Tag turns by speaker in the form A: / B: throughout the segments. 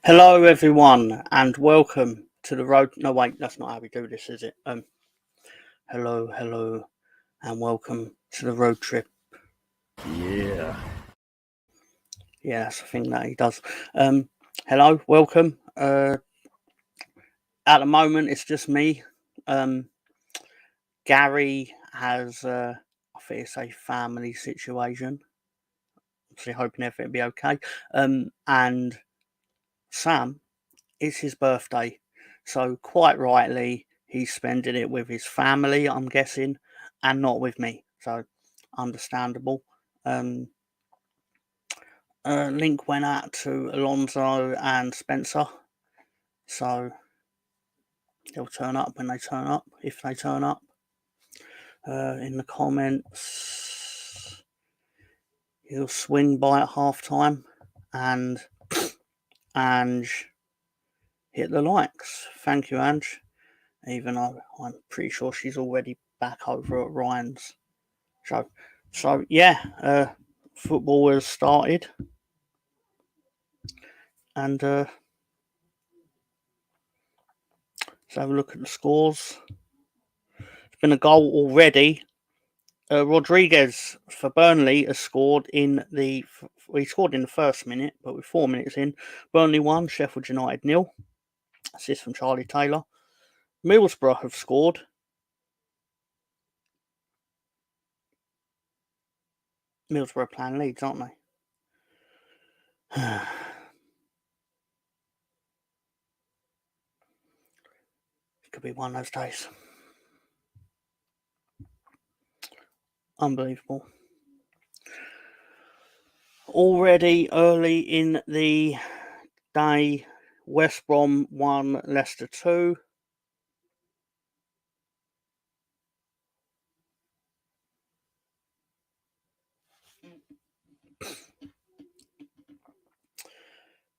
A: Hello, everyone, and welcome to the road. No, wait, that's not how we do this, is it? Hello, and welcome to the road trip.
B: Yeah,
A: that's the thing that he does. Hello, welcome. At the moment, it's just me. Gary has, I think it's a family situation. Obviously, hoping everything will be okay. And Sam, it's his birthday, so quite rightly he's spending it with his family, I'm guessing, and not with me. So understandable. Link went out to Alonso and Spencer, so they'll turn up when they turn up, if they turn up. In the comments, he'll swing by at half time and hit the likes. Thank you, Ange. Even though I'm pretty sure she's already back over at Ryan's. So yeah, football has started, and let's have a look at the scores. It's been a goal already. Rodriguez for Burnley has scored he scored in the first minute, but with 4 minutes in, Burnley 1, Sheffield United 0. Assist from Charlie Taylor. Middlesbrough have scored. Middlesbrough playing Leeds, aren't they? It could be one of those days. Unbelievable. Already early in the day, West Brom 1, Leicester 2.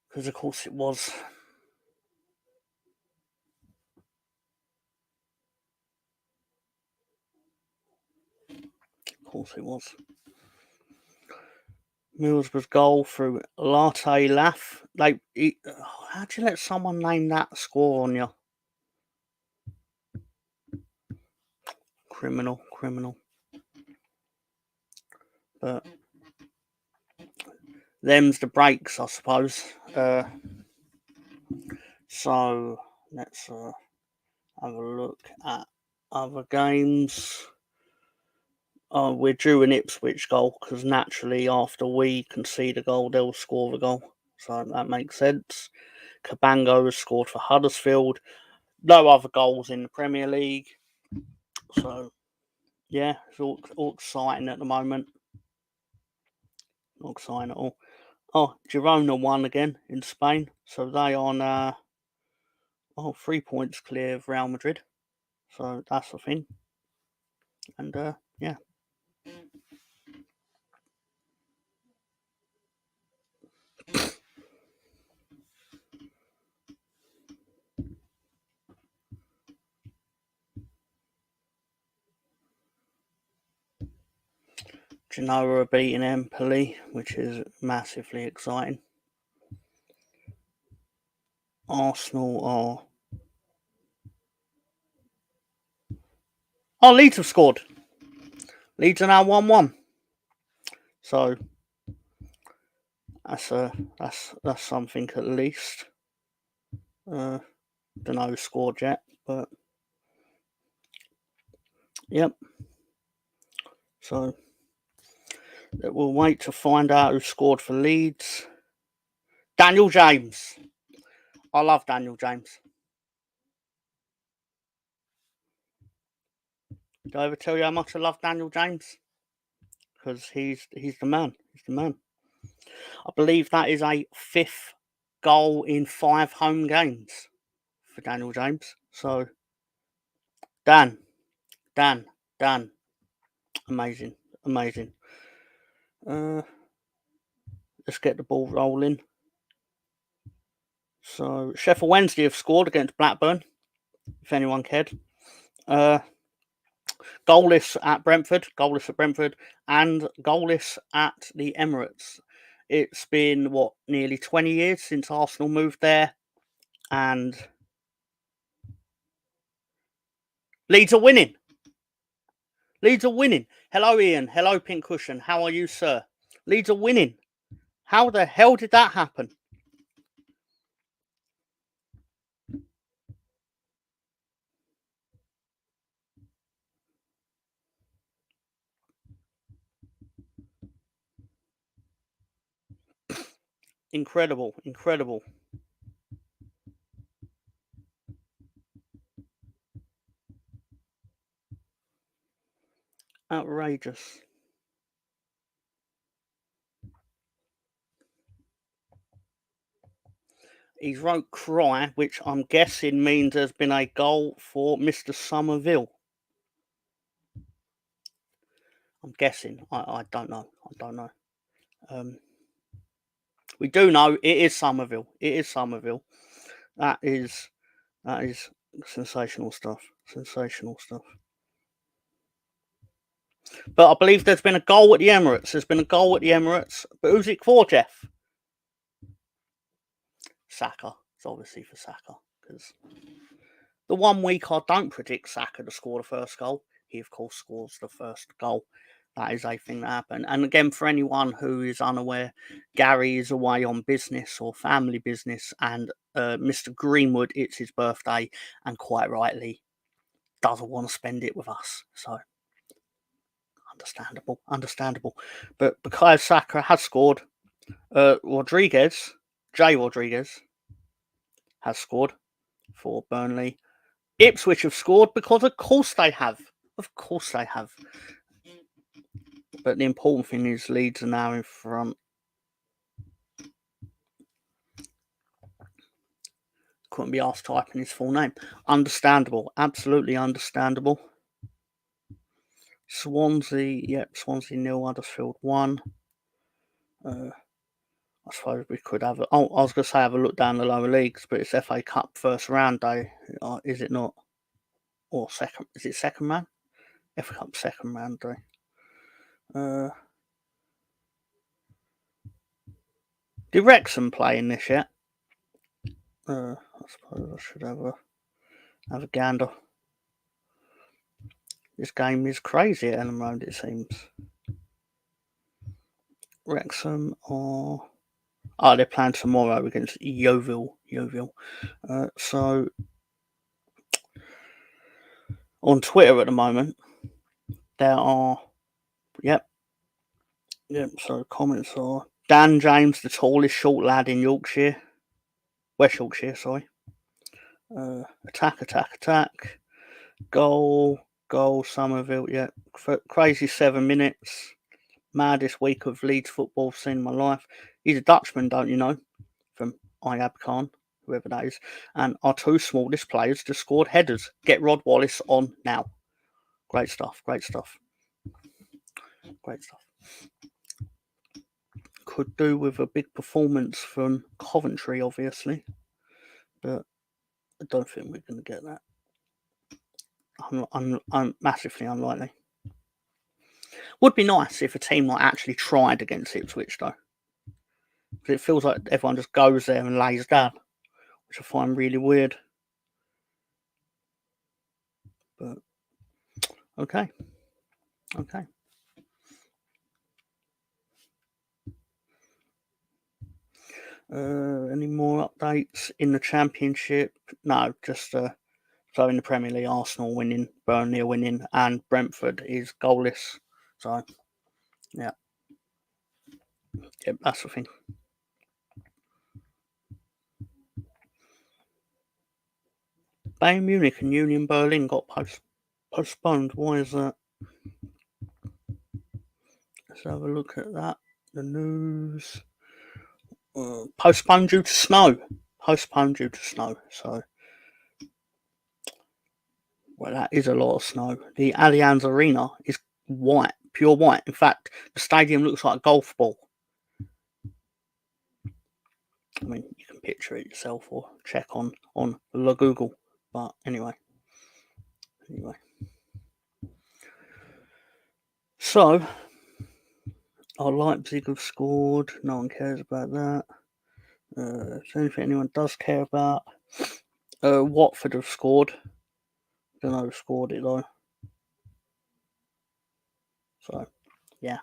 A: Because of course it was. Of course it was. Middlesbrough's goal through Latte Laff. How'd you let someone name that score on you? Criminal. But them's the breaks, I suppose. So let's have a look at other games. We're due an Ipswich goal because naturally after we concede a goal, they'll score the goal. So that makes sense. Cabango has scored for Huddersfield. No other goals in the Premier League. So, yeah, it's all exciting at the moment. Not exciting at all. Oh, Girona won again in Spain. So they are now 3 points clear of Real Madrid. So that's the thing. And, yeah. Genoa are beating Empoli, which is massively exciting. Arsenal are... Oh, Leeds have scored. Leeds are now 1-1. So that's something at least. Don't know who scored yet, but yep. So we'll wait to find out who scored for Leeds. Daniel James. I love Daniel James. Did I ever tell you how much I love Daniel James? Because he's the man. He's the man. I believe that is a 5th goal in 5 home games for Daniel James. So Dan. Amazing. Let's get the ball rolling. So Sheffield Wednesday have scored against Blackburn, if anyone cared. Goalless at Brentford, and goalless at the Emirates. It's been, what, nearly 20 years since Arsenal moved there, and Leeds are winning. Leeds are winning. Hello, Ian. Hello, Pink Cushion. How are you, sir? Leeds are winning. How the hell did that happen? Incredible, incredible. Outrageous. He's wrote cry, which I'm guessing means there's been a goal for Mr. Somerville. I'm guessing. I don't know. I don't know. We do know it is Somerville. It is Somerville. That is sensational stuff. Sensational stuff. But I believe there's been a goal at the Emirates. There's been a goal at the Emirates. But who's it for, Jeff? Saka. It's obviously for Saka. Because the 1 week I don't predict Saka to score the first goal, he of course scores the first goal. That is a thing that happened. And again, for anyone who is unaware, Gary is away on business or family business, and Mr. Greenwood, it's his birthday, and quite rightly doesn't want to spend it with us. So understandable. But Bukayo Saka has scored. Jay Rodriguez has scored for Burnley. Ipswich have scored because of course they have. Of course they have. But the important thing is Leeds are now in front. Couldn't be asked typing his full name. Understandable. Absolutely understandable. Swansea 0, Huddersfield 1. I suppose we could have. I was going to say have a look down the lower leagues, but it's FA Cup first round day, is it not? Or second? Is it second round? FA Cup second round day. Did Wrexham play in this yet? I suppose I should have a gander. This game is crazy at Elland Road, it seems. Wrexham are... Oh, they're playing tomorrow against Yeovil. So, on Twitter at the moment, there are... Yep, so comments are... Dan James, the tallest short lad in Yorkshire. West Yorkshire, sorry. Attack. Goal, Somerville, yeah. Crazy 7 minutes. Maddest week of Leeds football seen in my life. He's a Dutchman, don't you know? From Ayab Khan, whoever that is. And our two smallest players just scored headers. Get Rod Wallace on now. Great stuff. Could do with a big performance from Coventry, obviously. But I don't think we're going to get that. I'm massively unlikely. Would be nice if a team like actually tried against Ipswich, though. Because it feels like everyone just goes there and lays down, which I find really weird. But okay. Any more updates in the Championship? No, just so in the Premier League, Arsenal winning, Burnley are winning, and Brentford is goalless. So, yeah, that's the thing. Bayern Munich and Union Berlin got postponed. Why is that? Let's have a look at that. The news. Postponed due to snow. So, well, that is a lot of snow. The Allianz Arena is white, pure white. In fact, the stadium looks like a golf ball. I mean, you can picture it yourself or check on the Google. But anyway. So, Leipzig have scored. No one cares about that. If anything anyone does care about, Watford have scored. Don't know who scored it though. So, yeah.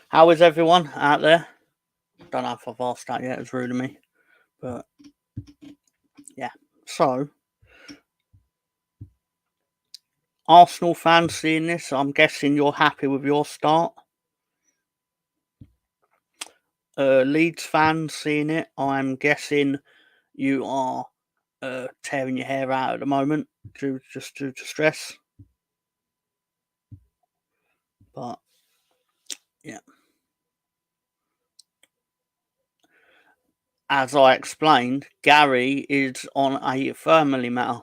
A: How is everyone out there? Don't know if I've asked that yet. It's rude of me. But, yeah. So, Arsenal fans seeing this, I'm guessing you're happy with your start. Leeds fans seeing it, I'm guessing you are tearing your hair out at the moment due to stress. But, yeah. As I explained, Gary is on a family matter.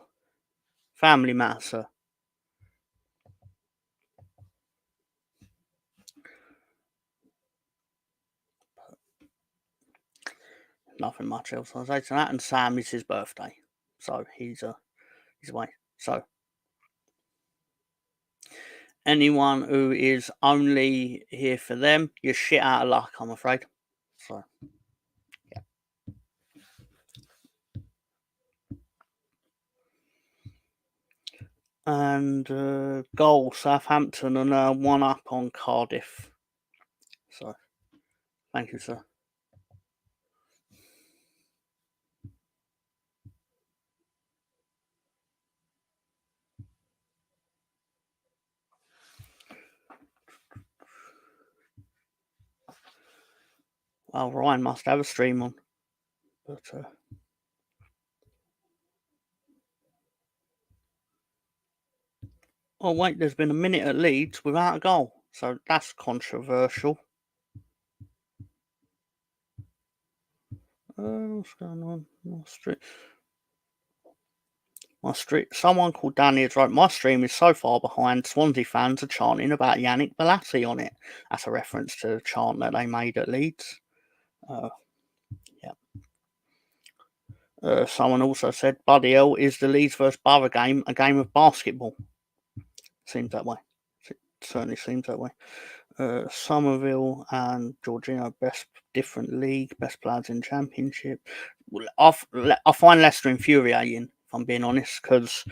A: Family matter, sir. Nothing much else I'll say to that. And Sam is his birthday, so he's away. So anyone who is only here for them, you're shit out of luck, I'm afraid. So yeah. And goal, Southampton are now 1 up on Cardiff. So thank you, sir. Well, Ryan must have a stream on. But oh wait, there's been a minute at Leeds without a goal. So that's controversial. What's going on? Someone called Danny has wrote, my stream is so far behind, Swansea fans are chanting about Yannick Bolasie on it. That's a reference to the chant that they made at Leeds. Yeah. Someone also said, bloody hell, is the Leeds vs Borough game a game of basketball? Seems that way. It certainly seems that way. Somerville and Jorginho, best different league, best players in championship. I find Leicester infuriating, if I'm being honest, because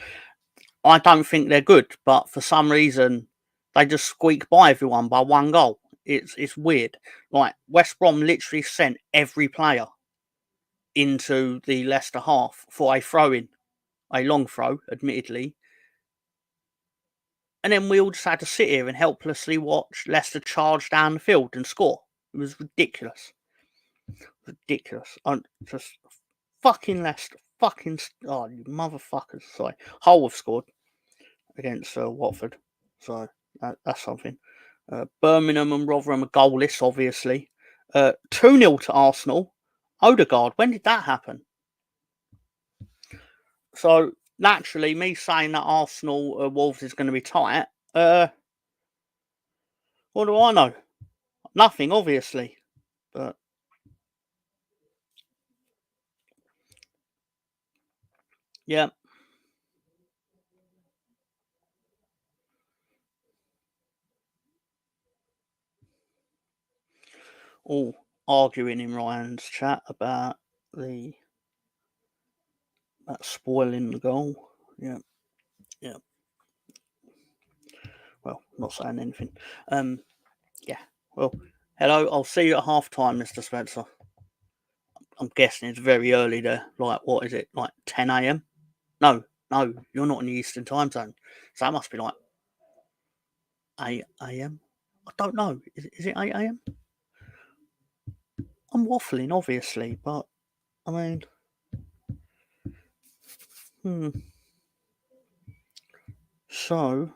A: I don't think they're good, but for some reason they just squeak by everyone by 1 goal. It's weird. Like West Brom literally sent every player into the Leicester half for a throw-in, a long throw, admittedly. And then we all just had to sit here and helplessly watch Leicester charge down the field and score. It was ridiculous. Ridiculous. Just fucking Leicester. Fucking, oh, you motherfuckers. Sorry. Hull have scored against Watford. So that's something. Birmingham and Rotherham are goalless, obviously. 2-0 to Arsenal. Odegaard, when did that happen? So, naturally, me saying that Arsenal Wolves is going to be tight, what do I know? Nothing, obviously. But, yeah. All arguing in Ryan's chat about spoiling the goal. Yeah. Yeah. Well, not saying anything. Yeah. Well, hello. I'll see you at half time, Mr. Spencer. I'm guessing it's very early there. Like, what is it? Like 10 a.m.? No, you're not in the Eastern time zone. So that must be like 8 a.m. I don't know. Is it 8 a.m.? I'm waffling, obviously, but I mean, So,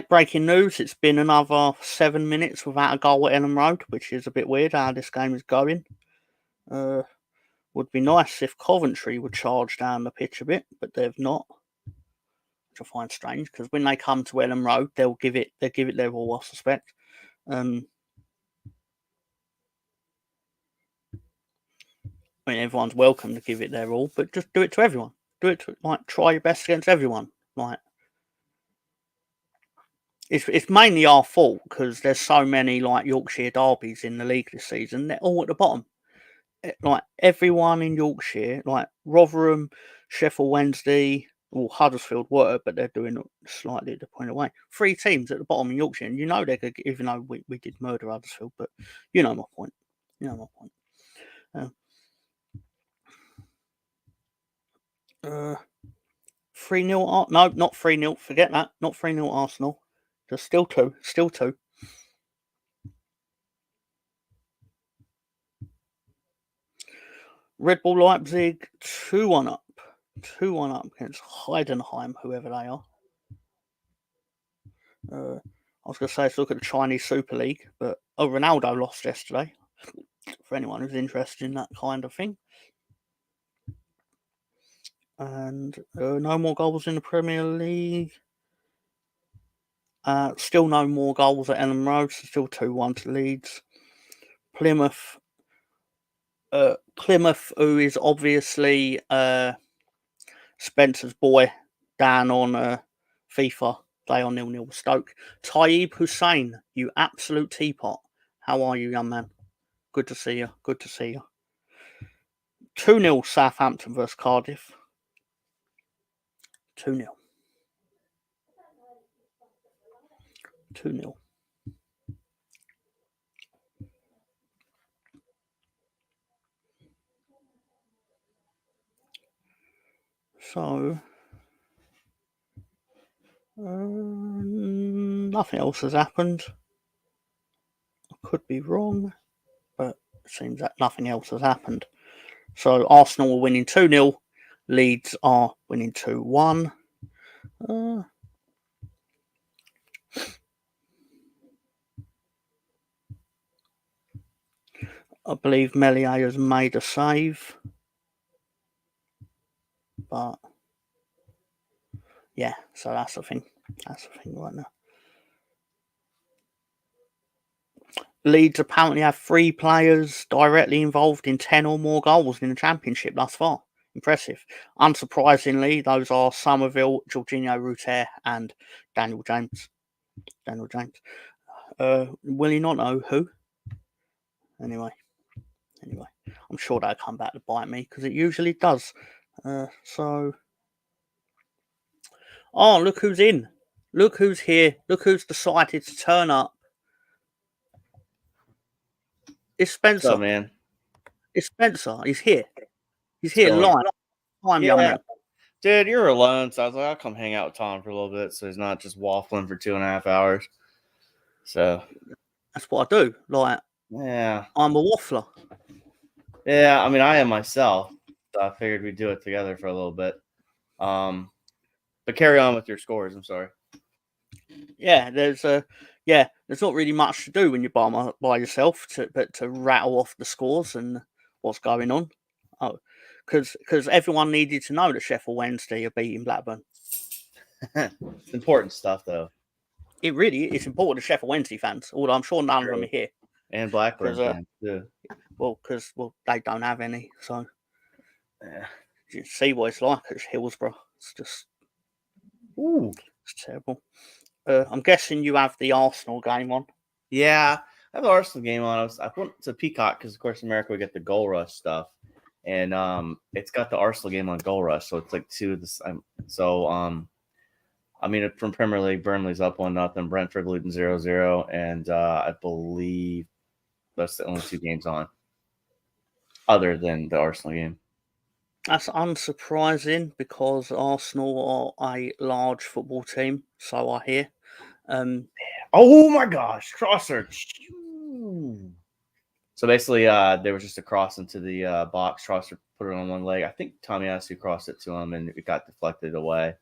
A: breaking news. It's been another 7 minutes without a goal at Ellen Road, which is a bit weird how this game is going. Would be nice if Coventry would charge down the pitch a bit, but they've not, which I find strange because when they come to Ellen Road, they'll give it their all, I suspect. I mean, everyone's welcome to give it their all, but just do it to everyone. Do it to, try your best against everyone. it's mainly our fault because there's so many like Yorkshire derbies in the league this season. They're all at the bottom. Like everyone in Yorkshire, like Rotherham, Sheffield Wednesday, well Huddersfield were, but they're doing it slightly the point away. 3 teams at the bottom in Yorkshire, and you know they're good, even though we did murder Huddersfield, but you know my point. You know my point. 3-0. No, not 3-0. Forget that. Not 3-0 Arsenal. There's still 2. Still 2. Red Bull Leipzig 2-1 up. 2-1 up against Heidenheim, whoever they are. I was going to say let's look at the Chinese Super League, but Ronaldo lost yesterday. For anyone who's interested in that kind of thing. And no more goals in the Premier League. Still no more goals at Ellen Road, so still 2-1 to Leeds. Plymouth, who is obviously Spencer's boy, down on FIFA. They are 0-0 with Stoke. Taib Hussein, you absolute teapot. How are you, young man? Good to see you. Good to see you. 2-0 Southampton versus Cardiff. 2-0. 2-0. So, nothing else has happened. I could be wrong, but it seems that nothing else has happened. So, Arsenal are winning 2-0. Leeds are winning 2-1. I believe Melier has made a save. But, yeah, so that's the thing. That's the thing right now. Leeds apparently have 3 players directly involved in 10 or more goals in the Championship thus far. Impressive. Unsurprisingly, those are Somerville, Jorginho Rutter, and Daniel James. Will he not know who? Anyway, I'm sure that'll come back to bite me because it usually does. Oh, look who's in. Look who's here. Look who's decided to turn up. It's Spencer.
B: What's up, man?
A: It's Spencer. He's here. He's here live. Time, young man.
B: Dude, you're alone, so I was like, I'll come hang out with Tom for a little bit so he's not just waffling for 2.5 hours. So
A: that's what I do. Like,
B: yeah,
A: I'm a waffler.
B: Yeah, I mean, I am myself. So I figured we'd do it together for a little bit. But carry on with your scores. I'm sorry.
A: Yeah, there's not really much to do when you're by yourself, but to rattle off the scores and what's going on. Oh, because everyone needed to know that Sheffield Wednesday are beating Blackburn.
B: It's important stuff, though.
A: It really is important to Sheffield Wednesday fans, although I'm sure none of them are here.
B: And Blackburn fans, too.
A: Well, because they don't have any, so...
B: Yeah.
A: You see what it's like at Hillsborough. It's just...
B: Ooh.
A: It's terrible. I'm guessing you have the Arsenal game on.
B: Yeah, I have the Arsenal game on. I went to Peacock because, of course, in America we get the Goal Rush stuff, and it's got the Arsenal game on Goal Rush, so it's like 2 of the. I mean, from Premier League, Burnley's up 1-0, Brentford Luton 0-0, and I believe that's the only 2 games on, other than the Arsenal game.
A: That's unsurprising because Arsenal are a large football team, so I hear.
B: Oh my gosh, crosser! So basically, there was just a cross into the box. Crosser put it on one leg. I think Tomiyasu crossed it to him, and it got deflected away.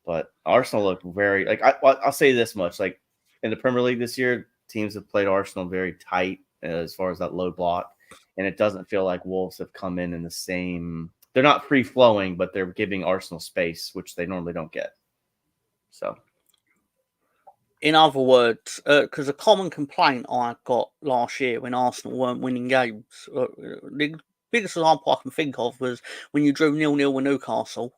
B: But Arsenal look very like I'll say this much: like in the Premier League this year, teams have played Arsenal very tight as far as that low block, and it doesn't feel like Wolves have come in the same. They're not free flowing, but they're giving Arsenal space, which they normally don't get. So,
A: in other words, because a common complaint I got last year when Arsenal weren't winning games, the biggest example I can think of was when you drew 0-0 with Newcastle.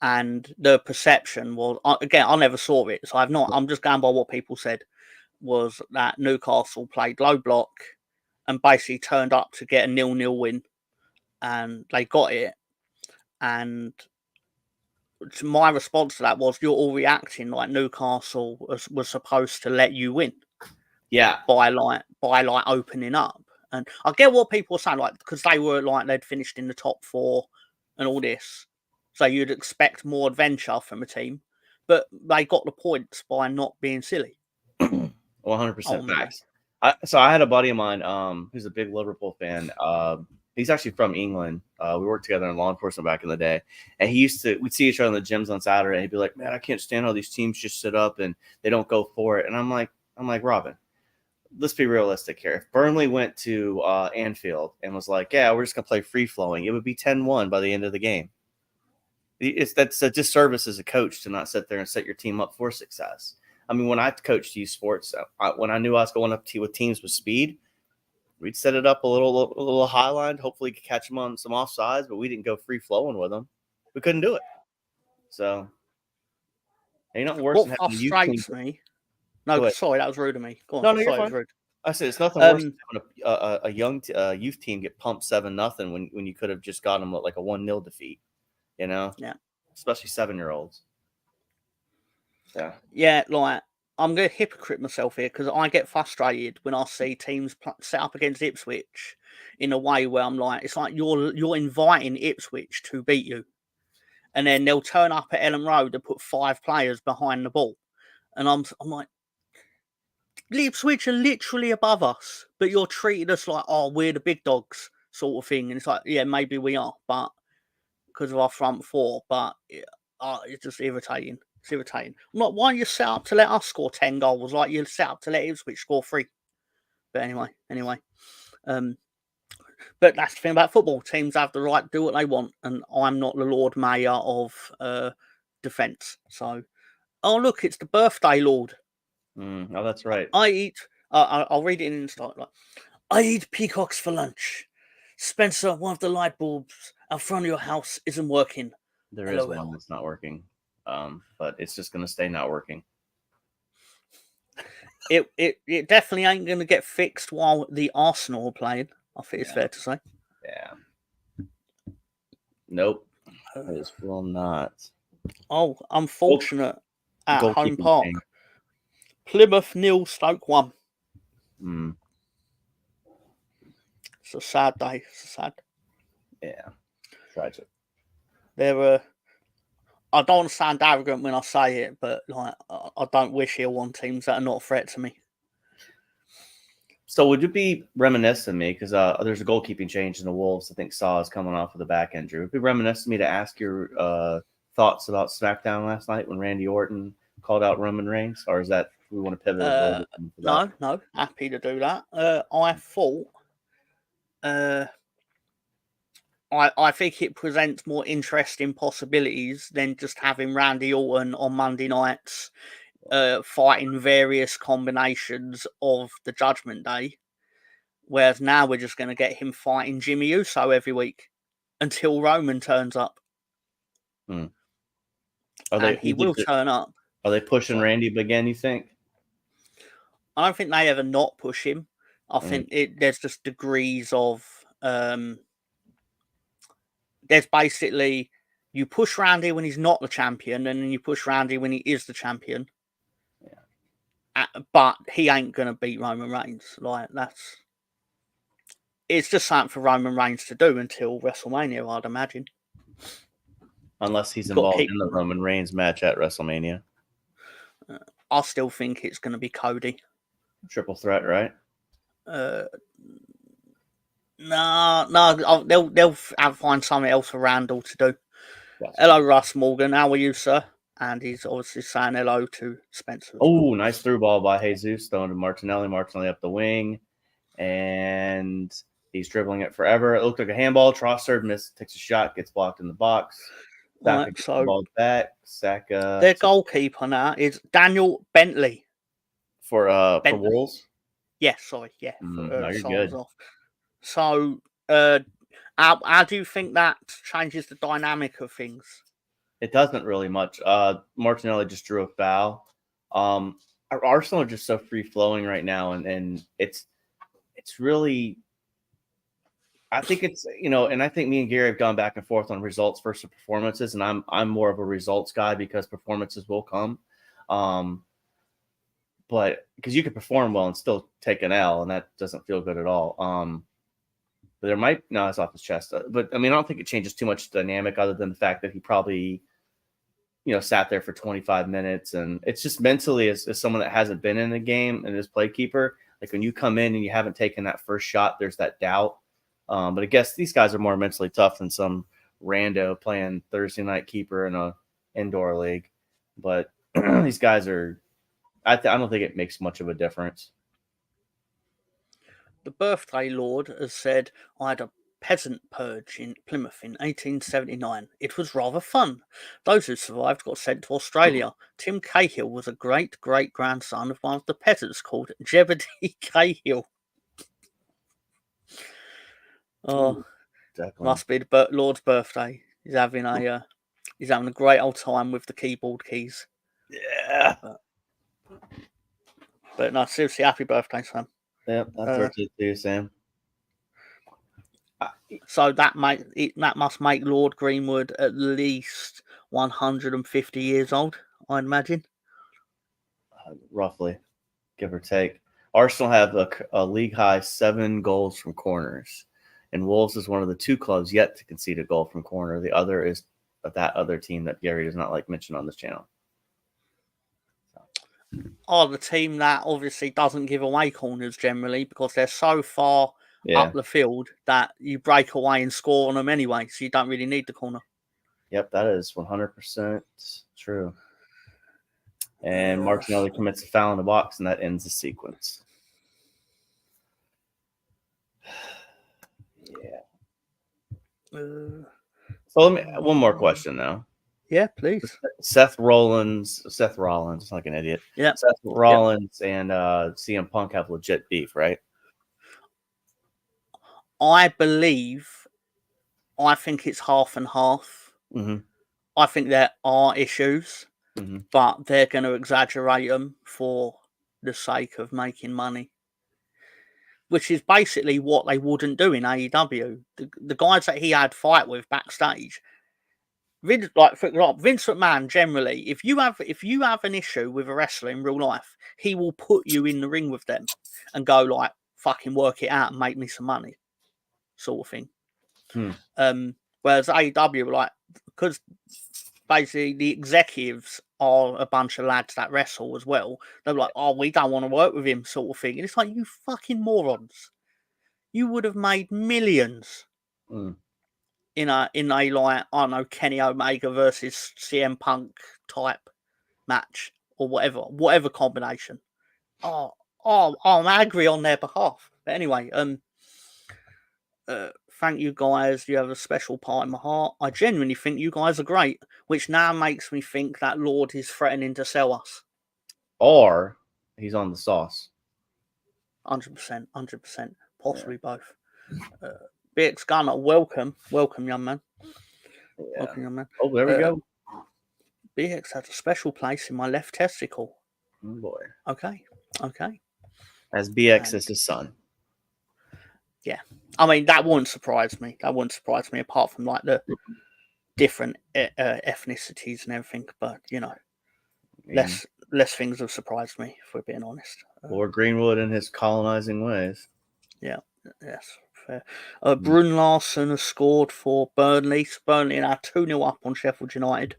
A: And the perception was, again, I never saw it, so I'm just going by what people said, was that Newcastle played low block and basically turned up to get a 0-0 win, and they got it. And my response to that was, you're all reacting like Newcastle was supposed to let you win.
B: Yeah.
A: By opening up. And I get what people are saying, like, because they were like, they'd finished in the top 4 and all this. So you'd expect more adventure from a team, but they got the points by not being silly.
B: 100% facts. So I had a buddy of mine who's a big Liverpool fan. He's actually from England. We worked together in law enforcement back in the day. And we'd see each other in the gyms on Saturday. And he'd be like, man, I can't stand how these teams just sit up and they don't go for it. And I'm like, Robin, let's be realistic here. If Burnley went to Anfield and was like, yeah, we're just going to play free flowing, it would be 10-1 by the end of the game. That's a disservice as a coach to not sit there and set your team up for success. I mean, when I coached youth sports, when I knew I was going up with teams with speed, we'd set it up a little high line. Hopefully, could catch them on some offsides, but we didn't go free flowing with them. We couldn't do it. So, ain't nothing worse than having a youth team.
A: Me. No, sorry, that was rude of me. Go on.
B: No, you're fine. I said it's nothing worse than having a young youth team get pumped 7-0 when you could have just got them like a 1-0 defeat. You know,
A: yeah,
B: especially 7-year-olds.
A: Yeah, like, I'm going to hypocrite myself here because I get frustrated when I see teams set up against Ipswich in a way where I'm like, it's like you're inviting Ipswich to beat you, and then they'll turn up at Ellen Road and put 5 players behind the ball, and I'm like, Ipswich are literally above us, but you're treating us like, oh, we're the big dogs sort of thing, and it's like, yeah, maybe we are, but because of our front 4, but it's just irritating. It's irritating. I'm like, why are you set up to let us score 10 goals? Like, you're set up to let Ipswich score 3. But anyway. But that's the thing about football. Teams have the right to do what they want, and I'm not the Lord Mayor of defence. So, oh, look, it's the birthday Lord.
B: Oh, that's right.
A: I eat, I'll read it in Insta. Like, I eat peacocks for lunch. Spencer, one of the light bulbs out front of your house isn't working.
B: There is one that's not working. But it's just going to stay not working.
A: It definitely ain't going to get fixed while the Arsenal are playing. I think it's fair to say.
B: Yeah. Nope. It will not.
A: Oh, unfortunate at home park. Thing. Plymouth 0, Stoke 1. It's a sad day. It's sad.
B: Yeah. Tragic.
A: I don't want to sound arrogant when I say it, but like, I don't wish ill on teams that are not a threat to me.
B: So would you be reminiscent me, because there's a goalkeeping change in the Wolves? I think Saw is coming off with a back injury. Would it be reminiscent me to ask your thoughts about SmackDown last night when Randy Orton called out Roman Reigns, or is that we want to pivot a little bit?
A: No, happy to do that. I thought. I think it presents more interesting possibilities than just having Randy Orton on Monday nights fighting various combinations of the Judgment Day. Whereas now we're just going to get him fighting Jimmy Uso every week until Roman turns up. He will turn up.
B: Are they pushing Randy again, you think?
A: I don't think they ever not push him. I think there's just degrees of... there's basically, you push Randy when he's not the champion, and then you push Randy when he is the champion. Yeah. But he ain't going to beat Roman Reigns. Like, it's just something for Roman Reigns to do until WrestleMania, I'd imagine.
B: Unless he's involved in the Roman Reigns match at WrestleMania.
A: I still think it's going to be Cody.
B: Triple threat, right?
A: No, they'll find something else for Randall to do. Yes. Hello, Russ Morgan. How are you, sir? And he's obviously saying hello to Spencer.
B: Oh, nice through ball by Jesus, throwing to Martinelli. Martinelli up the wing, and he's dribbling it forever. It looked like a handball. Trossard takes a shot, gets blocked in the box. Saka gets the ball back. Saka.
A: Their goalkeeper now is Daniel Bentley.
B: For Wolves?
A: Yeah, sorry. Yeah.
B: No, you're good.
A: Off. So, how do you think that changes the dynamic of things?
B: It doesn't really much. Martinelli just drew a foul. Our Arsenal are just so free flowing right now, and it's really. I think it's and I think me and Gary have gone back and forth on results versus performances, and I'm more of a results guy because performances will come. But because you could perform well and still take an L, and that doesn't feel good at all. But there might it's off his chest. But I mean, I don't think it changes too much dynamic other than the fact that he probably sat there for 25 minutes, and it's just mentally as someone that hasn't been in the game and is play keeper. Like when you come in and you haven't taken that first shot, there's that doubt. But I guess these guys are more mentally tough than some rando playing Thursday night keeper in a indoor league. But these guys are. I don't think it makes much of a difference.
A: The birthday lord has said, I had a peasant purge in Plymouth in 1879. It was rather fun. Those who survived got sent to Australia. Tim Cahill was a great-great-grandson of one of the peasants called Jebediah Cahill. Oh,
B: Definitely.
A: must be the Lord's birthday. He's having a great old time with the keyboard keys.
B: Yeah.
A: But no, seriously, happy birthday, Sam.
B: Yeah, happy birthday to you, Sam.
A: So that must make Lord Greenwood at least 150 years old, I imagine.
B: Roughly, give or take. Arsenal have a league high 7 goals from corners, and Wolves is one of the 2 clubs yet to concede a goal from corner. The other is that other team that Gary does not like mention on this channel.
A: The team that obviously doesn't give away corners generally because they're so far up the field that you break away and score on them anyway, so you don't really need the corner.
B: Yep, that is 100% true. And Martinelli commits a foul in the box, and that ends the sequence. Yeah. So one more question now.
A: Yeah, please.
B: Seth Rollins, like an idiot.
A: Yeah.
B: Seth Rollins and CM Punk have legit beef, right?
A: I think it's half and half.
B: Mm-hmm.
A: I think there are issues, but they're going to exaggerate them for the sake of making money, which is basically what they wouldn't do in AEW. The guys that he had fight with backstage, like for example, Vince McMahon. Generally, if you have an issue with a wrestler in real life, he will put you in the ring with them and go like, "Fucking work it out and make me some money," sort of thing. Whereas AEW, like, because basically the executives are a bunch of lads that wrestle as well, they're like, "Oh, we don't want to work with him," sort of thing. And it's like, you fucking morons. You would have made millions in a like, I don't know, Kenny Omega versus CM Punk type match or whatever combination. I'm angry on their behalf. But anyway, thank you guys. You have a special part in my heart. I genuinely think you guys are great, which now makes me think that Lord is threatening to sell us.
B: Or he's on the sauce.
A: 100%. Possibly both. BX Gunner, welcome, young man.
B: Yeah.
A: Welcome, young man.
B: Oh, there we go.
A: BX has a special place in my left testicle.
B: Oh, boy.
A: Okay.
B: As BX is his son.
A: Yeah. I mean, that wouldn't surprise me. Apart from like the different ethnicities and everything. But, less things have surprised me, if we're being honest.
B: Lord Greenwood and his colonizing ways.
A: Yeah. Yes. Fair. Brun Larson has scored for Burnley. Burnley are now 2-0 up on Sheffield United.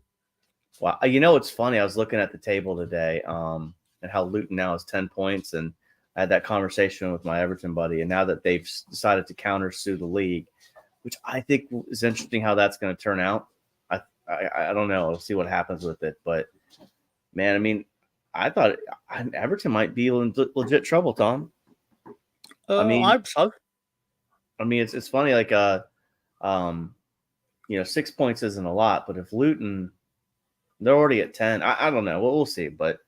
B: Wow. It's funny. I was looking at the table today and how Luton now has 10 points. And I had that conversation with my Everton buddy. And now that they've decided to countersue the league, which I think is interesting how that's going to turn out. I don't know. We'll see what happens with it. But, man, I mean, I thought Everton might be in legit trouble, Tom.
A: I hope so.
B: I mean, it's funny, like 6 points isn't a lot, but if Luton, they're already at 10. I don't know. We'll see, but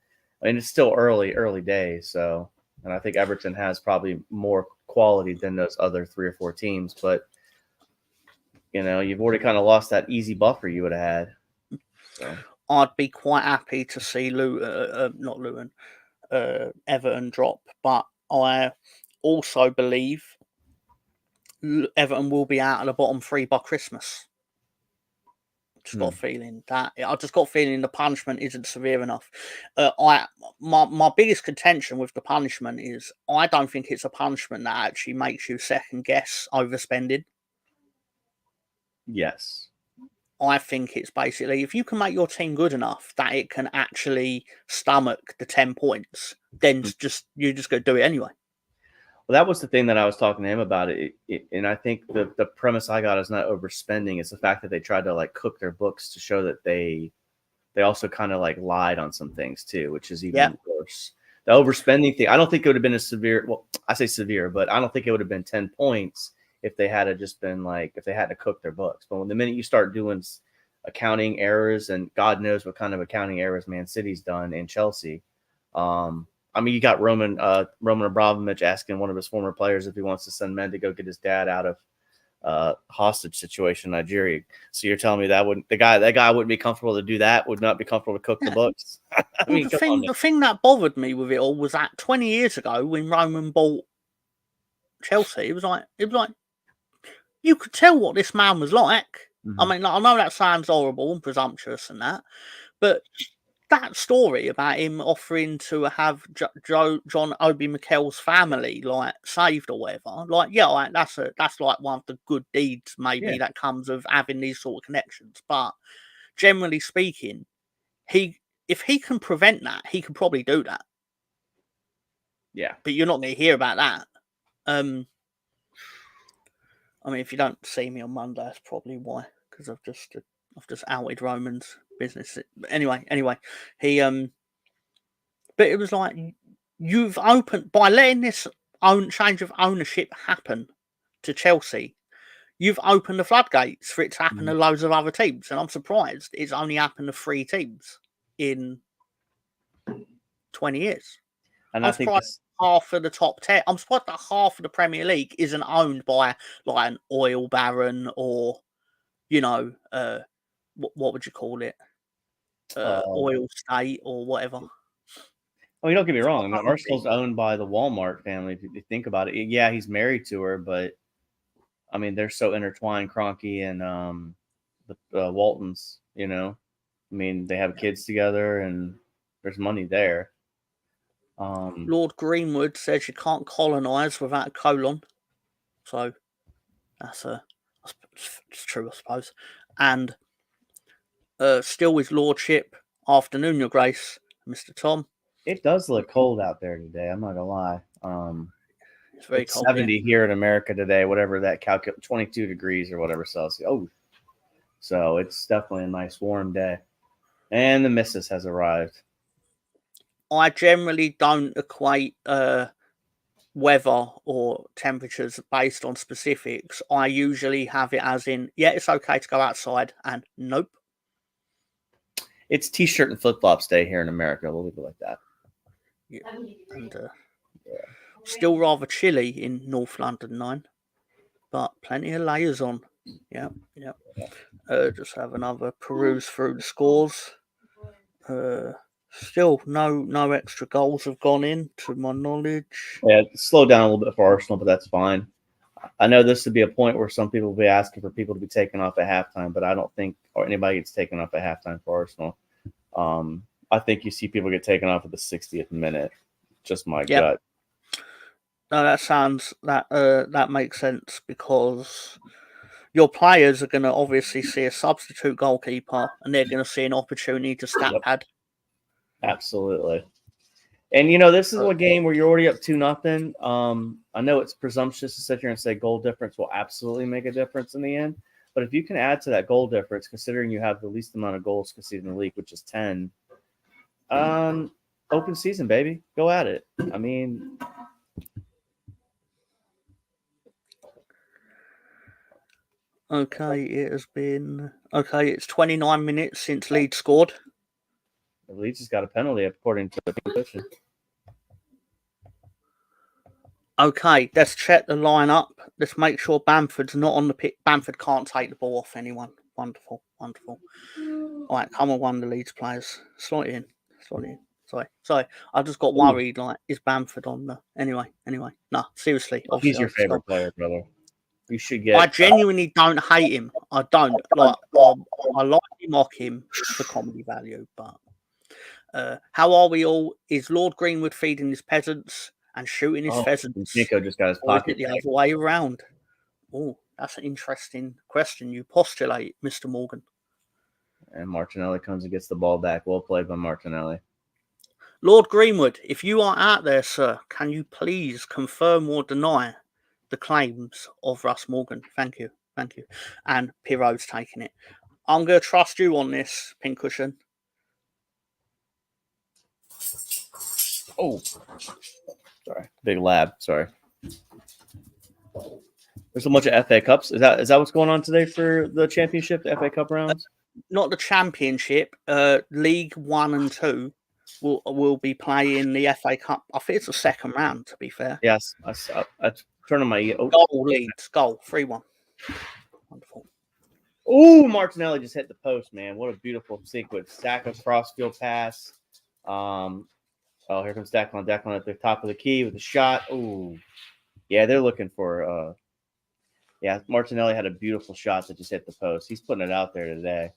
B: I mean, it's still early days. So, and I think Everton has probably more quality than those other 3 or 4 teams. But you've already kind of lost that easy buffer you would have had. So
A: I'd be quite happy to see Everton drop, but I also believe Everton will be out of the bottom three by Christmas. Just got a feeling that I just got a feeling the punishment isn't severe enough. My biggest contention with the punishment is I don't think it's a punishment that actually makes you second guess overspending.
B: yes.
A: I think it's basically if you can make your team good enough that it can actually stomach the 10 points, then you just go do it anyway.
B: Well, that was the thing that I was talking to him about and I think the premise I got is not overspending. It's the fact that they tried to like cook their books to show that they also kind of like lied on some things too, which is even worse. The overspending thing, I don't think it would have been as severe. Well, I say severe, but I don't think it would have been 10 points if they had just been like, if they had to cook their books. But when the minute you start doing accounting errors, and God knows what kind of accounting errors Man City's done in Chelsea. I mean, you got Roman Abramovich asking one of his former players if he wants to send men to go get his dad out of hostage situation in Nigeria. So you're telling me that guy wouldn't be comfortable to do that? Would not be comfortable to cook the books? I mean,
A: the thing that bothered me with it all was that 20 years ago when Roman bought Chelsea, it was like you could tell what this man was like. I mean, I know that sounds horrible and presumptuous and that, but that story about him offering to have John Obi Mikel's family like saved or whatever, like that's like one of the good deeds maybe that comes of having these sort of connections. But generally speaking, if he can prevent that, he can probably do that.
B: Yeah,
A: but you're not going to hear about that. I mean, if you don't see me on Monday, that's probably why, because I've just outed Roman's business. But anyway, he but it was like you've opened by letting this change of ownership happen to Chelsea. You've opened the floodgates for it to happen to loads of other teams, and I'm surprised it's only happened to 3 teams in 20 years.
B: and
A: I'm surprised half of the top 10. I'm surprised that half of the Premier League isn't owned by like an oil baron or, what would you call it? Oil state or whatever.
B: I mean, don't get me wrong. Arsenal's owned by the Walmart family. If you think about it, yeah, he's married to her, but I mean, they're so intertwined, Kroenke and the Waltons. I mean, they have kids together, and there's money there.
A: Lord Greenwood says you can't colonise without a colon, so that's it's true, I suppose. And still his lordship, afternoon, your grace, Mr. Tom.
B: It does look cold out there today. I'm not gonna lie.
A: It's very cold.
B: 70 here in America today, whatever that 22 degrees or whatever Celsius. Oh, so it's definitely a nice warm day. And the missus has arrived.
A: I generally don't equate weather or temperatures based on specifics. I usually have it as in, yeah, it's okay to go outside, and nope.
B: It's t-shirt and flip-flops day here in America. We'll leave it like that.
A: Yeah, and still rather chilly in North London 9, but plenty of layers on. Yeah. Just have another peruse through the scores. Still no extra goals have gone in to my knowledge.
B: Yeah, slow down a little bit for Arsenal, but that's fine. I know this would be a point where some people will be asking for people to be taken off at halftime, but I don't think anybody gets taken off at halftime for Arsenal. I think you see people get taken off at the 60th minute. Just my gut.
A: No, that makes sense because your players are going to obviously see a substitute goalkeeper and they're going to see an opportunity to stat pad.
B: Absolutely. And this is a game where you're already up 2-0. I know it's presumptuous to sit here and say goal difference will absolutely make a difference in the end, but if you can add to that goal difference, considering you have the least amount of goals conceded in the league, which is 10, open season, baby, go at it. I mean,
A: okay, it's 29 minutes since Leeds scored.
B: Leeds has got a penalty according to the position.
A: Okay, let's check the lineup. Let's make sure Bamford's not on the pitch. Bamford can't take the ball off anyone. Wonderful. Wonderful. All right, come on, one of the Leeds players. Slot it in. Sorry. I just got worried. Like, is Bamford on the... Anyway. No, seriously.
B: Oh, he's your favorite player, brother. You should get...
A: I genuinely don't hate him. I don't. Like, I like to mock him for comedy value, but... how are we all? Is Lord Greenwood feeding his peasants and shooting his pheasants?
B: Nico just got his
A: Or is
B: pocket
A: it the
B: back.
A: other way around? Oh, that's an interesting question you postulate, Mr. Morgan.
B: And Martinelli comes and gets the ball back. Well played by Martinelli.
A: Lord Greenwood, if you are out there, sir, can you please confirm or deny the claims of Russ Morgan? Thank you. And Pirro's taking it. I'm going to trust you on this, Pincushion.
B: Oh, sorry. Big lab. Sorry. There's a bunch of FA Cups. Is that what's going on today for the championship, the FA Cup rounds?
A: Not the championship. League 1 and 2 will be playing the FA Cup. I think it's the second round, to be fair.
B: Yes. I turned on my...
A: Goal Leeds. Goal. 3-1. Wonderful.
B: Oh, Martinelli just hit the post, man. What a beautiful sequence. Saka crossfield pass. Oh, here comes Declan. Declan at the top of the key with a shot. Oh, yeah, they're looking for... Yeah, Martinelli had a beautiful shot that just hit the post. He's putting it out there today.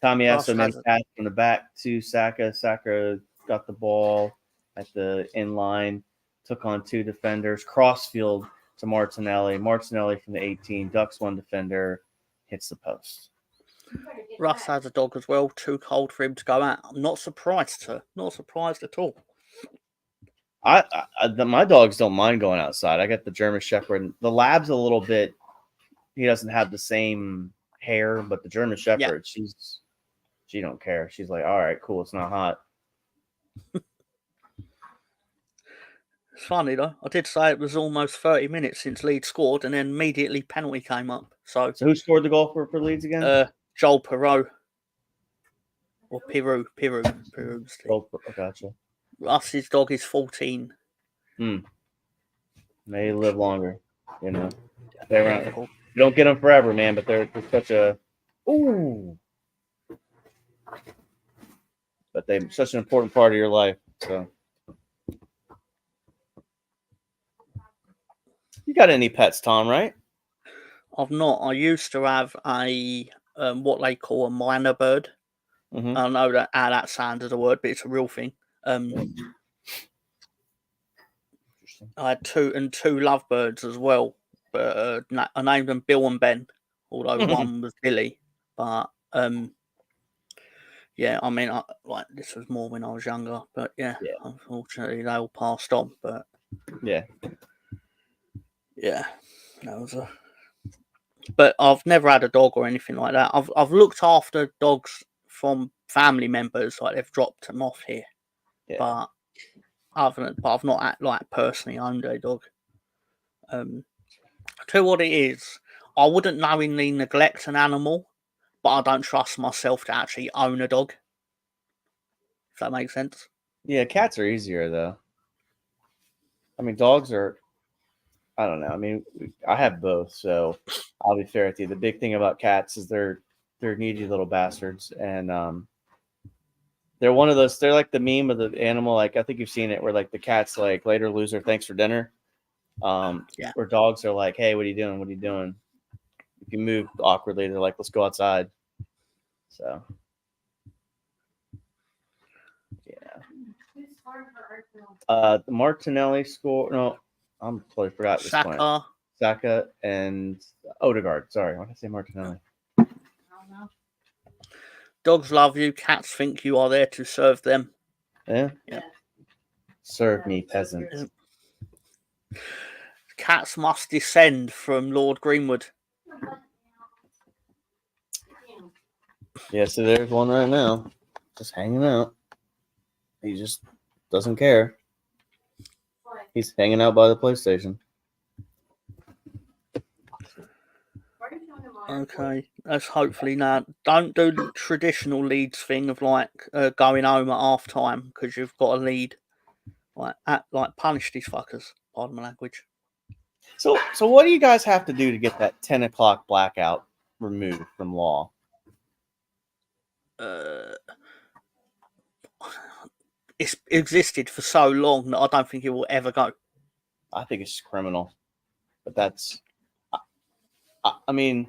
B: Tommy Asso made a pass from the back to Saka. Saka got the ball at the end line, took on 2 defenders. Crossfield to Martinelli. Martinelli from the 18, ducks 1 defender, hits the post.
A: Russ has a dog as well. Too cold for him to go out. I'm not surprised, sir. Not surprised at all.
B: My dogs don't mind going outside. I got the German Shepherd. The lab's a little bit. He doesn't have the same hair, but the German Shepherd, she don't care. She's like, all right, cool. It's not hot.
A: It's funny though. I did say it was almost 30 minutes since Leeds scored, and then immediately penalty came up. So
B: who scored the goal for Leeds again?
A: Joel Pirou. Or Pirou.
B: Oh, gotcha.
A: Russ's dog is 14.
B: May live longer, you know. They're around. You don't get them forever, man, but they're such a but they're such an important part of your life. So, you got any pets, Tom? Right?
A: I've not. I used to have a what they call a minor bird.
B: Mm-hmm.
A: I don't know how that sounds as a word, but it's a real thing. I had two lovebirds as well, but I named them Bill and Ben, although one was Billy. But yeah, I mean, this was more when I was younger, but yeah. Unfortunately, they all passed on. But
B: yeah,
A: that was a. But I've never had a dog or anything like that. I've looked after dogs from family members, like they've dropped them off here.
B: Yeah.
A: But I've not personally owned a dog. Tell you what it is, I wouldn't knowingly neglect an animal, but I don't trust myself to actually own a dog. If that makes sense.
B: Yeah, cats are easier though. I mean, dogs are. I don't know. I mean, I have both, so I'll be fair with you. The big thing about cats is they're needy little bastards, and they're one of those. They're like the meme of the animal. Like I think you've seen it, where like the cat's like later loser, thanks for dinner. Where dogs are like, hey, what are you doing? What are you doing? If you move awkwardly, they're like, let's go outside. So the Martinelli score. No, I'm totally forgot this point. Saka and Odegaard. Sorry, why did I say Martinelli?
A: Dogs love you. Cats think you are there to serve them.
B: Yeah. Serve me, peasant.
A: Cats must descend from Lord Greenwood.
B: Yeah, so there's one right now, just hanging out. He just doesn't care. He's hanging out by the PlayStation.
A: Okay, that's hopefully now. Don't do the traditional Leeds thing of like going home at half time because you've got a lead. Like punish these fuckers. Pardon my language.
B: So what do you guys have to do to get that 10 o'clock blackout removed from law?
A: It's existed for so long that I don't think it will ever go.
B: I think it's criminal, but that's. I mean,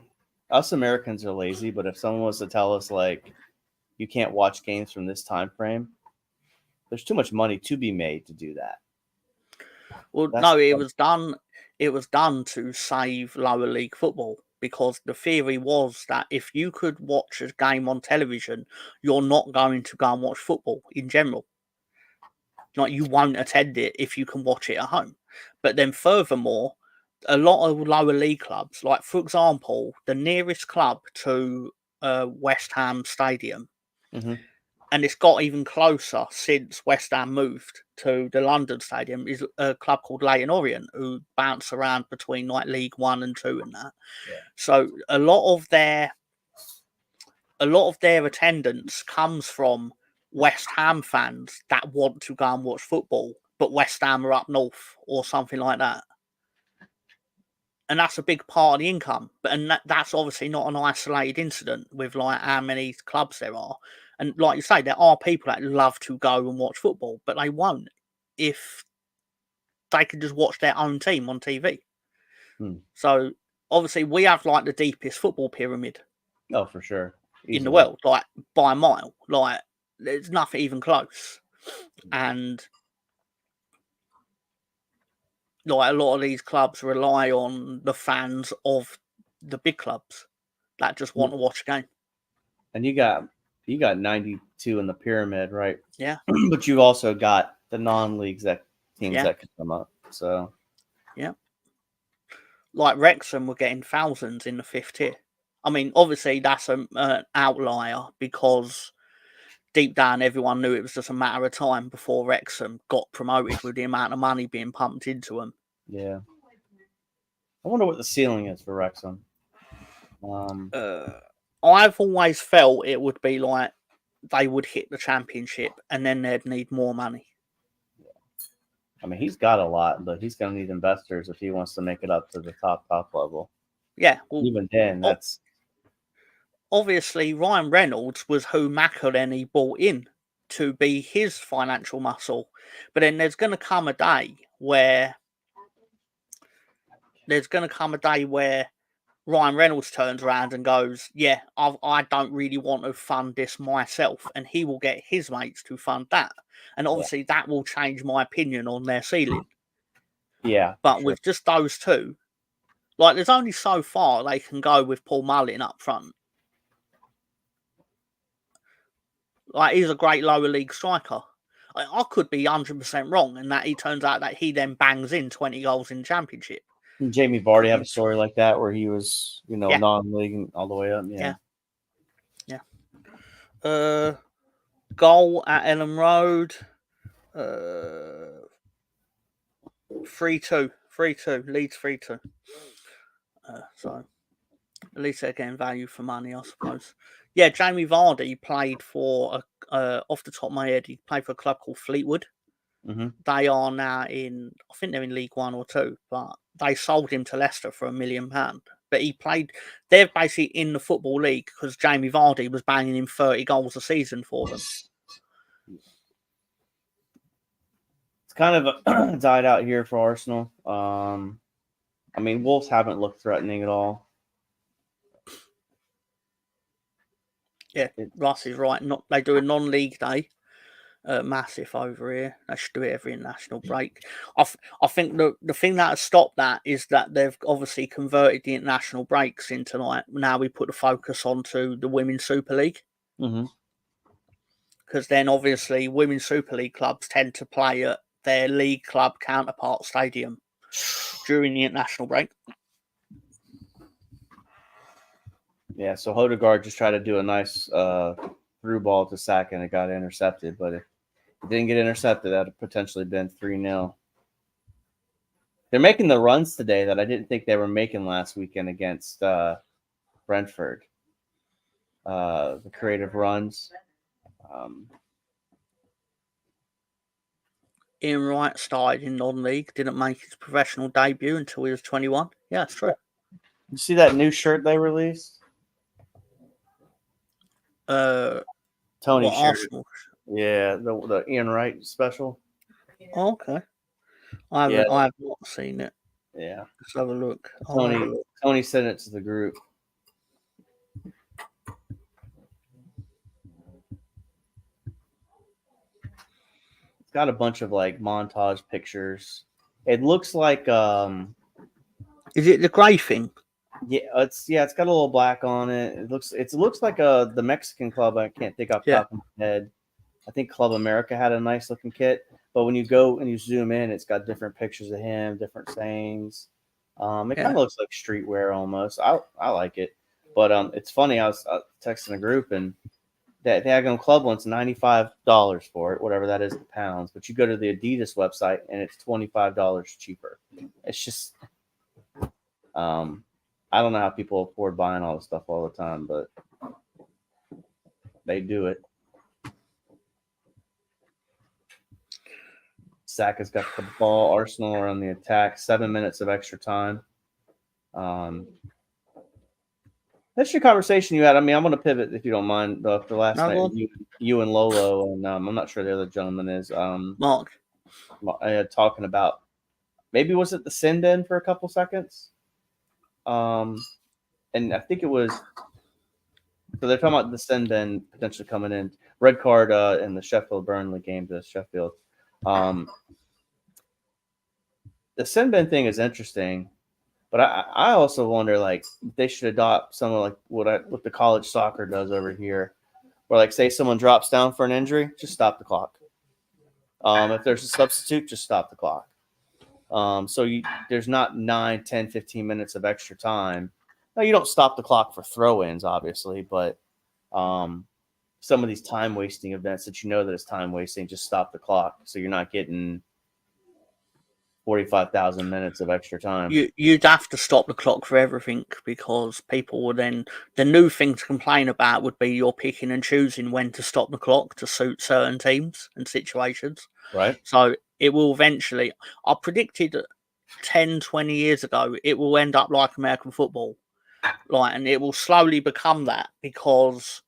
B: us Americans are lazy, but if someone was to tell us like you can't watch games from this time frame, there's too much money to be made to do that.
A: Well, no, it was done. It was done to save lower league football, because the theory was that if you could watch a game on television, you're not going to go and watch football in general. Like, you won't attend it if you can watch it at home. But then furthermore, a lot of lower league clubs, like for example, the nearest club to West Ham Stadium, and it's got even closer since West Ham moved to the London Stadium, is a club called Leyton Orient, who bounce around between like League 1 and 2 and that.
B: Yeah.
A: So a lot of their attendance comes from West Ham fans that want to go and watch football, but West Ham are up north or something like that. And that's a big part of the income. That's obviously not an isolated incident with like how many clubs there are. And like you say, there are people that love to go and watch football, but they won't if they can just watch their own team on TV. So obviously we have like the deepest football pyramid.
B: Oh, for sure. Easily.
A: In the world, like by a mile. Like there's nothing even close. And like a lot of these clubs rely on the fans of the big clubs that just want to watch a game.
B: And you got 92 in the pyramid, right?
A: Yeah.
B: But you've also got the non-leagues teams that could come up. So
A: yeah. Like Wrexham were getting thousands in the 5th tier. I mean, obviously that's an outlier, because deep down everyone knew it was just a matter of time before Wrexham got promoted with the amount of money being pumped into them.
B: Yeah. I wonder what the ceiling is for Wrexham.
A: I've always felt it would be like they would hit the Championship and then they'd need more money.
B: I mean, he's got a lot, but he's going to need investors if he wants to make it up to the top level.
A: Yeah. Well,
B: even then, that's...
A: Obviously, Ryan Reynolds was who McElhenney brought in to be his financial muscle. But then there's going to come a day where Ryan Reynolds turns around and goes, yeah, I don't really want to fund this myself. And he will get his mates to fund that. And obviously that will change my opinion on their ceiling.
B: Yeah.
A: But with just those two, like there's only so far they can go with Paul Mullin up front. Like, he's a great lower league striker. I could be 100% wrong in that he turns out that he then bangs in 20 goals in the Championship.
B: Jamie Vardy have a story like that where he was, non-league all the way up. Yeah.
A: Goal at Ellen Road. 3-2. Leeds 3-2. So at least they're getting value for money, I suppose. Yeah, Jamie Vardy played for off the top of my head, he played for a club called Fleetwood.
B: Mm-hmm.
A: They are now I think they're in League 1 or 2, but they sold him to Leicester for £1 million. But they're basically in the Football League because Jamie Vardy was banging in 30 goals a season for them.
B: It's kind of died out here for Arsenal. I mean, Wolves haven't looked threatening at all.
A: Yeah, Russ is right. They do a non-league day. Massive over here. They should do it every international break. I think the thing that has stopped that is that they've obviously converted the international breaks into like, now we put the focus onto the Women's Super League.
B: Mm-hmm.
A: Because then obviously Women's Super League clubs tend to play at their league club counterpart stadium during the international break.
B: Yeah, so Hodegaard just tried to do a nice through ball to Saka and it got intercepted, but if it didn't get intercepted, that would have potentially been 3-0. They're making the runs today that I didn't think they were making last weekend against Brentford. The creative runs.
A: Ian Wright started in non-league, didn't make his professional debut until he was 21. Yeah, that's true.
B: You see that new shirt they released? Tony
A: What
B: shared it.
A: Arsenal?
B: Yeah, the Ian Wright special.
A: Oh, okay. I
B: Yeah,
A: have not seen it.
B: yeah.
A: Let's have a look. I'll have a look.
B: Tony sent it to the group. It's got a bunch of like montage pictures. It looks like
A: Is it the grey thing?
B: it's got a little black on it. It looks like the Mexican club. I can't think off the top of my head. I think Club America had a nice looking kit, but when you go and you zoom in, it's got different pictures of him, different sayings. It kind of looks like streetwear almost. I like it, but it's funny. I was texting a group and the Daggone Club wants $95 for it, whatever that is in pounds. But you go to the Adidas website and it's $25 cheaper. It's just, I don't know how people afford buying all this stuff all the time, but they do it. Saka's got the ball. Arsenal are on the attack. 7 minutes of extra time. That's your conversation you had. I mean, I'm going to pivot if you don't mind. The last night, you and Lolo, and I'm not sure the other gentleman is.
A: Mark.
B: Talking about maybe was it the sin bin for a couple seconds? And I think it was. So they're talking about the sin bin potentially coming in. Red card in the Sheffield Burnley game to Sheffield. The sin bin thing is interesting, but I also wonder like they should adopt some of like what the college soccer does over here, where like say someone drops down for an injury, just stop the clock. If there's a substitute, just stop the clock. So there's not 9, 10, 15 minutes of extra time. Now you don't stop the clock for throw-ins, obviously, but some of these time wasting events that you know that it's time wasting, just stop the clock so you're not getting 45,000 minutes of extra time.
A: You'd have to stop the clock for everything because people would then. The new thing to complain about would be you're picking and choosing when to stop the clock to suit certain teams and situations.
B: Right.
A: So it will eventually. I predicted 10, 20 years ago it will end up like American football, and it will slowly become that because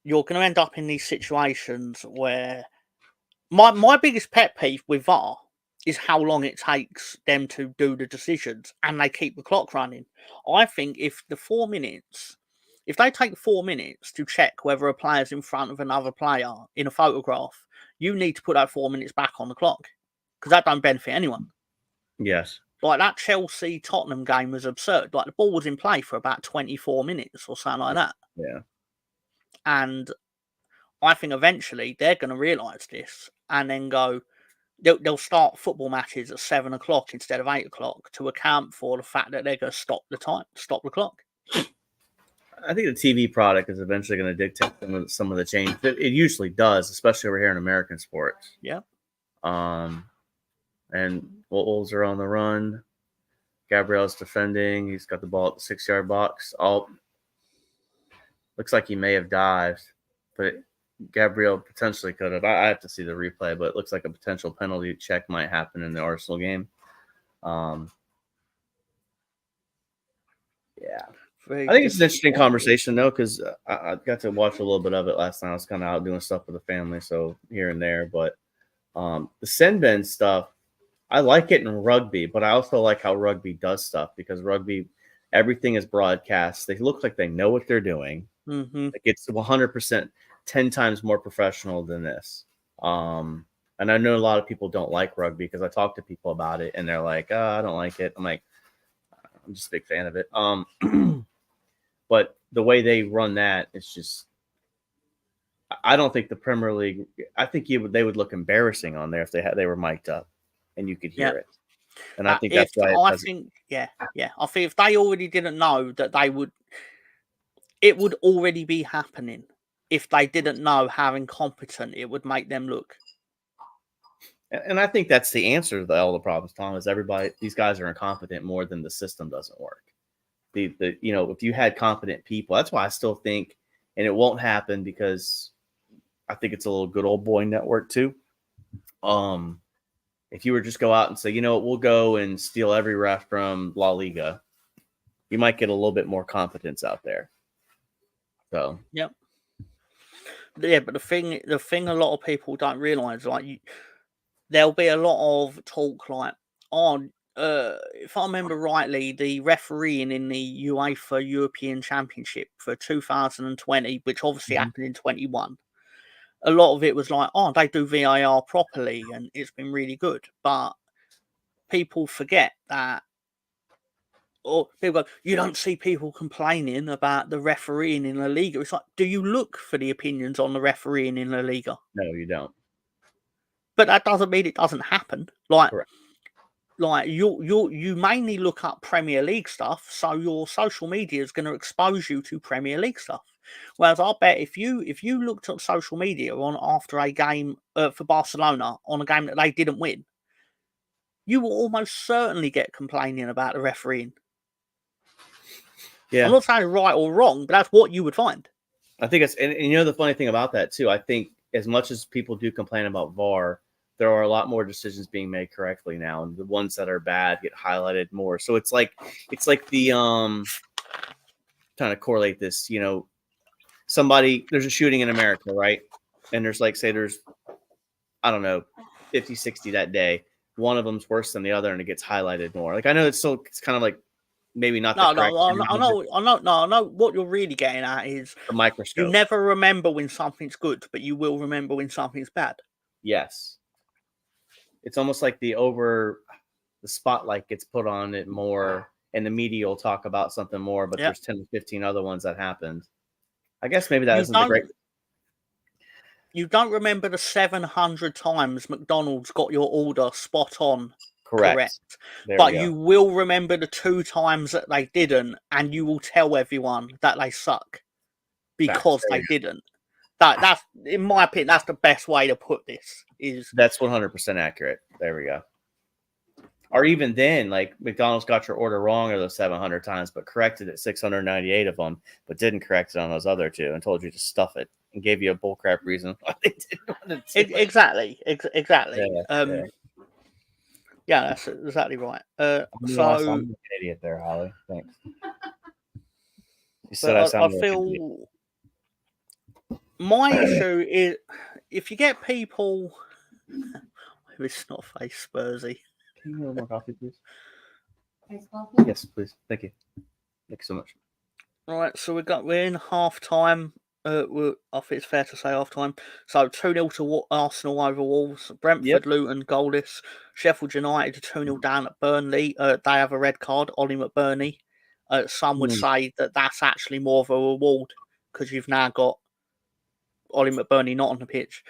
A: you're going to end up in these situations where my biggest pet peeve with VAR is how long it takes them to do the decisions and they keep the clock running. I think if they take 4 minutes to check whether a player's in front of another player in a photograph, you need to put that 4 minutes back on the clock because that don't benefit anyone.
B: Yes.
A: Like that Chelsea Tottenham game was absurd. Like the ball was in play for about 24 minutes or something like that.
B: Yeah.
A: And I think eventually they're going to realise this and then go, they'll start football matches at 7 o'clock instead of 8 o'clock to account for the fact that they're going to stop the clock.
B: I think the TV product is eventually going to dictate some of the change. It usually does, especially over here in American sports.
A: Yeah.
B: And Wolves are on the run. Gabriel's defending. He's got the ball at the 6-yard box. Looks like he may have dived, but Gabriel potentially could have. I have to see the replay, but it looks like a potential penalty check might happen in the Arsenal game. Yeah. I think it's an interesting conversation, though, because I got to watch a little bit of it last night. I was kind of out doing stuff with the family, so here and there. But the Senben stuff, I like it in rugby, but I also like how rugby does stuff because rugby, everything is broadcast. They look like they know what they're doing.
A: Mm-hmm.
B: Like it's 100%, 10 times more professional than this. And I know a lot of people don't like rugby because I talk to people about it, and they're like, I don't like it. I'm like, I'm just a big fan of it. But the way they run that, it's just, I don't think the Premier League, I think they would look embarrassing on there if they were mic'd up and you could hear it. And I think that's why. I think
A: if they already didn't know that it would already be happening. If they didn't know how incompetent it would make them look.
B: And I think that's the answer to all the problems, Tom, is these guys are incompetent more than the system doesn't work. If you had competent people, that's why I still think, and it won't happen because I think it's a little good old boy network too. If you were just go out and say, we'll go and steal every ref from La Liga, you might get a little bit more competence out there. So,
A: yep. Yeah, but the thing a lot of people don't realise, like, there'll be a lot of talk like, on, if I remember rightly, the refereeing in the UEFA European Championship for 2020, which obviously
B: Mhm.
A: happened in 21, a lot of it was like, oh, they do VAR properly and it's been really good. But people forget that, or people go, you don't see people complaining about the refereeing in La Liga. It's like, do you look for the opinions on the refereeing in La Liga?
B: No, you don't.
A: But that doesn't mean it doesn't happen. Like,
B: Correct.
A: you mainly look up Premier League stuff, so your social media is going to expose you to Premier League stuff. Whereas I bet if you looked at social media on after a game for Barcelona on a game that they didn't win, you will almost certainly get complaining about the refereeing.
B: Yeah.
A: I'm not saying right or wrong, but that's what you would find.
B: I think it's, and you know, the funny thing about that too, I think as much as people do complain about VAR, there are a lot more decisions being made correctly now, and the ones that are bad get highlighted more. So it's like the trying to correlate this, you know, there's a shooting in America, right? And there's like, say there's, I don't know, 50, 60 that day. One of them's worse than the other, and it gets highlighted more. Like, I know it's kind of like maybe not the
A: No,
B: correct
A: I know what you're really getting at is
B: the
A: you
B: microscope.
A: never remember when something's good, but you will remember when something's bad.
B: Yes. It's almost like the spotlight gets put on it more, and the media will talk about something more, but there's 10 to 15 other ones that happened. I guess maybe that isn't the great.
A: You don't remember the 700 times McDonald's got your order spot on correct. But you will remember the 2 times that they didn't, and you will tell everyone that they suck because they didn't. That's, in my opinion, that's the best way to put this.
B: That's 100% accurate. There we go. Or even then, like, McDonald's got your order wrong those 700 times, but corrected it 698 of them, but didn't correct it on those other 2 and told you to stuff it and gave you a bullcrap reason why they didn't want to do it.
A: Exactly.
B: Yeah,
A: that's exactly right.
B: I'm an idiot there, Holly. Thanks. You said I
A: feel my issue is if you get people. It's not face Spursy.
B: Can you have more coffee, please? Yes, please. Thank you. Thank you so much.
A: Right, so we're in half time. I think it's fair to say half time. So 2-0 to Arsenal over Wolves. Brentford, Luton, goalless. Sheffield United 2-0 down at Burnley. They have a red card, Ollie McBurney. Some would say that that's actually more of a reward because you've now got Ollie McBurney not on the pitch.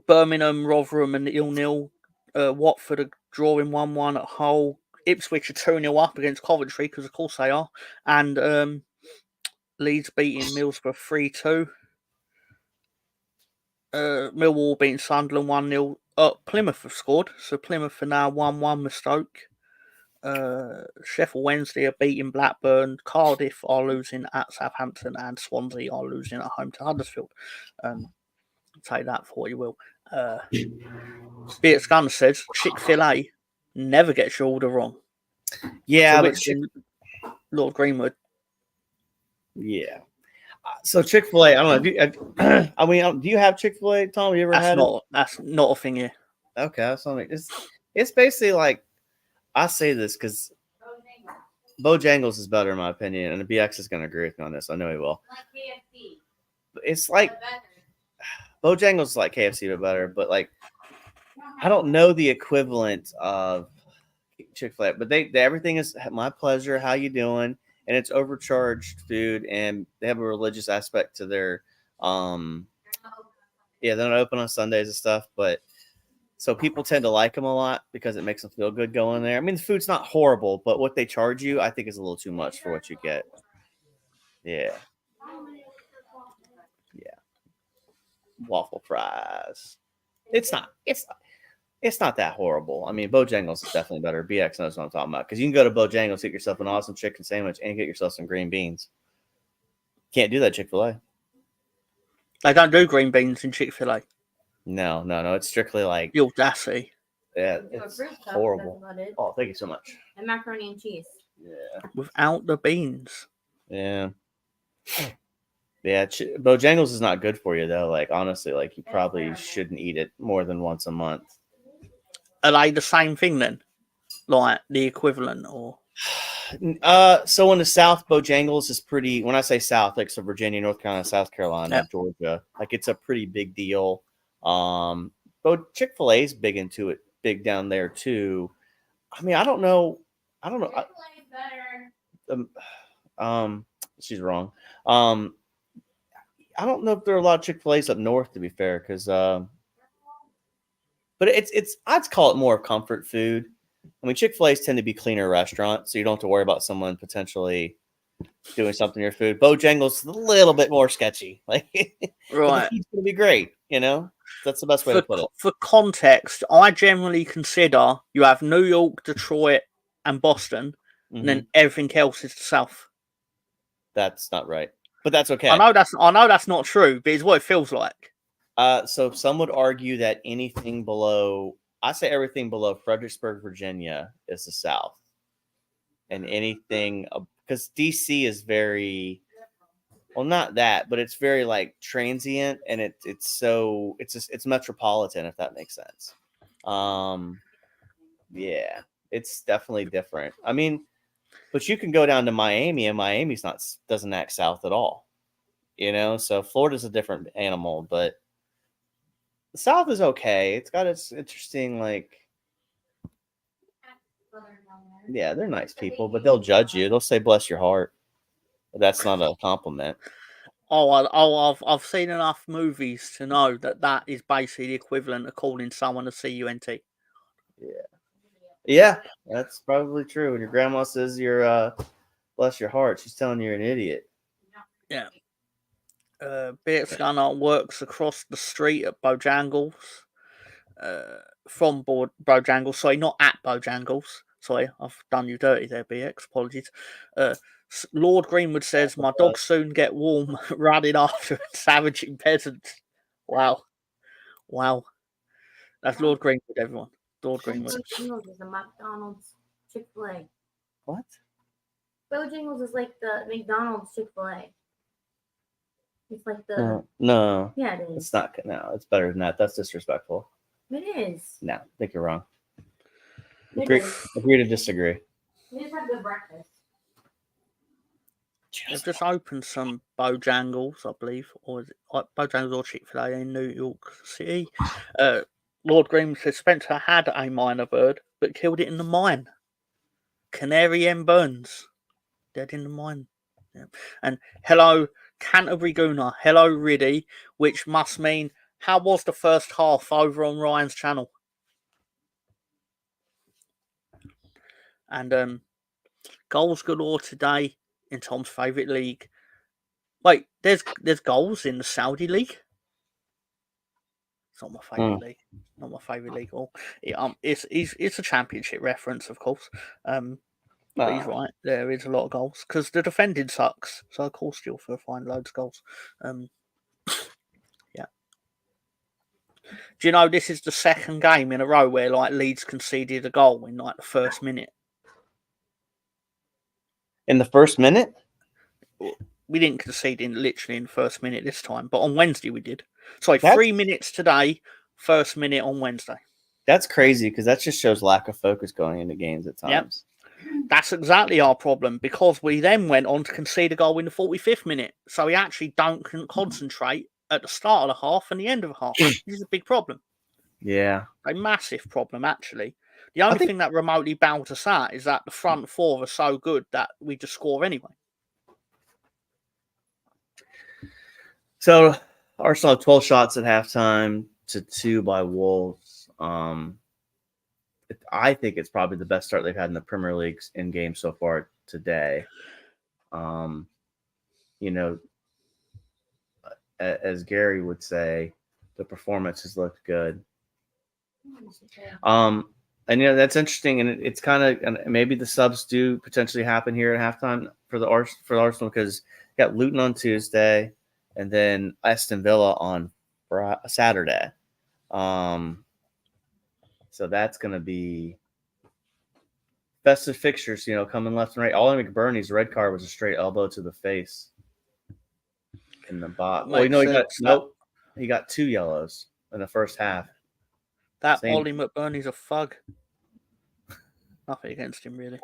A: Birmingham, Rotherham and 0-0. Watford are drawing 1-1 at Hull. Ipswich are 2-0 up against Coventry because of course they are. And Leeds beating Middlesbrough 3-2. Millwall beating Sunderland 1-0. Plymouth have scored, so Plymouth are now 1-1 with Stoke. Sheffield Wednesday are beating Blackburn. Cardiff are losing at Southampton, and Swansea are losing at home to Huddersfield. Take that for what you will. Beats Gunn says Chick-fil-A never gets your order wrong.
B: Yeah, but
A: Lord Greenwood.
B: Yeah. So Chick-fil-A, I don't know. I mean, do you have Chick-fil-A, Tom? You ever had it?
A: That's not a thing here.
B: Okay, that's something. It's basically like, I say this because Bojangles is better in my opinion, and the BX is going to agree with me on this. I know he will. Like KFC. It's like Bojangles is like KFC but better, but like I don't know the equivalent of Chick-fil-A, but they everything is my pleasure. How you doing? And it's overcharged food, and they have a religious aspect to their they're not open on Sundays and stuff, but so people tend to like them a lot because it makes them feel good going there. I mean, the food's not horrible, but what they charge you, I think, is a little too much for what you get. Yeah. Waffle fries. It's not that horrible. I mean, Bojangles is definitely better. BX knows what I'm talking about because you can go to Bojangles, get yourself an awesome chicken sandwich, and get yourself some green beans. Can't do that at Chick-fil-A.
A: They don't do green beans in Chick-fil-A.
B: No. It's strictly like
A: the audacity.
B: Yeah, it's horrible. Oh, thank you so much.
C: And macaroni and cheese.
B: Yeah.
A: Without the beans.
B: Yeah. Yeah, Bojangles is not good for you though. Like honestly, like you probably shouldn't eat it more than once a month.
A: Are they the same thing then? Like the equivalent, or?
B: So in the South, Bojangles is pretty. When I say South, like so Virginia, North Carolina, South Carolina,
A: Yeah.
B: Georgia, like it's a pretty big deal. But Chick-fil-A is big into it, big down there too. I mean, I don't know. I don't know. She's wrong. Um, I don't know if there are a lot of Chick-fil-A's up north, to be fair, because but it's I'd call it more of comfort food. I mean, Chick-fil-A's tend to be cleaner restaurants, so you don't have to worry about someone potentially doing something to your food. Bojangles is a little bit more sketchy, like, but the
A: Right.
B: food's gonna be great. You know, that's the best way to put it.
A: For context, I generally consider you have New York, Detroit, and Boston, and then everything else is the South.
B: That's not right, but that's okay.
A: I know that's not true, but it's what it feels like.
B: So some would argue that anything below, I say everything below Fredericksburg, Virginia, is the South, and anything because DC is very well, not that, but it's very like transient, and it's metropolitan, if that makes sense. Yeah, it's definitely different. I mean, but you can go down to Miami, and Miami's not doesn't act South at all. You know, so Florida's a different animal, but the South is okay. It's got its interesting, like, yeah, they're nice people, but they'll judge you. They'll say "bless your heart," but that's not a compliment.
A: I've seen enough movies to know that is basically the equivalent of calling someone a CUNT.
B: Yeah, that's probably true. When your grandma says you're bless your heart, she's telling you you're an idiot.
A: Yeah. Beat Gunner works across the street at Bojangles. From Bojangles, sorry, not at Bojangles. Sorry, I've done you dirty there, BX. Apologies. Lord Greenwood says, "My dogs soon get warm running after and savaging peasants." Wow. Wow. That's Lord Greenwood, everyone. Lord Greenwood.
C: Bojangles is a McDonald's Chick-fil-A.
B: What?
C: Bojangles is like the McDonald's Chick-fil-A. It's like the
B: no.
C: Yeah, it is.
B: It's not. No, it's better than that. That's disrespectful.
C: It is.
B: No, I think you're wrong.
C: Agree
B: to disagree.
C: We just have good breakfast.
A: They've just opened some Bojangles, I believe, or is it Bojangles or Chick-fil-A in New York City. Lord Green says Spencer had a minor bird, but killed it in the mine. Canary M. Burns, dead in the mine. Yeah. And hello, Canterbury Gooner. Hello, Riddy, which must mean, how was the first half over on Ryan's channel? And goals galore today in Tom's favourite league. Wait, there's goals in the Saudi league. It's not my favourite league. Not my favourite league at all. It's a championship reference, of course. But he's right. There is a lot of goals because the defending sucks. So of course you'll find loads of goals. Yeah. Do you know this is the second game in a row where like Leeds conceded a goal in like the first minute?
B: In the first minute?
A: We didn't concede literally in the first minute this time, but on Wednesday we did. Sorry, 3 minutes today, first minute on Wednesday.
B: That's crazy because that just shows lack of focus going into games at times.
A: Yep. That's exactly our problem because we then went on to concede a goal in the 45th minute. So we actually don't concentrate at the start of the half and the end of the half. This is a big problem.
B: Yeah.
A: A massive problem, actually. The only thing that remotely bails us out is that the front four are so good that we just score anyway.
B: So Arsenal have 12 shots at halftime to 2 by Wolves. I think it's probably the best start they've had in the Premier League in games so far today. You know, as Gary would say, the performance has looked good. And that's interesting, and it's kind of maybe the subs do potentially happen here at halftime for the Arsenal because you got Luton on Tuesday, and then Aston Villa on Saturday. So that's going to be festive fixtures, coming left and right. Ollie McBurney's red card was a straight elbow to the face. in the box.
A: Makes
B: Well, you know,
A: sense.
B: He got 2 yellows in the first half.
A: That
B: Same.
A: Ollie McBurney's a thug. Nothing against him, really.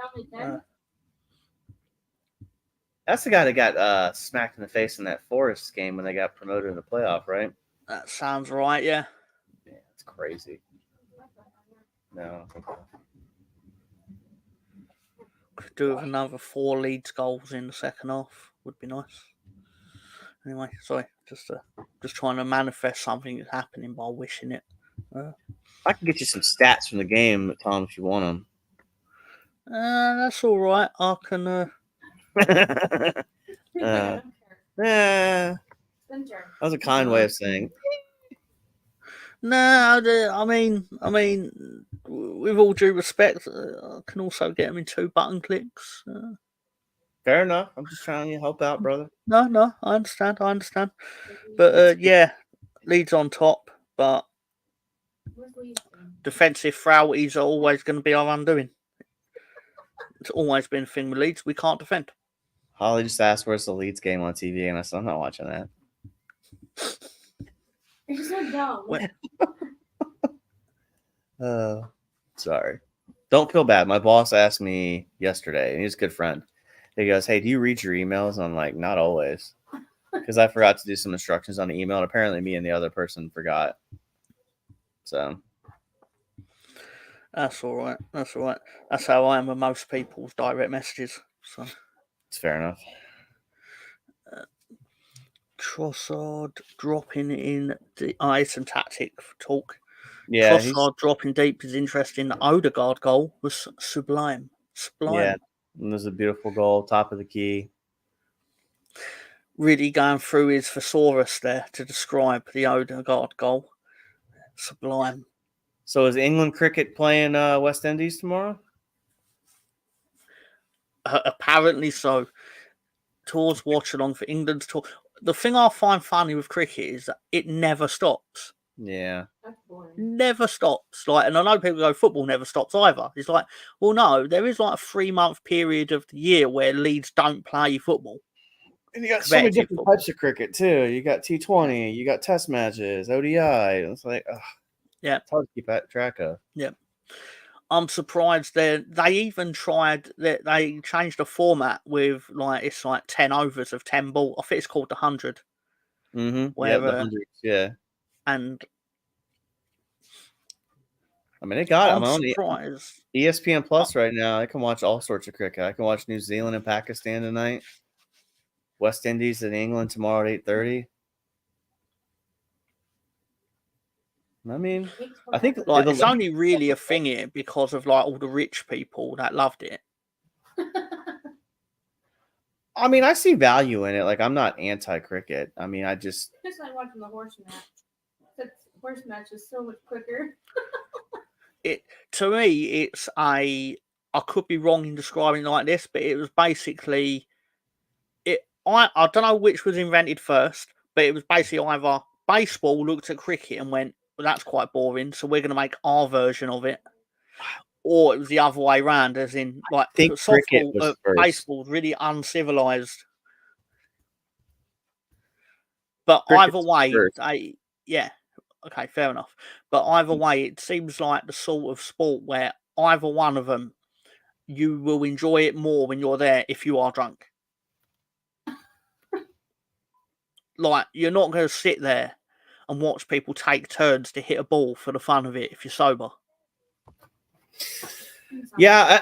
B: That's the guy that got smacked in the face in that Forest game when they got promoted in the playoff, right?
A: That sounds right, yeah.
B: Yeah, it's crazy. No.
A: Could do with another 4 Leeds goals in the second half. Would be nice. Anyway, sorry. Just trying to manifest something that's happening by wishing it.
B: I can get you some stats from the game, Tom, if you want them.
A: That's all right. I can.
B: That was a kind way of saying.
A: No, I mean, with all due respect, I can also get them in 2 button clicks.
B: Fair enough. I'm just trying to help out, brother.
A: No, I understand. But yeah, Leeds on top, but defensive frailties are always going to be our undoing. It's always been a thing with Leeds. We can't defend.
B: Holly just asked where's the Leeds game on TV, and I said I'm not watching that.
C: You're so dumb.
B: Sorry. Don't feel bad. My boss asked me yesterday, and he's a good friend. He goes, "Hey, do you read your emails?" I'm like, "Not always," because I forgot to do some instructions on the email. And apparently, me and the other person forgot. So
A: that's all right. That's how I am with most people's direct messages. So
B: it's fair enough.
A: Trossard dropping in the ice and tactic talk.
B: Yeah,
A: Trossard dropping deep is interesting. The Odegaard goal was sublime.
B: Yeah, and there's a beautiful goal, top of the key.
A: Really going through his thesaurus there to describe the Odegaard goal. Sublime.
B: So is England cricket playing West Indies tomorrow?
A: Apparently so. Tours watch along for England's tour. The thing I find funny with cricket is that it never stops.
B: Yeah.
C: That's boring.
A: Never stops. And I know people go, football never stops either. It's like, well, no, there is like a 3-month period of the year where Leeds don't play football.
B: And you got so many different types of cricket too. You got T20, you got Test matches, ODI. It's like,
A: yeah,
B: it's hard to keep track of.
A: Yeah. I'm surprised they even tried that they changed the format with it's 10 overs of 10 ball. I think it's called the 100.
B: Mm-hmm. Yeah, the 100s. Yeah.
A: And
B: I mean, they got
A: I'm surprised.
B: ESPN Plus right now. I can watch all sorts of cricket. I can watch New Zealand and Pakistan tonight. West Indies and England tomorrow at 8:30. I mean, I think
A: it's only really a thing here because of all the rich people that loved it.
B: I mean, I see value in it. I'm not anti-cricket. I mean, I just
C: like watching the horse match. The horse match is so much quicker.
A: To me, it's I could be wrong in describing it like this, but it was basically I don't know which was invented first, but it was basically either baseball looked at cricket and went, well, that's quite boring, so we're going to make our version of it, or it was the other way around, as in softball, baseball, really uncivilized. But either way, okay, fair enough. But either way, it seems like the sort of sport where either one of them, you will enjoy it more when you're there if you are drunk. You're not going to sit there and watch people take turns to hit a ball for the fun of it if you're sober.
B: Yeah,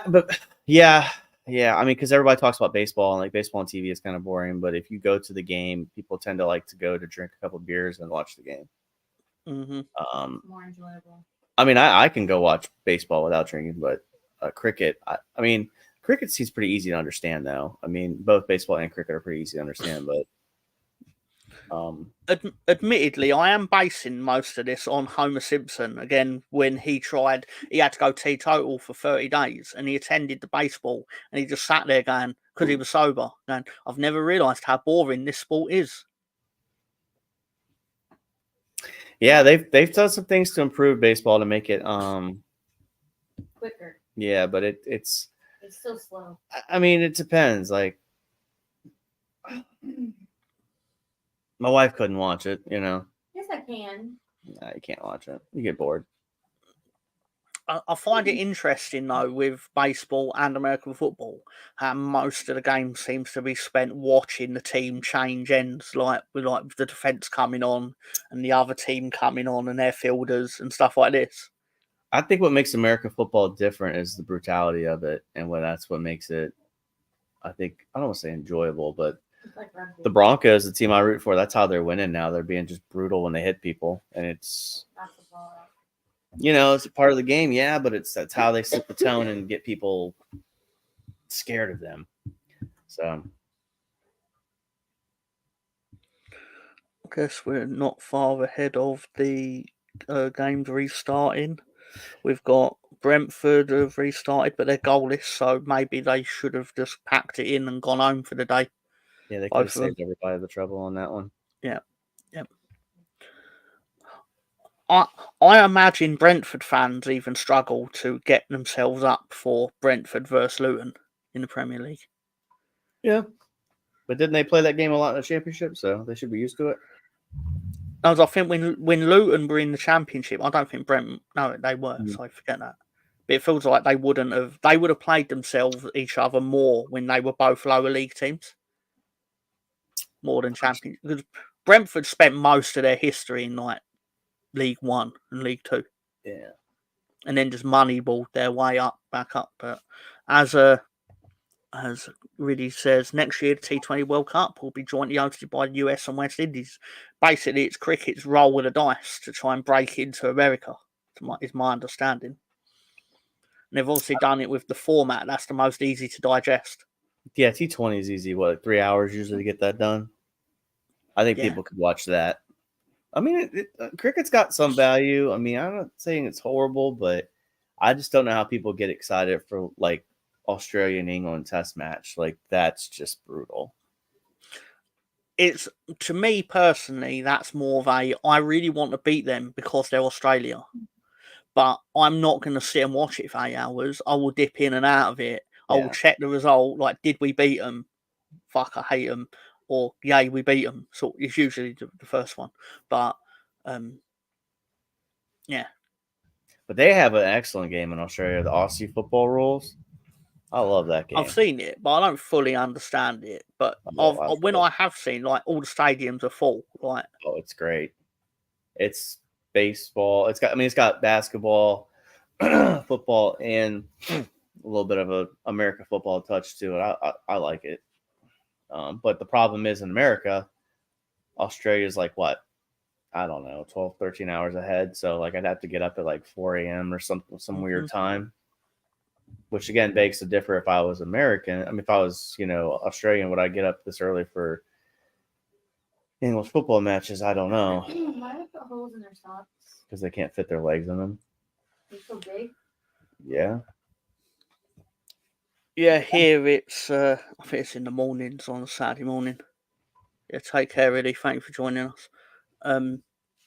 B: yeah. I mean, because everybody talks about baseball and baseball on TV is kind of boring. But if you go to the game, people tend to go to drink a couple of beers and watch the game.
A: Mm-hmm.
C: More enjoyable.
B: I mean, I can go watch baseball without drinking, but cricket, I mean, cricket seems pretty easy to understand, though. I mean, both baseball and cricket are pretty easy to understand, but.
A: Admittedly, I am basing most of this on Homer Simpson. Again, when he had to go teetotal for 30 days and he attended the baseball and he just sat there going, because he was sober, going, I've never realised how boring this sport is.
B: Yeah, they've done some things to improve baseball to make it
C: quicker.
B: Yeah, but it's
C: still slow.
B: I mean, it depends. My wife couldn't watch it, you know.
C: Yes, I can.
B: Nah, you can't watch it. You get bored.
A: I find it interesting though with baseball and American football how most of the game seems to be spent watching the team change ends, like with the defense coming on and the other team coming on and their fielders and stuff like this.
B: I think what makes American football different is the brutality of it, and that's what makes it. I think I don't want to say enjoyable, but
C: It's like rugby.
B: the Broncos, the team I root for, that's how they're winning now. They're being just brutal when they hit people, and it's
C: Basketball.
B: it's a part of the game, yeah, but that's how they set the tone and get people scared of them. So
A: I guess we're not far ahead of the games restarting. We've got Brentford have restarted, but they're goalless, so maybe they should have just packed it in and gone home for the day.
B: yeah, they could have
A: Both of them.
B: saved everybody the trouble on that one.
A: Yeah. I imagine Brentford fans even struggle to get themselves up for Brentford versus Luton in the Premier League.
B: Yeah, but didn't they play that game a lot in the championship? So they should be used to it.
A: As I think when Luton were in the Championship, I don't think Brentford. No, they were. So I forget that. But it feels like they would have played themselves each other more when they were both lower league teams, more than Championship. Because Brentford spent most of their history in like League One and League Two.
B: Yeah.
A: And then just moneyballed their way back up. But as Riddy says, next year the T20 World Cup will be jointly hosted by the US and West Indies. Basically, it's cricket's roll with the dice to try and break into America, is my understanding. And they've obviously done it with the format that's the most easy to digest.
B: Yeah, T20 is easy. What, 3 hours usually to get that done? I think people could watch that. I mean, cricket's got some value. I mean, I'm not saying it's horrible, but I just don't know how people get excited for like Australia and England test match. Like that's just brutal.
A: It's, to me personally, that's more of I really want to beat them because they're Australia. But I'm not going to sit and watch it for 8 hours. I will dip in and out of it. I will check the result. Like, did we beat them? Fuck, I hate them. Or, yay, we beat them. So it's usually the first one. But, yeah.
B: But they have an excellent game in Australia, the Aussie football rules. I love that game.
A: I've seen it, but I don't fully understand it. But when I have seen, like, all the stadiums are full. Like,
B: oh, it's great. It's baseball. It's got basketball, football, and a little bit of a American football touch to it. I like it. But the problem is in America, Australia's like what? I don't know, 12, 13 hours ahead. So like I'd have to get up at like 4 a.m. or some weird time. Which again begs to differ if I was American. I mean, if I was, Australian, would I get up this early for English football matches? I don't know.
C: Why do they put holes in their socks?
B: Because they can't fit their legs in them.
C: They're so big.
B: Yeah.
A: Yeah, here it's, I think it's in the mornings on a Saturday morning. Yeah, take care, Eddie. Thank you for joining us.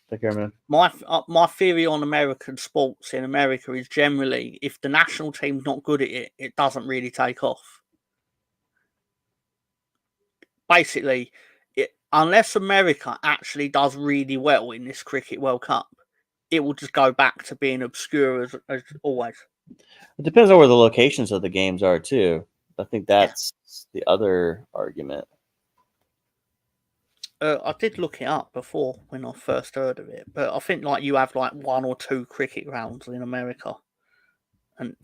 B: Take care, man.
A: My theory on American sports in America is generally if the national team's not good at it, it doesn't really take off. Basically, unless America actually does really well in this Cricket World Cup, it will just go back to being obscure as always.
B: It depends on where the locations of the games are, too. I think that's the other argument.
A: I did look it up before when I first heard of it, but I think like you have like 1 or 2 cricket grounds in America, and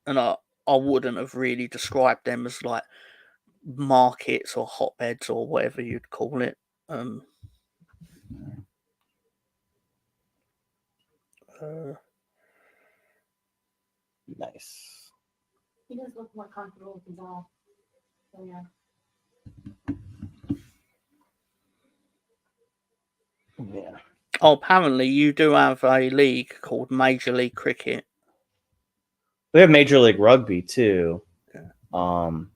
A: I wouldn't have really described them as like markets or hotbeds or whatever you'd call it.
B: Nice.
C: He does look more comfortable with the ball. So yeah.
B: Yeah.
A: Oh, apparently you do have a league called Major League Cricket.
B: We have Major League Rugby too.
A: Yeah.
C: On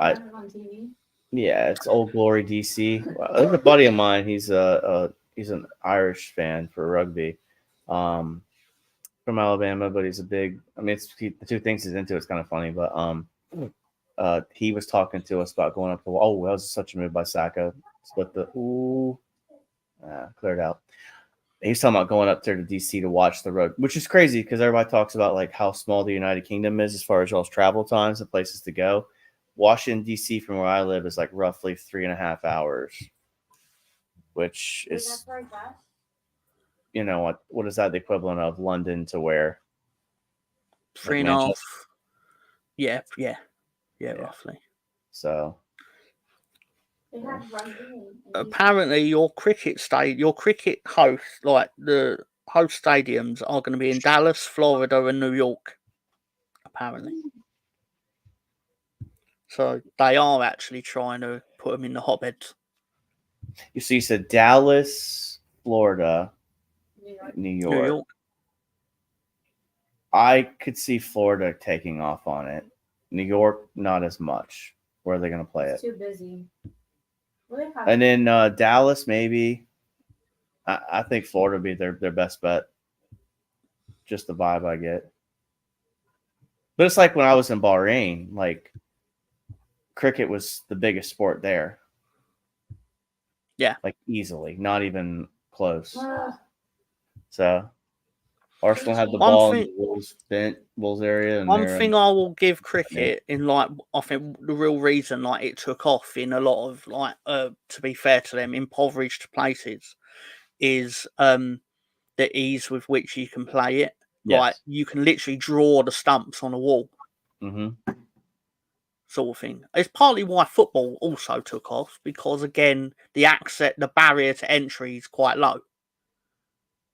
C: TV.
B: Yeah, it's Old Glory DC. There's a buddy of mine. He's an Irish fan for rugby, from Alabama, but he's a big. I mean, the two things he's into. It's kind of funny, but he was talking to us about going up to. Oh, that was such a move by Saka. Split the cleared out. He's talking about going up there to DC to watch the road, which is crazy because everybody talks about like how small the United Kingdom is as far as y'all's travel times and places to go. Washington DC from where I live is like roughly 3.5 hours, which is, you know, what is that the equivalent of London to where?
A: 3.5. Yeah, roughly.
B: So
A: apparently your cricket host, like the host stadiums, are going to be in Dallas, Florida, and New York. Apparently, so they are actually trying to put them in the hotbeds.
B: you said Dallas, Florida, New York. I could see Florida taking off on it. New York, not as much. Where are they going to play it?
C: Too busy.
B: And then Dallas, maybe. I think Florida would be their best bet. Just the vibe I get. But it's like when I was in Bahrain, like cricket was the biggest sport there.
A: Yeah.
B: Like easily, not even close. So Arsenal had the ball in the Wolves area. And
A: one thing I will give cricket in, like, I think the real reason like it took off in a lot of like to be fair to them, impoverished places is the ease with which you can play it.
B: Yes.
A: Like you can literally draw the stumps on a wall.
B: Mm-hmm.
A: Sort of thing. It's partly why football also took off, because again the barrier to entry is quite low.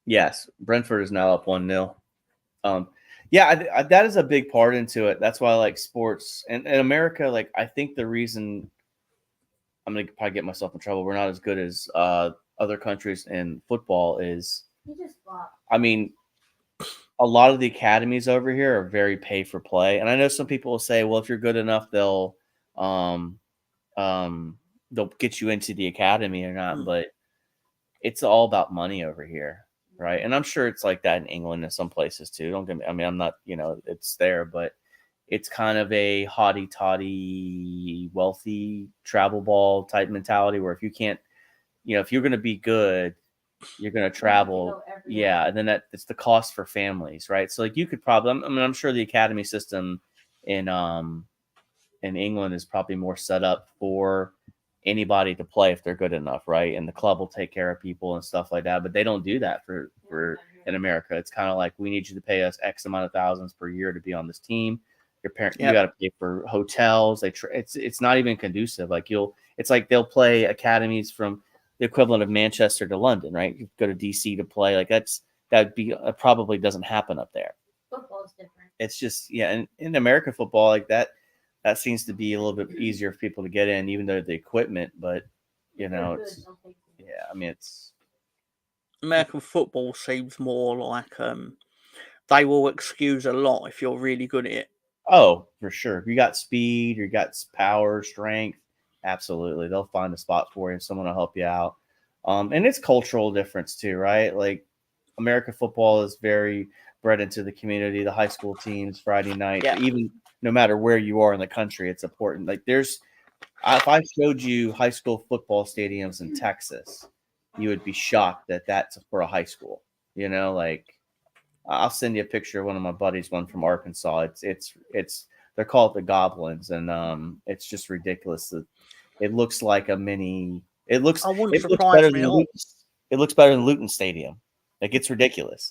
B: Yes, Brentford is now up 1-0. Yeah, that is a big part into it. That's why I like sports. And in America, like I think the reason I'm gonna probably get myself in trouble, we're not as good as other countries in football is. I mean, a lot of the academies over here are very pay for play, and I know some people will say, well, if you're good enough, they'll get you into the academy or not. But it's all about money over here. Right. And I'm sure it's like that in England and some places too. Don't get me. I mean, I'm not, it's there, but it's kind of a hotty toddy, wealthy travel ball type mentality where if you can't, if you're going to be good, you're going to travel. Yeah. And then it's the cost for families. Right. So like you could probably, I'm sure the academy system in England is probably more set up for anybody to play if they're good enough, right? And the club will take care of people and stuff like that. But they don't do that for in America. It's kind of like, we need you to pay us X amount of thousands per year to be on this team. Your parent, you got to pay for hotels. It's not even conducive. Like it's like they'll play academies from the equivalent of Manchester to London, right? You go to DC to play. Like that probably doesn't happen up there.
C: Football is different.
B: It's just and in American football like that seems to be a little bit easier for people to get in, even though the equipment, but it's
A: American football seems more like they will excuse a lot if you're really good at it.
B: Oh, for sure. If you got speed, you got power, strength, absolutely. They'll find a spot for you. Someone will help you out. And it's cultural difference too, right? Like American football is very bred into the community, the high school teams, Friday night, even no matter where you are in the country, it's important. Like if I showed you high school football stadiums in Texas, you would be shocked that that's for a high school. Like I'll send you a picture of one of my buddies, one from Arkansas. It's they're called the Goblins, and it's just ridiculous. It looks like a mini. It looks better than Luton Stadium. Like it's ridiculous.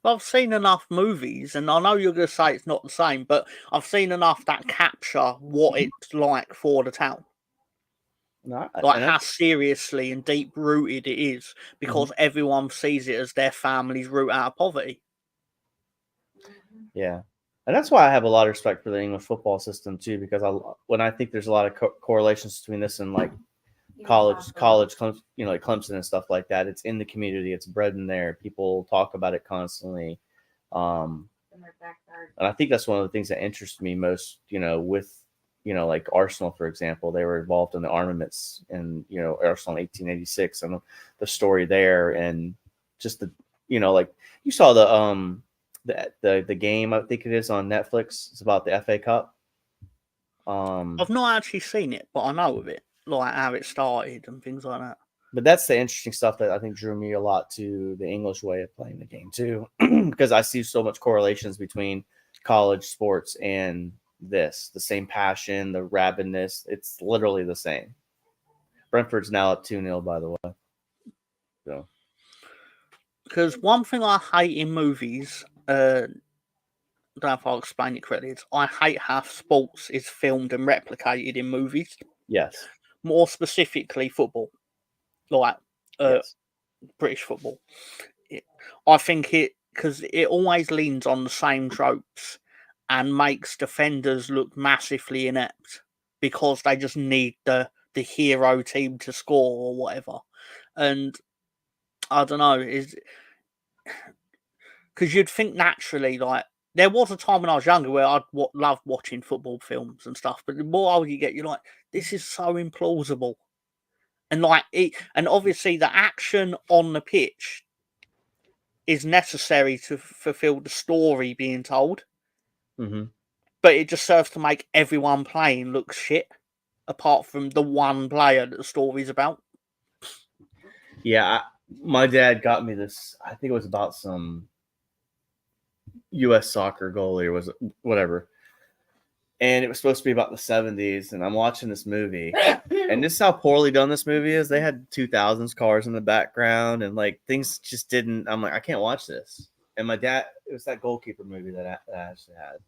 A: I've seen enough movies, and I know you're going to say it's not the same, but I've seen enough that capture what it's like for the town. Like how seriously and deep rooted it is, because everyone sees it as their family's route out of poverty.
B: Yeah. And that's why I have a lot of respect for the English football system too, because when I think there's a lot of correlations between this and like college, like Clemson and stuff like that. It's in the community. It's bred in there. People talk about it constantly. And I think that's one of the things that interests me most, with, like Arsenal, for example, they were involved in the armaments and, Arsenal in 1886 and the story there. And just like you saw the game, I think it is on Netflix. It's about the FA Cup.
A: I've not actually seen it, but I know of it, like how it started and things like that.
B: But that's the interesting stuff that I think drew me a lot to the English way of playing the game too, because I see so much correlations between college sports and this. The same passion, the rabidness. It's literally the same. Brentford's now up 2-0, by the way. So
A: Because one thing I hate in movies, I don't know if I'll explain it correctly, is I hate how sports is filmed and replicated in movies.
B: yes,
A: More specifically, football, like
B: yes,
A: British football. I think because it always leans on the same tropes and makes defenders look massively inept because they just need the hero team to score or whatever. And I don't know, is because you'd think naturally, like there was a time when I was younger where I'd love watching football films and stuff, but the more old you get, you're like, this is so implausible. And like it, and obviously the action on the pitch is necessary to fulfill the story being told, but it just serves to make everyone playing look shit, apart from the one player that the story's about.
B: yeah. My dad got me this. I think it was about some U.S. soccer goalie or was it whatever. And it was supposed to be about the 70s. And I'm watching this movie. And this is how poorly done this movie is. They had 2000s cars in the background. And like things just didn't. I'm like, I can't watch this. And my dad, it was that goalkeeper movie that I actually had.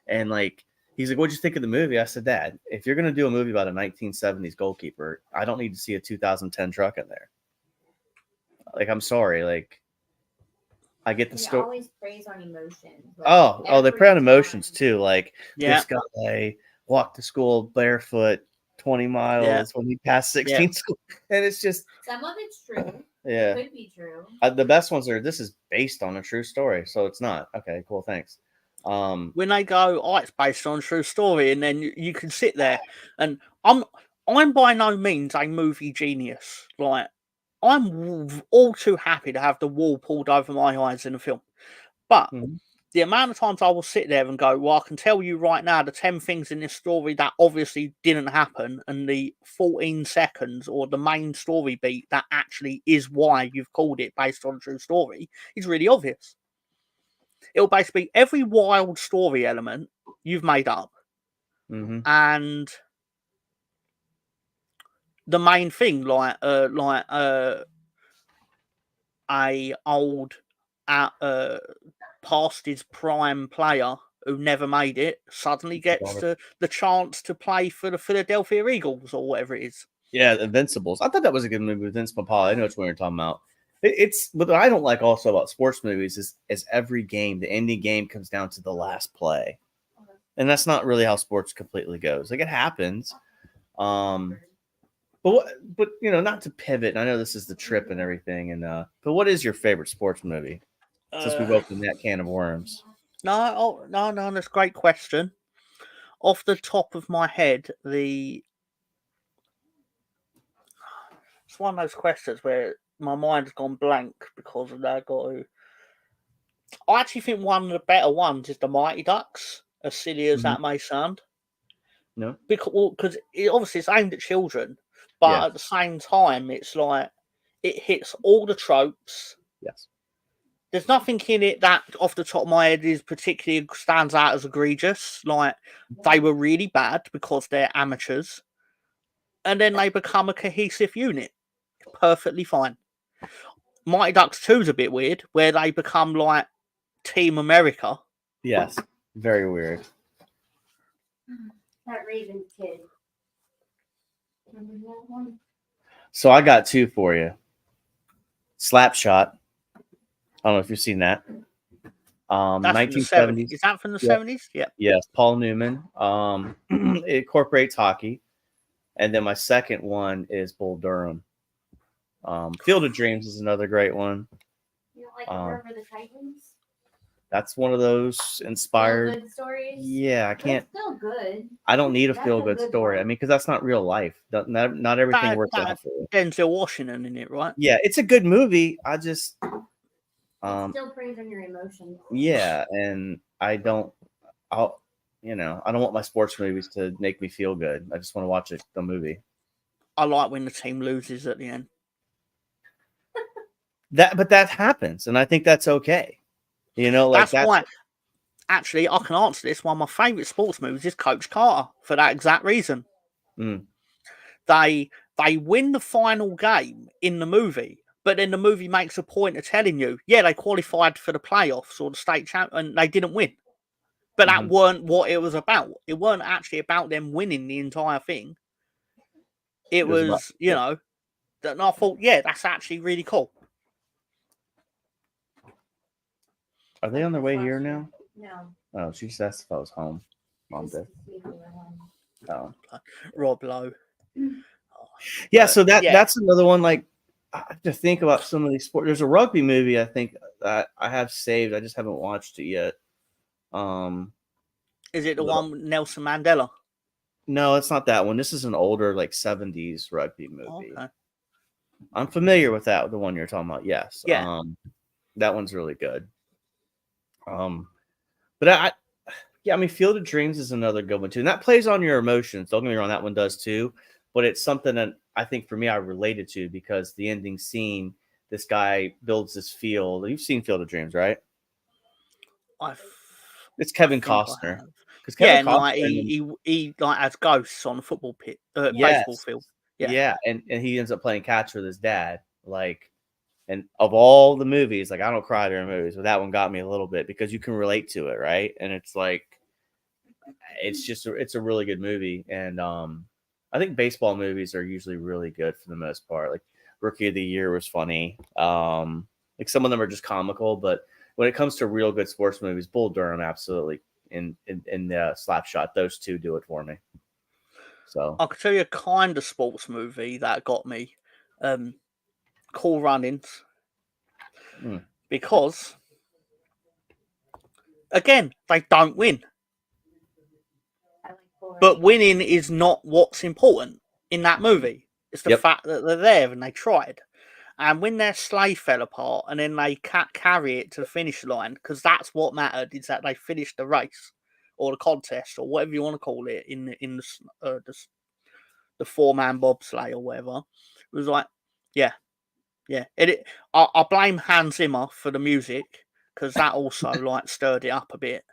B: And like, he's like, what'd you think of the movie? I said, Dad, if you're going to do a movie about a 1970s goalkeeper, I don't need to see a 2010 truck in there. Like, I'm sorry. Like, I get the story.
C: Always praise on emotions.
B: Oh, they prey on emotions too. Like
A: Yeah.
B: this guy walked to school barefoot 20 miles when he passed 16 school. And it's just
C: some of it's true.
B: Yeah.
C: It could be true.
B: The best ones are this is based on a true story. So it's not. Okay, cool, thanks.
A: When they go, oh, it's based on a true story, and then you can sit there and I'm by no means a movie genius. Like I'm all too happy to have the wool pulled over my eyes in a film. But the amount of times I will sit there and go, well, I can tell you right now the 10 things in this story that obviously didn't happen, and the 14 seconds or the main story beat that actually is why you've called it based on a true story is really obvious. It'll basically be every wild story element you've made up. And the main thing, like a old past his prime player who never made it suddenly gets the chance to play for the Philadelphia Eagles or whatever it is.
B: Yeah, Invincibles. I thought that was a good movie with Vince Papale. I know which one you're talking about. It's what I don't like also about sports movies is every game, the ending game comes down to the last play. And that's not really how sports completely goes. Like it happens. But you know, not to pivot. I know this is the trip and everything. And but what is your favorite sports movie? Since we've opened that can of worms.
A: No, that's a great question. Off the top of my head, it's one of those questions where my mind's gone blank because of that. I actually think one of the better ones is the Mighty Ducks, as silly as that may sound.
B: No,
A: because obviously it's aimed at children, but at the same time, it's like it hits all the tropes.
B: Yes.
A: There's nothing in it that, off the top of my head, is particularly stands out as egregious. Like they were really bad because they're amateurs, and then they become a cohesive unit, perfectly fine. Mighty Ducks 2 is a bit weird, where they become like Team America.
B: Yes, very weird.
C: That Raven kid. Remember that one?
B: So I got two for you. Slapshot. I don't know if you've seen that. 1970s.
A: Is that from the 70s? Yeah.
B: Yes, Paul Newman. It incorporates hockey. And then my second one is Bull Durham. Field of Dreams is another great one.
C: You don't like War for the Titans?
B: That's one of those inspired
C: good stories.
B: Yeah, I can't.
C: It's still good.
B: I don't need a feel-good story. I mean, because that's not real life. Not everything works out for you.
A: Denzel Washington in it, right?
B: Yeah, it's a good movie. I just
C: still preys on your emotions.
B: Yeah, and I don't. you know, I don't want my sports movies to make me feel good. I just want to watch the movie.
A: I like when the team loses at the end.
B: But that happens, and I think that's okay. You know, like
A: That's why. Actually, I can answer this. One of my favourite sports movies is Coach Carter for that exact reason.
B: Mm.
A: They win the final game in the movie, but then the movie makes a point of telling you, yeah, they qualified for the playoffs or the state champ, and they didn't win. But that weren't what it was about. It weren't actually about them winning the entire thing. It was, you know, and I thought, yeah, that's actually really cool.
B: Are they on their way here now?
C: No.
B: Oh, she says if I was home. Mom did. Oh.
A: Rob Lowe.
B: Yeah, so that's another one. Like, I have to think about some of these sports. There's a rugby movie I think that I have saved. I just haven't watched it yet.
A: Is it the one with Nelson Mandela?
B: No, it's not that one. This is an older, like 70s rugby movie.
A: Okay.
B: I'm familiar with that, the one you're talking about. Yes.
A: Yeah.
B: That one's really good. But I mean, Field of Dreams is another good one too, and that plays on your emotions. Don't get me wrong, that one does too. But it's something that I think for me I related to because the ending scene, this guy builds this field. You've seen Field of Dreams, right? It's Kevin Costner.
A: Kevin Costner, like he like has ghosts on a football pit, baseball field.
B: Yeah, and he ends up playing catch with his dad. Like, and of all the movies, like I don't cry during movies, but that one got me a little bit because you can relate to it, right? And it's like, it's a really good movie, and I think baseball movies are usually really good for the most part. Like Rookie of the Year was funny. Like some of them are just comical, but when it comes to real good sports movies, Bull Durham absolutely in the Slapshot, those two do it for me. So
A: I could tell you a kind of sports movie that got me. Cool Runnings. Because again, they don't win. But winning is not what's important in that movie. It's the fact that they're there and they tried. And when their sleigh fell apart and then they can't carry it to the finish line, because that's what mattered, is that they finished the race or the contest or whatever you want to call it in the 4-man bobsleigh or whatever. It was like, yeah. I blame Hans Zimmer for the music because that also like stirred it up a bit.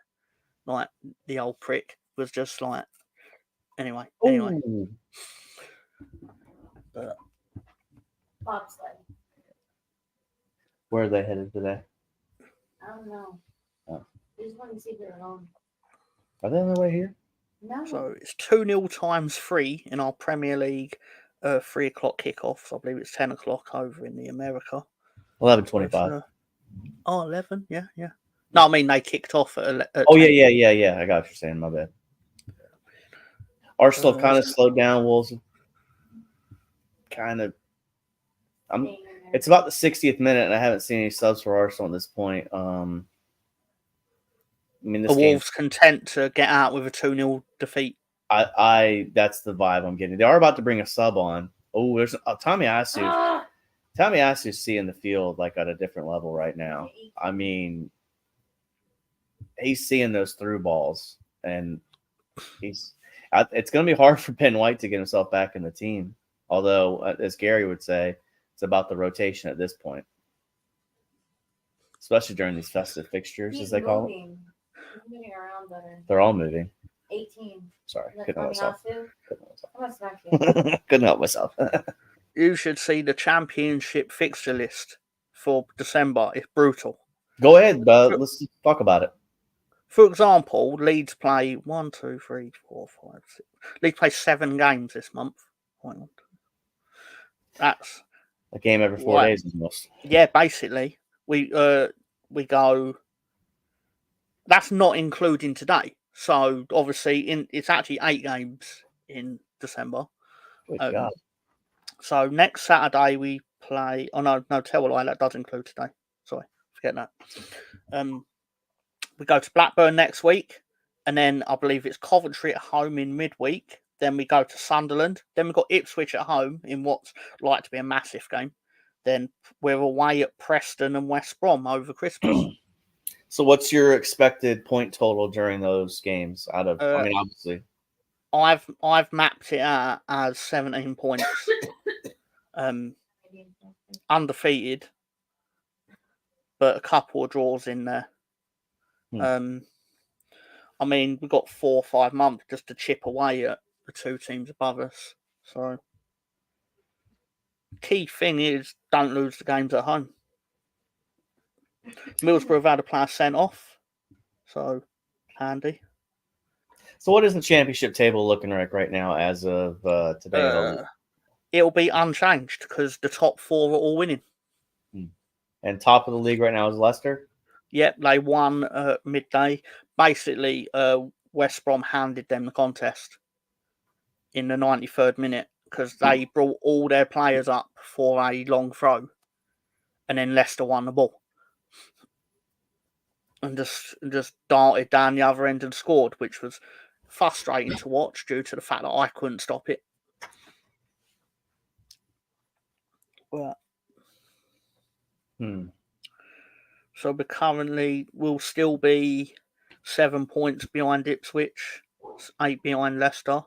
A: Like the old prick was just like, anyway. But
C: bobsled.
B: Where are they headed today?
C: I don't know.
B: Oh.
C: I just want to see if they're home.
B: Are they on their way here?
C: No.
A: So it's 2-0 times 3 in our Premier League 3 o'clock kickoffs. I believe it's 10 o'clock over in the America.
B: 11:25.
A: 11, yeah. No, I mean they kicked off at 10.
B: Yeah. I got what you're saying. My bad. Arsenal kind of slowed down. Wolves kind of. It's about the 60th minute, and I haven't seen any subs for Arsenal at this point. I mean,
A: the Wolves content to get out with a 2-0 defeat.
B: That's the vibe I'm getting. They are about to bring a sub on. Oh, there's Tommy Asu. Tommy Asu's seeing the field like at a different level right now. I mean, he's seeing those through balls, and it's going to be hard for Ben White to get himself back in the team. Although, as Gary would say, it's about the rotation at this point, especially during these festive fixtures, as they call it.
C: He's moving around better.
B: They're all moving.
C: 18.
B: Sorry, couldn't help myself.
C: Couldn't
B: Couldn't help myself.
A: You should see the championship fixture list for December. It's brutal.
B: Go ahead, let's talk about it.
A: For example, Leeds play 1, 2, 3, 4, 5, 6. Leeds play 7 games this month. That's
B: a game every 4 days almost.
A: Yeah, basically. We go. That's not including today. So obviously, it's actually 8 games in December.
B: Good God.
A: So next Saturday we play. Oh no, tell a lie. That does include today. Sorry, forget that. We go to Blackburn next week, and then I believe it's Coventry at home in midweek. Then we go to Sunderland. Then we've got Ipswich at home in what's like to be a massive game. Then we're away at Preston and West Brom over Christmas.
B: So what's your expected point total during those games? Out of, I mean, obviously,
A: I've mapped it out as 17 points. Undefeated, but a couple of draws in there. I mean, we've got 4 or 5 months just to chip away at the 2 teams above us. So, key thing is don't lose the games at home. Middlesbrough have had a player sent off, so handy.
B: So what is the championship table looking like right now as of today?
A: It'll be unchanged because the top 4 are all winning.
B: And top of the league right now is Leicester?
A: Yep, they won midday. Basically, West Brom handed them the contest in the 93rd minute because they brought all their players up for a long throw, and then Leicester won the ball and just darted down the other end and scored, which was frustrating to watch due to the fact that I couldn't stop it. But so we'll still be 7 points behind Ipswich, 8 behind Leicester.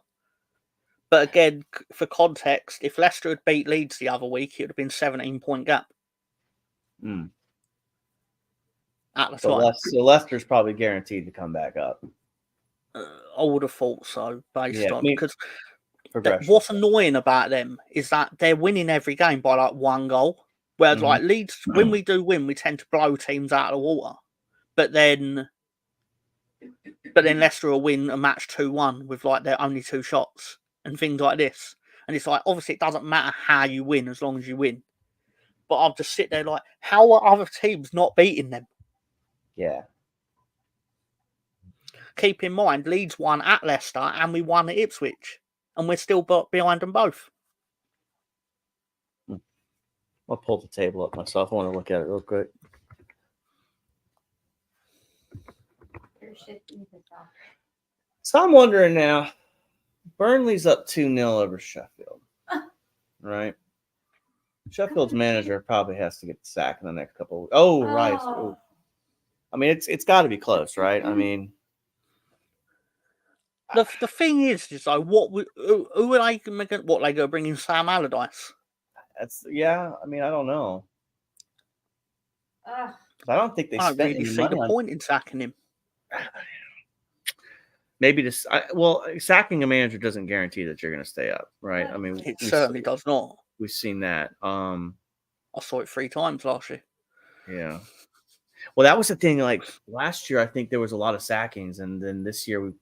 A: But again, for context, if Leicester had beat Leeds the other week, it would have been 17-point gap. At the time.
B: So Leicester's probably guaranteed to come back up.
A: I would have thought so, based on because what's annoying about them is that they're winning every game by like 1 goal. Whereas like Leeds, when we do win, we tend to blow teams out of the water. But then Leicester will win a match 2-1 with like their only 2 shots and things like this. And it's like, obviously it doesn't matter how you win as long as you win. But I'll just sit there like, how are other teams not beating them?
B: Yeah.
A: Keep in mind, Leeds won at Leicester and we won at Ipswich. And we're still behind them both.
B: I'll pull the table up myself. I want to look at it real quick. So I'm wondering now, Burnley's up 2-0 over Sheffield. Right? Sheffield's manager probably has to get sacked in the next couple of weeks. Right. Ooh. I mean, it's got to be close, right? I mean,
A: the thing is though, who are they going to bring in Sam Allardyce?
B: I mean, I don't know. I don't think they spent any money
A: the point in sacking him.
B: Maybe sacking a manager doesn't guarantee that you're going to stay up, right? I mean,
A: it certainly does not.
B: We've seen that. I
A: saw it 3 times last year.
B: Yeah. Well, that was the thing. Like last year, I think there was a lot of sackings, and then this year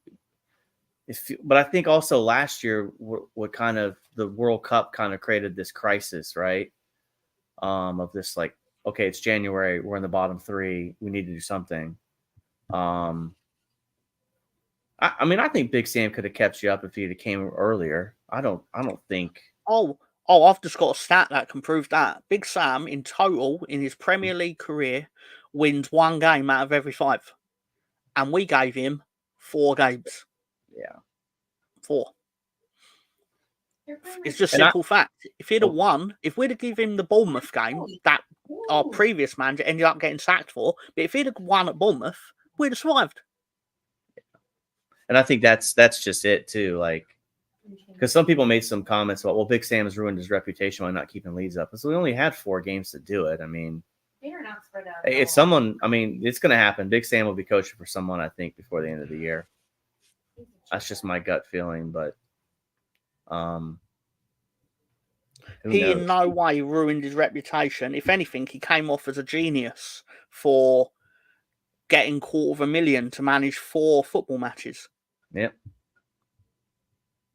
B: but I think also last year, what kind of the World Cup kind of created this crisis, right? Of this like, okay, it's January, we're in the bottom 3, we need to do something. I mean, I think Big Sam could have kept you up if he'd came earlier. I don't think.
A: I've just got a stat that can prove that. Big Sam, in total, in his Premier League career, wins 1 game out of every 5. And we gave him 4 games.
B: Yeah.
A: 4. It's just simple fact. If he'd have won, if we'd have given him the Bournemouth game that our previous manager ended up getting sacked for, but if he'd have won at Bournemouth, we'd have survived.
B: And I think that's just it too. Like, because some people made some comments about, well, Big Sam has ruined his reputation by not keeping Leeds up. So we only had 4 games to do it. I mean,
C: they're not spread out.
B: It's someone. I mean, it's going to happen. Big Sam will be coaching for someone, I think, before the end of the year. That's just my gut feeling, but
A: he in no way ruined his reputation. If anything, he came off as a genius for getting $250,000 to manage 4 football matches.
B: Yep.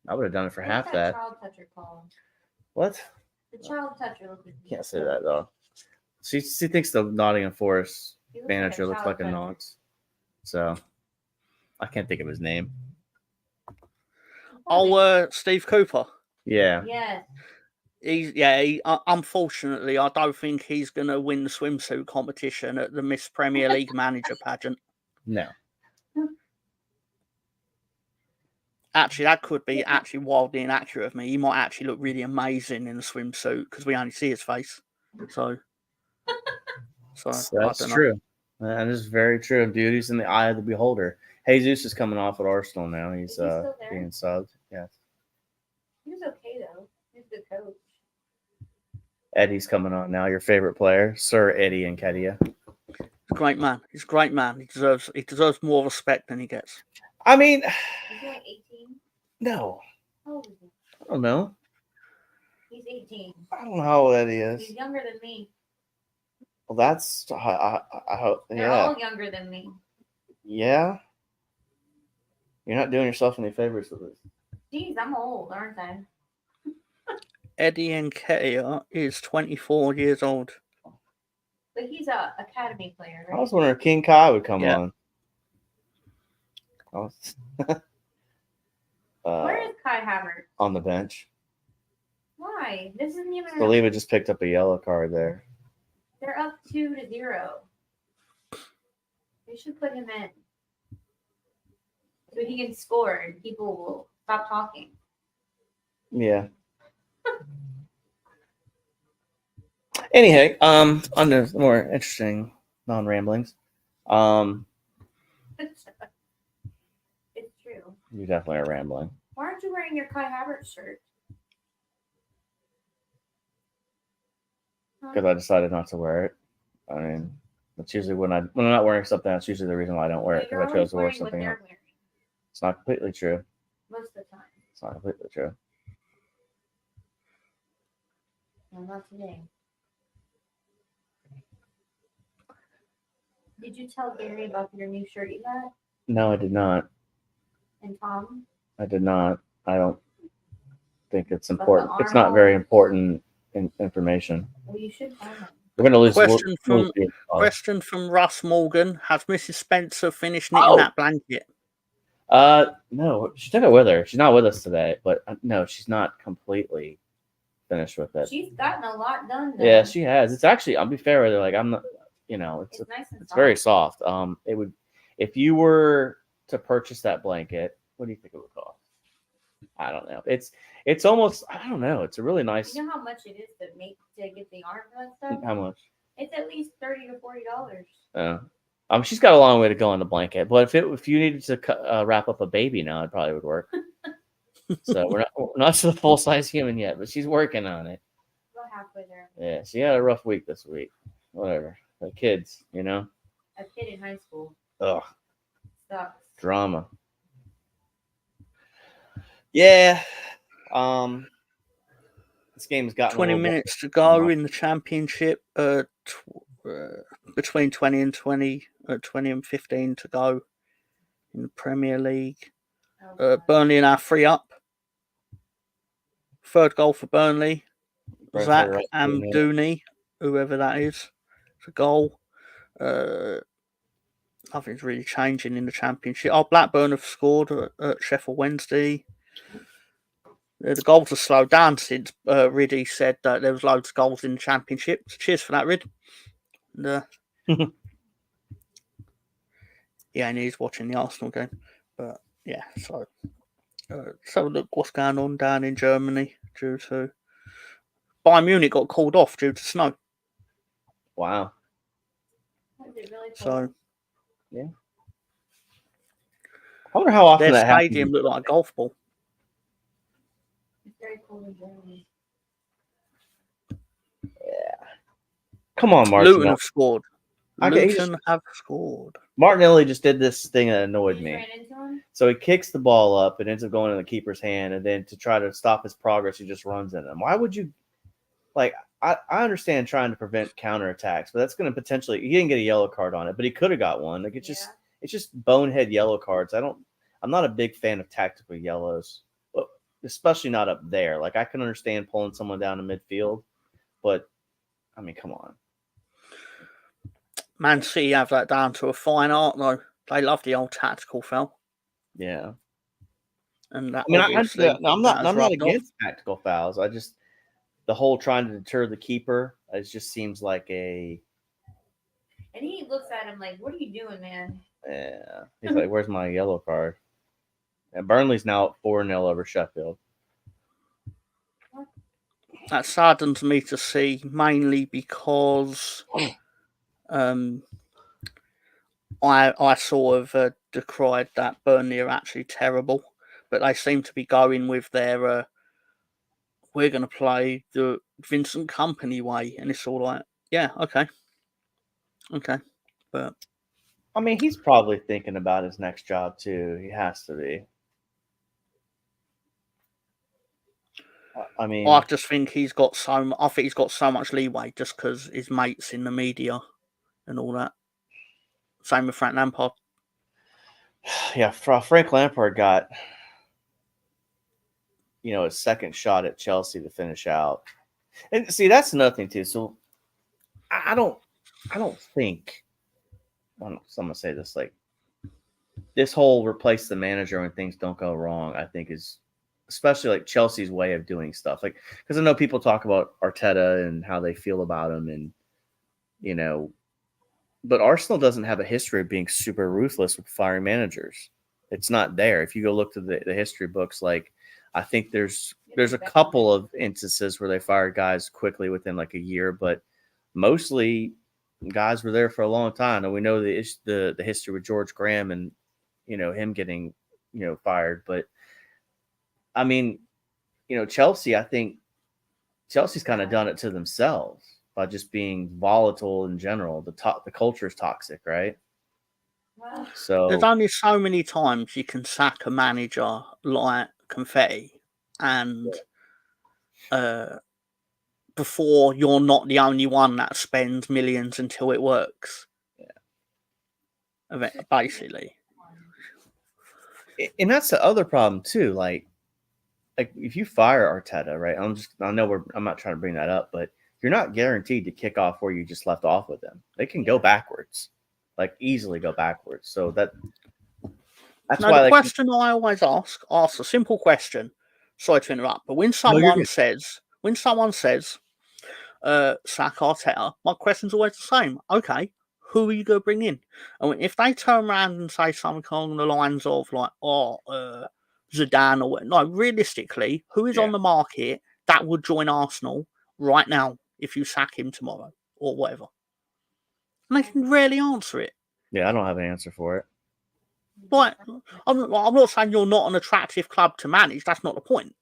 B: I would have done it for half that.
C: Child toucher called?
B: What?
C: The child toucher.
B: Can't say that though. She thinks the Nottingham Forest manager looks like a nonce. So I can't think of his name.
A: Steve Cooper.
B: Yeah.
C: Yes.
A: Unfortunately, I don't think he's going to win the swimsuit competition at the Miss Premier League manager pageant.
B: No.
A: Actually, that could be wildly inaccurate of me. He might actually look really amazing in the swimsuit because we only see his face. So
B: that's true. That is very true. Beauty's in the eye of the beholder. Jesus is coming off at Arsenal now. He's
C: Is he still there?
B: being subbed. Yes.
C: He was okay though. He's a good coach.
B: Eddie's coming on now. Your favorite player, Sir Eddie Nketiah.
A: Great man. He's a great man. He deserves more respect than he gets.
B: I mean,
C: Is he like 18?
B: no,
C: How old is he?
B: I don't know.
C: He's 18.
B: I don't know how old Eddie is.
C: He's younger than me.
B: Well, that's I hope.
C: They're
B: Yeah,
C: all younger than me.
B: yeah. You're not doing yourself any favors with this.
C: Jeez, I'm old, aren't I?
A: Eddie Nketiah is 24 years old.
C: But he's a academy player,
B: I
C: right?
B: was wondering if King Kai would come
A: Yeah.
B: on. I was-
C: Where is Kai Havertz?
B: on the bench.
C: Why? This isn't even.
B: I believe it just picked up a yellow card there.
C: They're up 2-0. They should put him in so he can score and people will stop talking.
B: Yeah. Anyway, on the more interesting non-ramblings,
C: It's true.
B: you definitely are rambling.
C: Why aren't you wearing your Kai Havertz shirt? Huh?
B: Because I decided not to wear it. I mean, that's usually when I'm not wearing something. That's usually the reason why I don't wear it.
C: You're
B: Because I chose
C: always
B: to wear
C: wearing what
B: something
C: they're
B: else.
C: wearing
B: It's not completely true.
C: most of the time.
B: It's not completely true.
C: No, not today. Did you tell Gary about your new shirt you got?
B: No, I did not.
C: And Tom?
B: I did not. I don't think it's
C: About the
B: important. It's not very
C: armholes?
B: important information.
C: Well, you should tell him.
B: We're gonna lose.
A: Question
B: we'll
A: from-
B: lose the-
A: Question from Russ Morgan. Has Mrs. Spencer finished knitting that blanket?
B: No, she took it with her. She's not with us today, but no, she's not completely finished with it.
C: She's gotten a lot done though.
B: Yeah, she has. It's actually, I'll be fair with her. Like, I'm not, it's
C: It's nice and
B: it's
C: soft.
B: very soft. It would, if you were to purchase that blanket, what do you think it would cost? I don't know. It's almost, I don't know. It's a really nice.
C: You know how much it is to get the arm for that stuff?
B: How much?
C: It's at least $30 to $40.
B: She's got a long way to go on the blanket, but if you needed to wrap up a baby now, it probably would work. So we're not to the full size human yet, but she's working on it.
C: Go halfway there.
B: Yeah, she had a rough week this week. Whatever. The kids,
C: A kid in high school.
B: Ugh,
C: Sucks.
B: drama. Yeah. This game's got
A: 20 minutes to go in the championship. Between 20 and 15 to go in the Premier League.
C: Oh,
A: Burnley are now 3 up. Third goal for Burnley. Zach Amdouni, whoever that is. It's a goal. Nothing's really changing in the championship. Blackburn have scored at Sheffield Wednesday. The goals have slowed down since Riddy said that there was loads of goals in the championship. So cheers for that, Rid. And, yeah, and he's watching the Arsenal game. But yeah, so look what's going on down in Germany due to Bayern Munich got called off due to snow.
B: Wow.
C: is it really cold?
A: So
B: Yeah. I wonder how often
A: their
B: that
A: stadium
B: happens.
A: looked like a golf ball.
C: It's very cold in Germany.
B: Come on, Martin.
A: Luton have scored.
B: Okay,
A: Luton have scored.
B: Martinelli just did this thing that annoyed
C: You
B: me.
C: ran into him?
B: So he kicks the ball up and ends up going in the keeper's hand, and then to try to stop his progress, he just runs in him. Why would you? Like, I understand trying to prevent counterattacks, but that's going to potentially. He didn't get a yellow card on it, but he could have got one. Like, it's just bonehead yellow cards. I'm not a big fan of tactical yellows, especially not up there. Like, I can understand pulling someone down in midfield, but I mean, come on.
A: Man City have that down to a fine art, though. They love the old tactical foul,
B: Yeah.
A: and that.
B: I mean,
A: obviously
B: I'm
A: that has
B: not
A: rubbed
B: against tactical fouls. I just the whole trying to deter the keeper. It just seems like a.
C: And he looks at him like, "What are you doing, man?"
B: Yeah, he's like, "Where's my yellow card?" And Burnley's now 4-0 over Sheffield.
A: That saddens me to see, mainly because I sort of decried that Burnley are actually terrible, but they seem to be going with their we're going to play the Vincent Company way, and it's all like, yeah, okay, but
B: I mean, he's probably thinking about his next job too. He has to be. I mean,
A: I just think he's got I think he's got so much leeway just because his mates in the media and all that. Same with Frank Lampard.
B: yeah, Frank Lampard got, a second shot at Chelsea to finish out. And see, that's another thing too. So I don't think, I'm gonna say this, like, this whole replace the manager when things don't go wrong, I think is especially like Chelsea's way of doing stuff. Like, because I know people talk about Arteta and how they feel about him, and but Arsenal doesn't have a history of being super ruthless with firing managers. It's not there. If you go look to the history books, like, I think there's a couple of instances where they fired guys quickly within like a year, but mostly guys were there for a long time. And we know the history with George Graham and him getting fired. But I mean, Chelsea, I think Chelsea's kind of done it to themselves by just being volatile in general. The culture is toxic, right?
C: Wow.
B: So
A: There's only so many times you can sack a manager like confetti, and before you're not the only one that spends millions until it works. Yeah. Basically.
B: And that's the other problem too. Like if you fire Arteta, right? I'm not trying to bring that up, but you're not guaranteed to kick off where you just left off with them. They can go backwards, like easily go backwards. So that's why
A: the question I always ask a simple question. Sorry to interrupt, but when someone says sack Arteta, my question's always the same. Okay, who are you going to bring in? And if they turn around and say something along the lines of like, Zidane or no, realistically, who is on the market that would join Arsenal right now if you sack him tomorrow or whatever? And they can rarely answer it.
B: Yeah, I don't have an answer for it.
A: Like, I'm not saying you're not an attractive club to manage. That's not the point.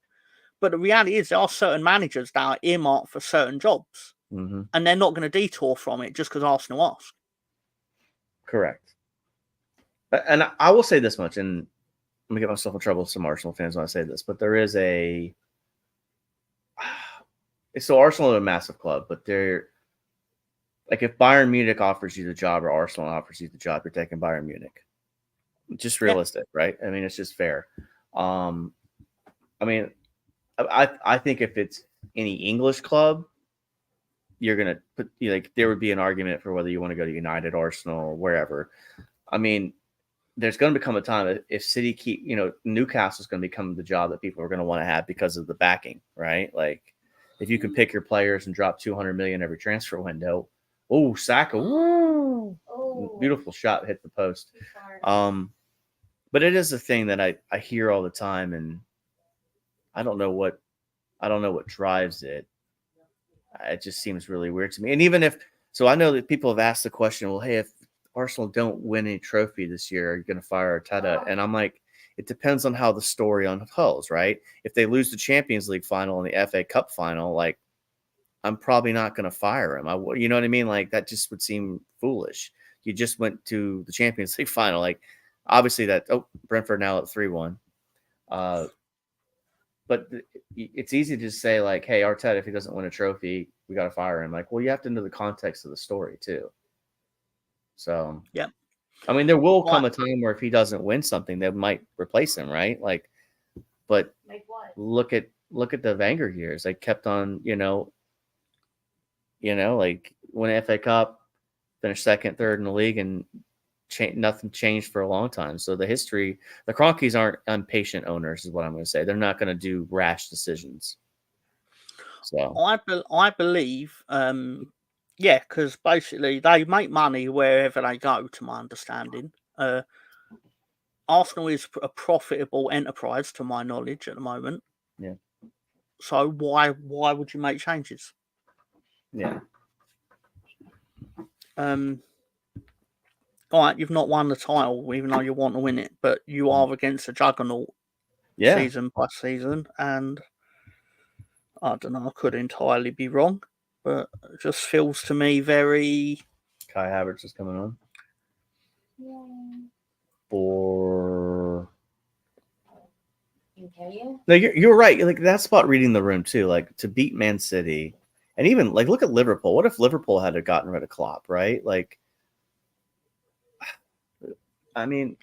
A: But the reality is there are certain managers that are earmarked for certain jobs.
B: Mm-hmm.
A: And they're not going to detour from it just because Arsenal ask.
B: Correct. And I will say this much, and I'm going to get myself in trouble with some Arsenal fans when I say this, but there is so Arsenal is a massive club, but they're like, if Bayern Munich offers you the job or Arsenal offers you the job, you're taking Bayern Munich. Just realistic, right? I mean, it's just fair. I mean, I think if it's any English club, you're gonna put there would be an argument for whether you want to go to United, Arsenal, or wherever. I mean, there's going to become a time if City Newcastle's going to become the job that people are going to want to have because of the backing, right? Like, if you can pick your players and drop 200 million every transfer window. Oh, Saka! Woo! Oh. Beautiful shot, hit the post. But it is a thing that I hear all the time, and I don't know what drives it. It just seems really weird to me. And even so I know that people have asked the question, well, hey, if Arsenal don't win any trophy this year, are you going to fire Arteta? And I'm like, it depends on how the story unfolds, right? If they lose the Champions League final and the FA Cup final, like, I'm probably not going to fire him. You know what I mean? Like, that just would seem foolish. You just went to the Champions League final. Like, obviously Brentford now at 3-1. But it's easy to say, like, hey, Arteta, if he doesn't win a trophy, we got to fire him. Like, well, you have to know the context of the story too. So,
A: yeah.
B: I mean, there will come a time where if he doesn't win something, they might replace him, right? Like, but
C: like what?
B: Look at the Wenger years. They kept on, like, win FA Cup, finished second, third in the league, and nothing changed for a long time. So the Kroenkes aren't impatient owners, is what I'm going to say. They're not going to do rash decisions. So
A: I believe, because basically they make money wherever they go, to my understanding. Arsenal is a profitable enterprise, to my knowledge, at the moment.
B: Yeah.
A: So why would you make changes?
B: Yeah.
A: all right, you've not won the title, even though you want to win it, but you are against a juggernaut season by season, and I don't know, I could entirely be wrong, but it just feels to me very...
B: Kai Havertz is coming on.
C: Yeah.
B: For
C: Okay.
B: no, you're right. Like that's about reading the room too. Like to beat Man City, and even like look at Liverpool. What if Liverpool had gotten rid of Klopp? Right? Like, I mean,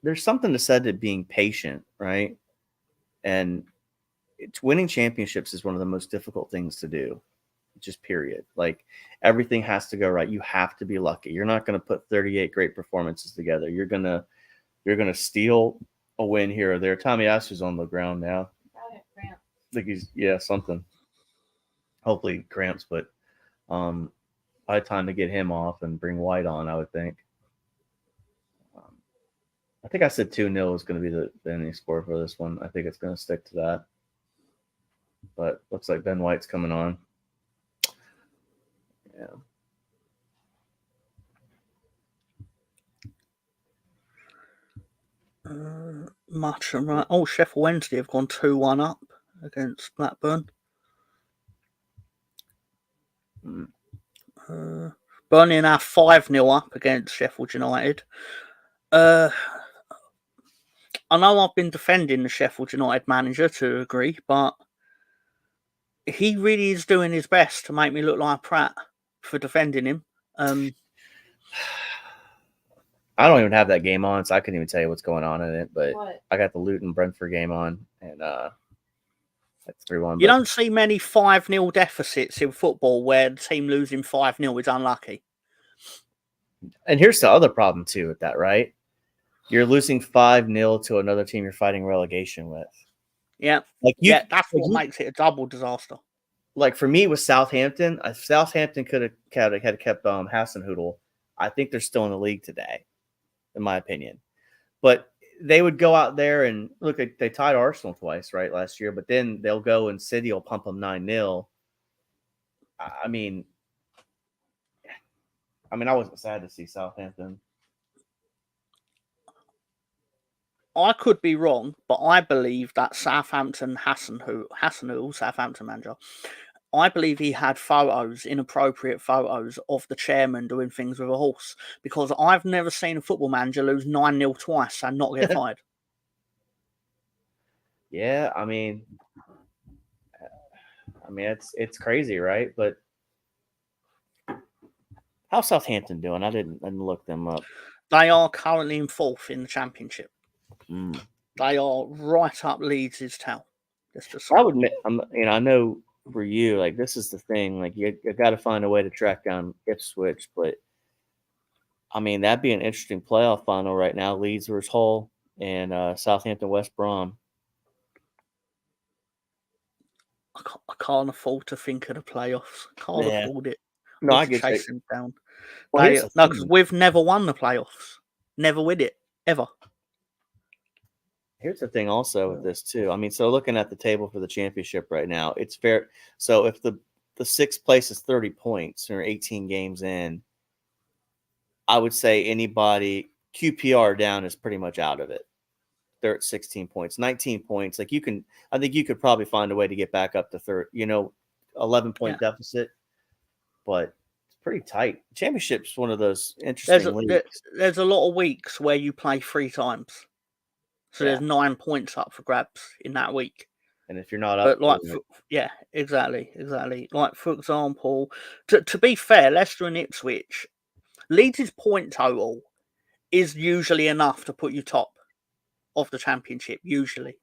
B: there's something to said to being patient, right? And it's winning championships is one of the most difficult things to do. Just period. Like everything has to go right. You have to be lucky. You're not going to put 38 great performances together. You're gonna steal a win here or there. Tommy Asu's on the ground now.
C: Got it, Grant.
B: I think he's something. Hopefully cramps, but I had time to get him off and bring White on, I would think. I think I said 2-0 is going to be the ending score for this one. I think it's going to stick to that. But looks like Ben White's coming on. Yeah.
A: Much right. Oh, Sheffield Wednesday have gone 2-1 up against Blackburn. Burnley now 5-0 up against Sheffield United. I know I've been defending the Sheffield United manager to a degree, but he really is doing his best to make me look like a prat for defending him.
B: I don't even have that game on, so I couldn't even tell you what's going on in it. But
C: What?
B: I got the Luton Brentford game on, and that's 3-1.
A: You don't see many 5-0 deficits in football where the team losing 5-0 is unlucky.
B: And here's the other problem too with that, right? You're losing 5-0 to another team you're fighting relegation with.
A: Yeah,
B: like
A: that's what makes it a double disaster.
B: Like for me with Southampton, if Southampton could have kept Hasenhüttl, I think they're still in the league today, in my opinion. But they would go out there and look. They tied Arsenal twice, right, last year. But then they'll go and City will pump them 9-0. I mean, I wasn't sad to see Southampton.
A: I could be wrong, but I believe that Southampton Hasenhüttl, Southampton manager, I believe he had inappropriate photos of the chairman doing things with a horse, because I've never seen a football manager lose 9-0 twice and not get fired.
B: Yeah, I mean, it's crazy, right? But how's Southampton doing? I didn't look them up.
A: They are currently in 4th in the Championship. They are right up Leeds' tail.
B: I would admit, I know for you, like this is the thing, like you got to find a way to track down Ipswich, but I mean that'd be an interesting playoff final right now. Leeds versus Hull and Southampton West Brom.
A: I can't afford to think of the playoffs. Can't afford it.
B: No, I get
A: chase them down.
B: Well,
A: no, because we've never won the playoffs. Never win it ever.
B: Here's the thing also with this too. I mean, so looking at the table for the championship right now, it's fair. So if the 6th place is 30 points or 18 games in, I would say anybody QPR down is pretty much out of it. They're at 16 points, 19 points. Like I think you could probably find a way to get back up to 11-point deficit, but it's pretty tight. Championship's one of those interesting leagues.
A: There's a lot of weeks where you play 3 times. So there's 9 points up for grabs in that week.
B: And if you're not up,
A: exactly. Like for example, to be fair, Leicester and Ipswich, Leeds' point total is usually enough to put you top of the Championship. Usually,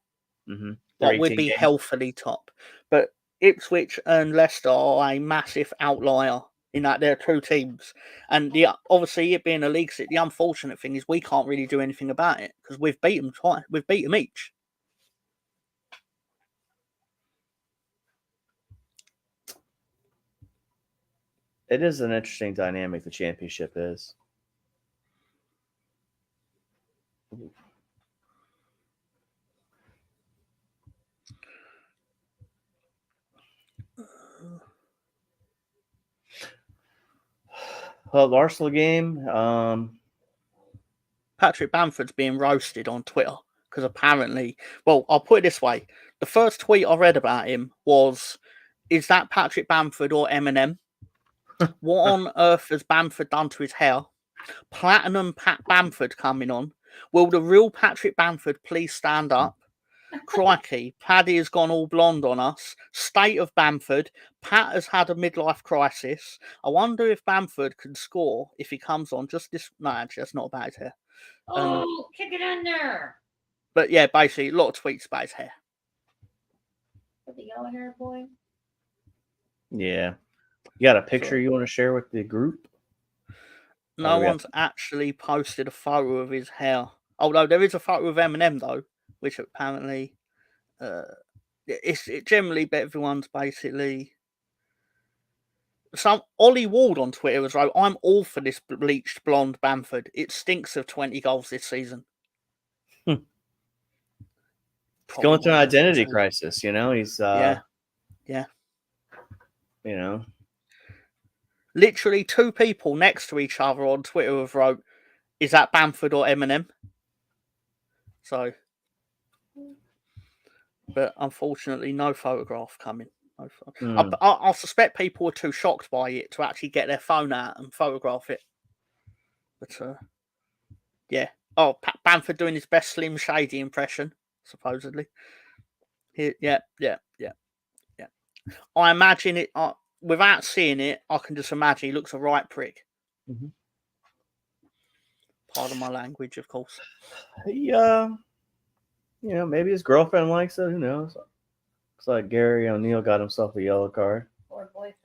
A: like we'd be healthily top. But Ipswich and Leicester are a massive outlier in that they're 2 teams, and obviously it being a league sit, the unfortunate thing is we can't really do anything about it because we've beat them twice. We've beat them each.
B: It is an interesting dynamic. The championship is. Arsenal game.
A: Patrick Bamford's being roasted on Twitter because apparently, well, I'll put it this way: the first tweet I read about him was, "Is that Patrick Bamford or Eminem? What on earth has Bamford done to his hair? Platinum Pat Bamford coming on. Will the real Patrick Bamford please stand up? Crikey, Paddy has gone all blonde on us. State of Bamford. Pat has had a midlife crisis. I wonder if Bamford can score if he comes on just this." No, actually, that's not about his hair.
C: Oh, kick it under.
A: But yeah, basically, a lot of tweets about his hair.
C: For the yellow hair boy.
B: Yeah. You got a picture you want to share with the group?
A: No one's actually posted a photo of his hair. Although there is a photo of Eminem, though, which apparently it generally everyone's basically. Some Ollie Ward on Twitter was like, "I'm all for this bleached blonde Bamford. It stinks of 20 goals this season."
B: He's going through an identity crisis, you know. He's
A: yeah.
B: You know,
A: literally 2 people next to each other on Twitter have wrote, "Is that Bamford or Eminem?" So, but unfortunately, no photograph coming. I suspect people were too shocked by it to actually get their phone out and photograph it. But yeah. Oh, Bamford doing his best Slim Shady impression, supposedly. Yeah. I imagine it. Without seeing it, I can just imagine he looks a right prick.
B: Mm-hmm.
A: Pardon my language, of course.
B: He, you know, maybe his girlfriend likes it. Who knows? Looks like Gary O'Neill got himself a yellow card.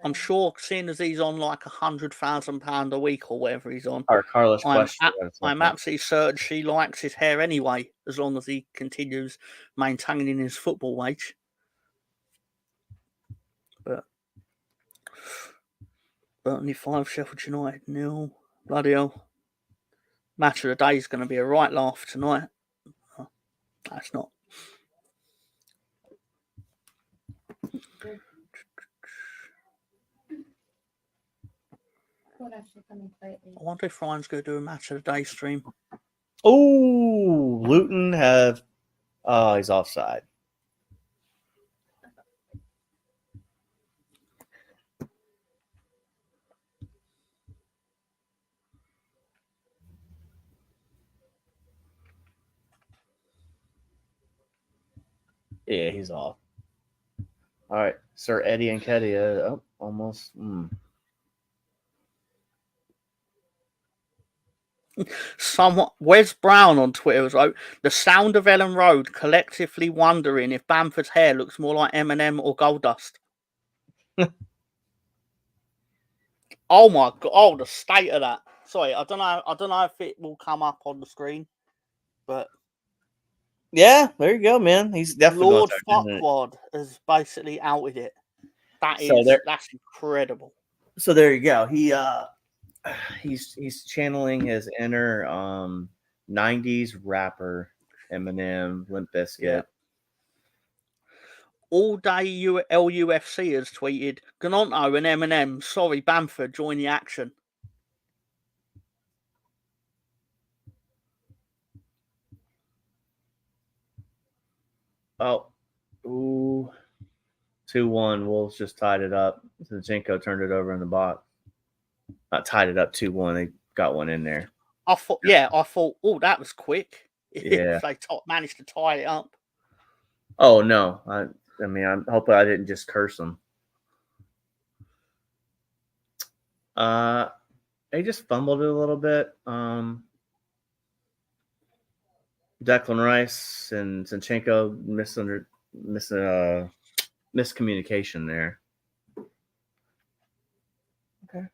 A: I'm sure, seeing as he's on like £100,000 a week or whatever he's on,
B: Our Carlos question.
A: I'm absolutely certain she likes his hair anyway, as long as he continues maintaining his football wage. But Burnley 5, Sheffield United 0. Bloody hell. Match of the day is going to be a right laugh tonight. Oh, that's not. I wonder if Ryan's going to do a match of the day stream.
B: Oh, Luton have. Oh, he's offside. Yeah, he's off. All right, Sir Eddie and Kedia. Oh, almost.
A: Wes Brown on Twitter was like, "The sound of Ellen Road collectively wondering if Bamford's hair looks more like Eminem or Goldust." Oh my god! Oh, the state of that. Sorry, I don't know if it will come up on the screen, but
B: yeah, there you go, man. He's definitely
A: Lord Fuckwad has basically outed it. That's incredible.
B: So there you go. He's channeling his inner 90s rapper Eminem, Limp Bizkit.
A: Yeah. All day LUFC has tweeted, "Gnonto and Eminem, sorry Bamford, join the action."
B: Oh, ooh, 2-1. Wolves just tied it up. Zinchenko turned it over in the box. Not tied it up 2-1. They got one in there.
A: I thought, oh, that was quick.
B: Yeah.
A: They managed to tie it up.
B: Oh no! I mean, I'm hoping I didn't just curse them. They just fumbled it a little bit. Declan Rice and Zinchenko miscommunication there. Okay.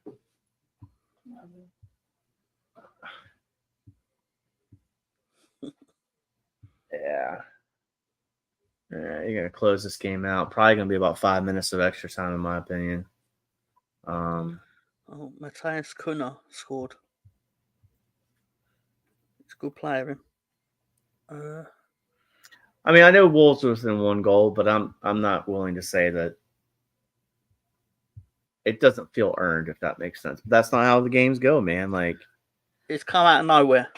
B: Yeah. You're gonna close this game out. Probably gonna be about 5 minutes of extra time, in my opinion.
A: Matthias Cunha scored. It's a good player.
B: I mean, I know Wolves was within 1 goal, but I'm not willing to say that it doesn't feel earned, if that makes sense. But that's not how the games go, man. Like,
A: It's come out of nowhere.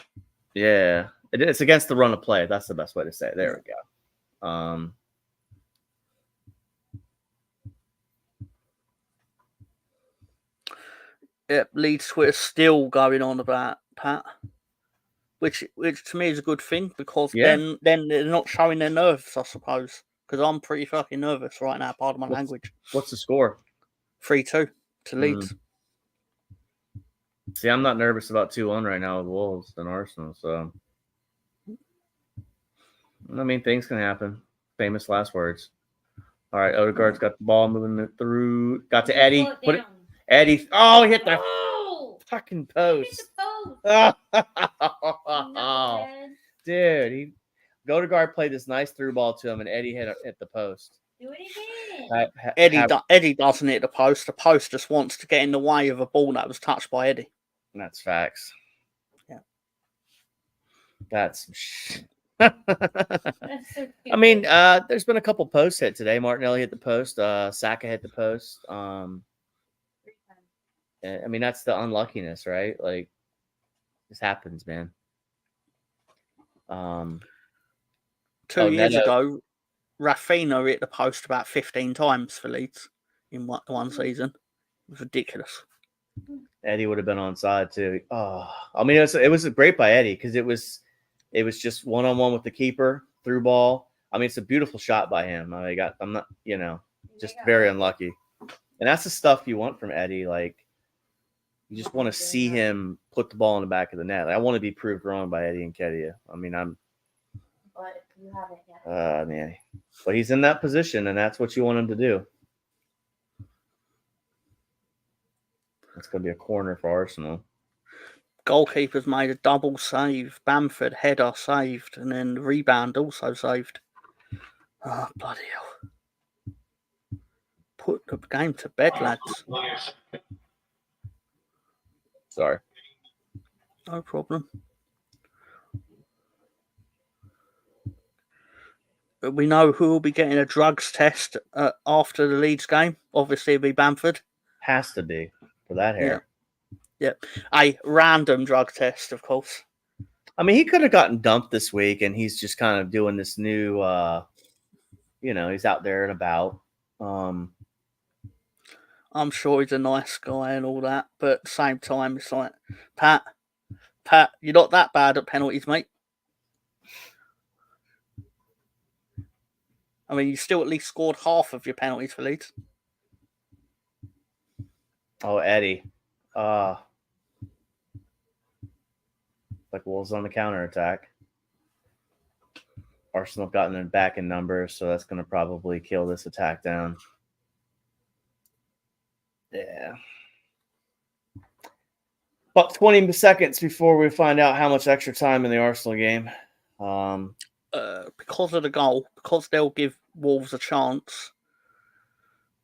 B: yeah, it's against the run of play. That's the best way to say it. There we go.
A: Yep, Leeds Twitter's still going on about Pat, which to me is a good thing because then they're not showing their nerves, I suppose. Because I'm pretty fucking nervous right now. Pardon my language.
B: What's the score?
A: 3-2 to Leeds.
B: See, I'm not nervous about 2-1 right now with Wolves and Arsenal. So, I mean, things can happen. Famous last words. All right, Odegaard's got the ball moving it through. Got to Eddie. Put it. Eddie. Oh, he hit the fucking post. Oh, dude, Odegaard played this nice through ball to him, and Eddie hit the post.
C: Do it
A: Eddie
C: again.
A: doesn't hit the post. The post just wants to get in the way of a ball that was touched by Eddie.
B: That's facts.
A: Yeah.
B: That's
C: That's so cute.
B: I mean, there's been a couple posts hit today. Martinelli hit the post. Saka hit the post. I mean, that's the unluckiness, right? Like, this happens, man.
A: 2 years ago, Rafinha hit the post about 15 times for Leeds in one season. It was ridiculous.
B: Eddie would have been on side too. Oh, I mean, it was great by Eddie because it was just 1-on-1 with the keeper through ball. I mean, it's a beautiful shot by him. I'm not, just very unlucky. And that's the stuff you want from Eddie. Like, you just want to see him put the ball in the back of the net. Like, I want to be proved wrong by Eddie Nketiah. I mean,
C: But you haven't yet.
B: man. But he's in that position, and that's what you want him to do. It's going to be a corner for Arsenal.
A: Goalkeeper's made a double save. Bamford header saved, and then the rebound also saved. Oh, bloody hell. Put the game to bed, lads.
B: Sorry.
A: No problem. But we know who will be getting a drugs test after the Leeds game. Obviously, it'll be Bamford.
B: Has to be for that hair.
A: Yep. A random drug test, of course.
B: I mean, he could have gotten dumped this week, and he's just kind of doing this new, he's out there and about.
A: I'm sure he's a nice guy and all that, but at the same time, it's like, Pat, you're not that bad at penalties, mate. I mean, you still at least scored half of your penalties for Leeds.
B: Oh, Eddie. Like Wolves on the counterattack. Arsenal have gotten it back in numbers, so that's going to probably kill this attack down. Yeah. About 20 seconds before we find out how much extra time in the Arsenal game.
A: Because of the goal, because they'll give Wolves a chance.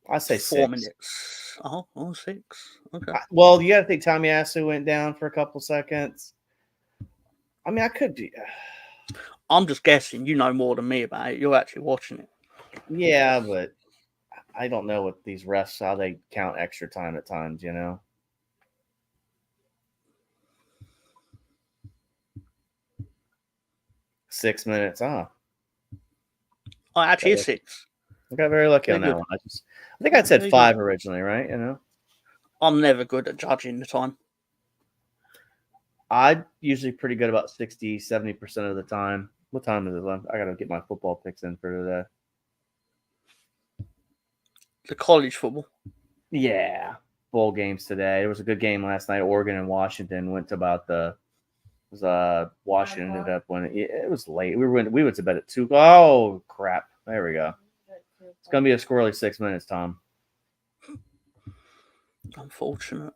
B: I say
A: 4
B: 6
A: minutes. Oh, 6. Okay.
B: Well, you got to think Tommy Asu went down for a couple seconds. I mean, I could do.
A: I'm just guessing. You know more than me about it. You're actually watching it.
B: Yeah, but I don't know what these refs, how they count extra time at times, 6 minutes.
A: Oh, actually, it's 6.
B: I got very lucky on that one. I think I'd said 5 originally, right?
A: I'm never good at judging the time.
B: I'm usually pretty good about 60, 70% of the time. What time is it? I got to get my football picks in for today.
A: The college football.
B: Yeah. Bowl games today. There was a good game last night. Oregon and Washington went to about Washington ended up winning. It was late. We went to bed at 2. Oh, crap. There we go. It's going to be a squirrely 6 minutes, Tom.
A: Unfortunate.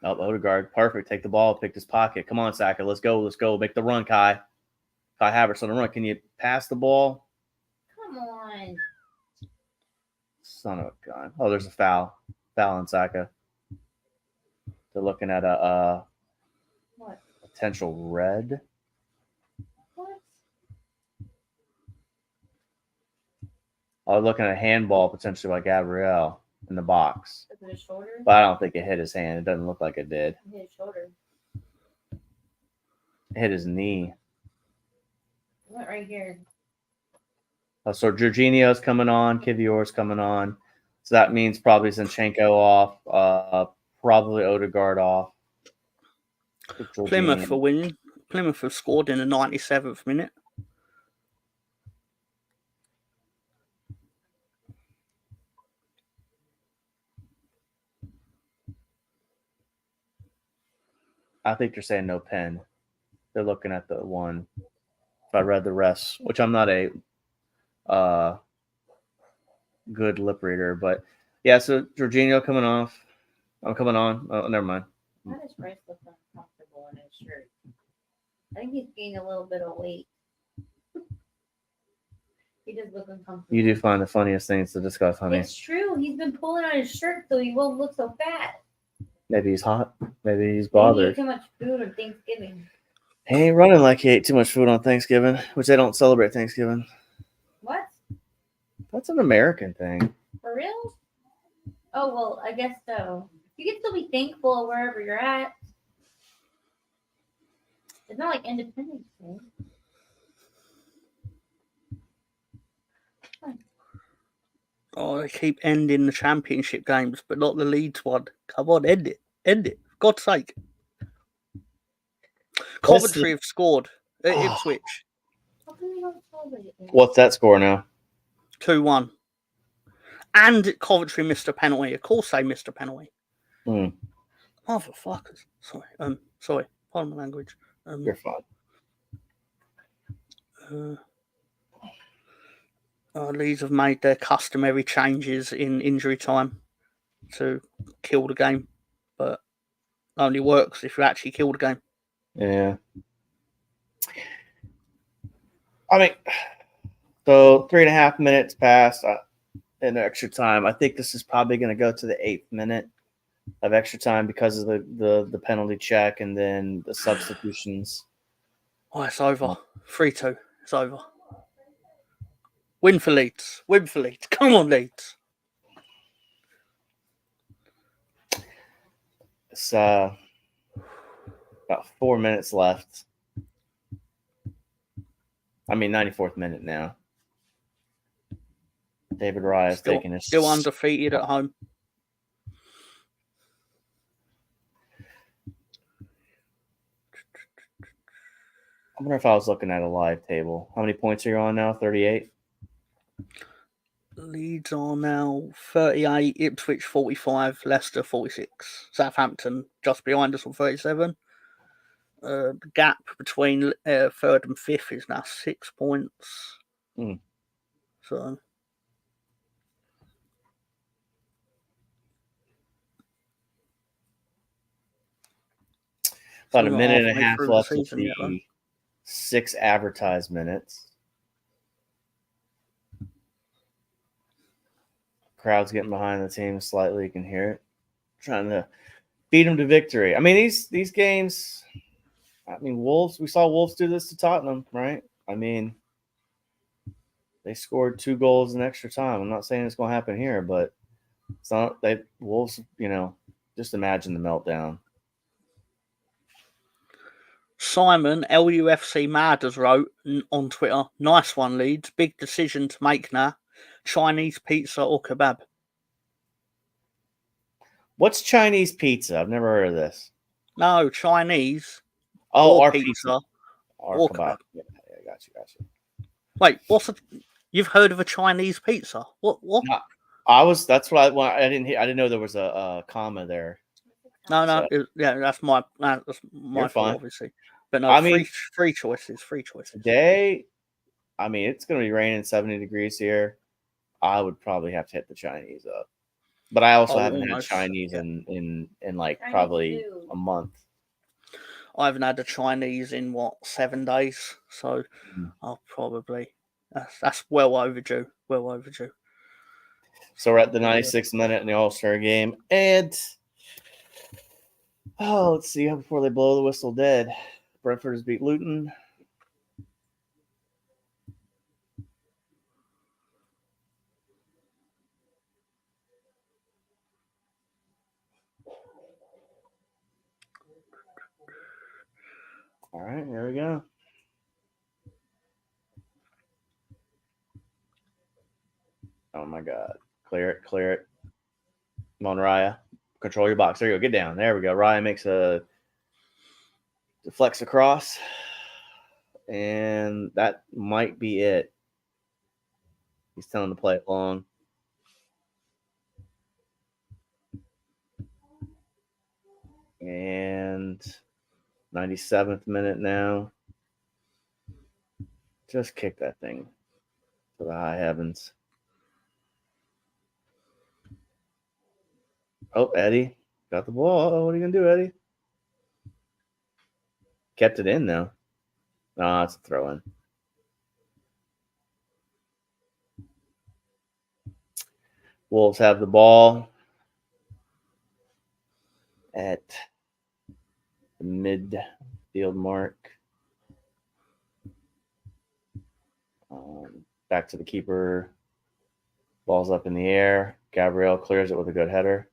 B: Oh, Odegaard. Perfect. Take the ball. Pick his pocket. Come on, Saka. Let's go. Make the run, Kai. Kai Havertz on the run. Can you pass the ball?
C: Come on.
B: Son of a gun. Oh, there's a foul. Foul on Saka. They're looking at a
C: What?
B: potential red.
C: What?
B: Oh, looking at a handball potentially by Gabriel. in the box.
C: Is it his shoulder?
B: But I don't think it hit his hand. It doesn't look like it did.
C: It hit his shoulder.
B: It hit his knee.
C: It went right here.
B: So Jorginho's coming on. Kivior's coming on. So that means probably Zinchenko off. Probably Odegaard off.
A: Plymouth are winning. Plymouth have scored in the 97th minute.
B: I think they're saying no pen. They're looking at the one. If I read the rest, which I'm not a good lip reader, but yeah. So Jorginho coming off. I'm coming on. Oh, never mind.
C: Why does Bryce look uncomfortable in his shirt? I think he's gained a little bit of weight. He does look uncomfortable.
B: You do find the funniest things to discuss, honey.
C: It's true. He's been pulling on his shirt so he won't look so fat.
B: Maybe he's hot. Maybe he's
C: Maybe he
B: bothered.
C: ate too much food on Thanksgiving.
B: He ain't running like he ate too much food on Thanksgiving, which they don't celebrate Thanksgiving.
C: What?
B: That's an American thing.
C: For real? Oh, well, I guess so. You can still be thankful wherever you're at. It's not like Independence Day.
A: Oh, they keep ending the championship games, but not the Leeds one. Come on, end it. End it. For God's sake. Coventry have scored at Ipswich.
C: How come we don't celebrate it?
B: What's that score now?
A: 2-1. And Coventry missed a penalty. Of course they missed a penalty. Motherfuckers. Sorry. Pardon my language.
B: You're fine.
A: Leeds have made their customary changes in injury time to kill the game, but only works if you actually kill the game.
B: Yeah. I mean, so 3.5 minutes passed in extra time. I think this is probably going to go to the 8th minute of extra time because of the penalty check and then the substitutions.
A: Oh, it's over. 3-2. It's over. Win for Leeds. Win for Leeds. Come on, Leeds.
B: It's about 4 minutes left. I mean, 94th minute now. David Raya is taking his...
A: Still undefeated at home.
B: I wonder if I was looking at a live table. How many points are you on now? 38?
A: Leeds are now 38, Ipswich 45, Leicester 46. Southampton just behind us on 37. The gap between third and fifth is now 6 points. So
B: about a minute and a half left of the 6 advertised minutes. Crowd's getting behind the team slightly. You can hear it. Trying to beat them to victory. I mean, these games, I mean, Wolves, we saw Wolves do this to Tottenham, right? I mean, they scored 2 goals in extra time. I'm not saying it's going to happen here, but it's not, Wolves, just imagine the meltdown.
A: Simon, LUFC Mad, has wrote on Twitter, nice one, Leeds. Big decision to make now. Chinese pizza or kebab?
B: What's Chinese pizza? I've never heard of this.
A: No, Chinese.
B: Oh,
A: or
B: our
A: pizza.
B: Or kebab. Yeah, got you.
A: Wait, you've heard of a Chinese pizza? What?
B: No, that's what I didn't hear. I didn't know there was a comma there.
A: No, that's my fault, obviously. But no, free choices.
B: Today, I mean, it's going to be raining 70 degrees here. I would probably have to hit the Chinese up. But I also haven't had Chinese in like Chinese probably a month.
A: I haven't had a Chinese in 7 days, so I'll probably that's well overdue.
B: So we're at the 96th minute in the All-Star game, and let's see before they blow the whistle dead. Brentford has beat Luton. All right, here we go. Oh my God. Clear it, clear it. Come on, Raya. Control your box. There you go. Get down. There we go. Raya makes a deflects across. And that might be it. He's telling him to play it long. And 97th minute now. Just kick that thing to the high heavens. Oh, Eddie got the ball. Oh, what are you going to do, Eddie? Kept it in, though. No, it's a throw in. Wolves have the ball at the midfield mark. Back to the keeper. Ball's up in the air. Gabriel clears it with a good header.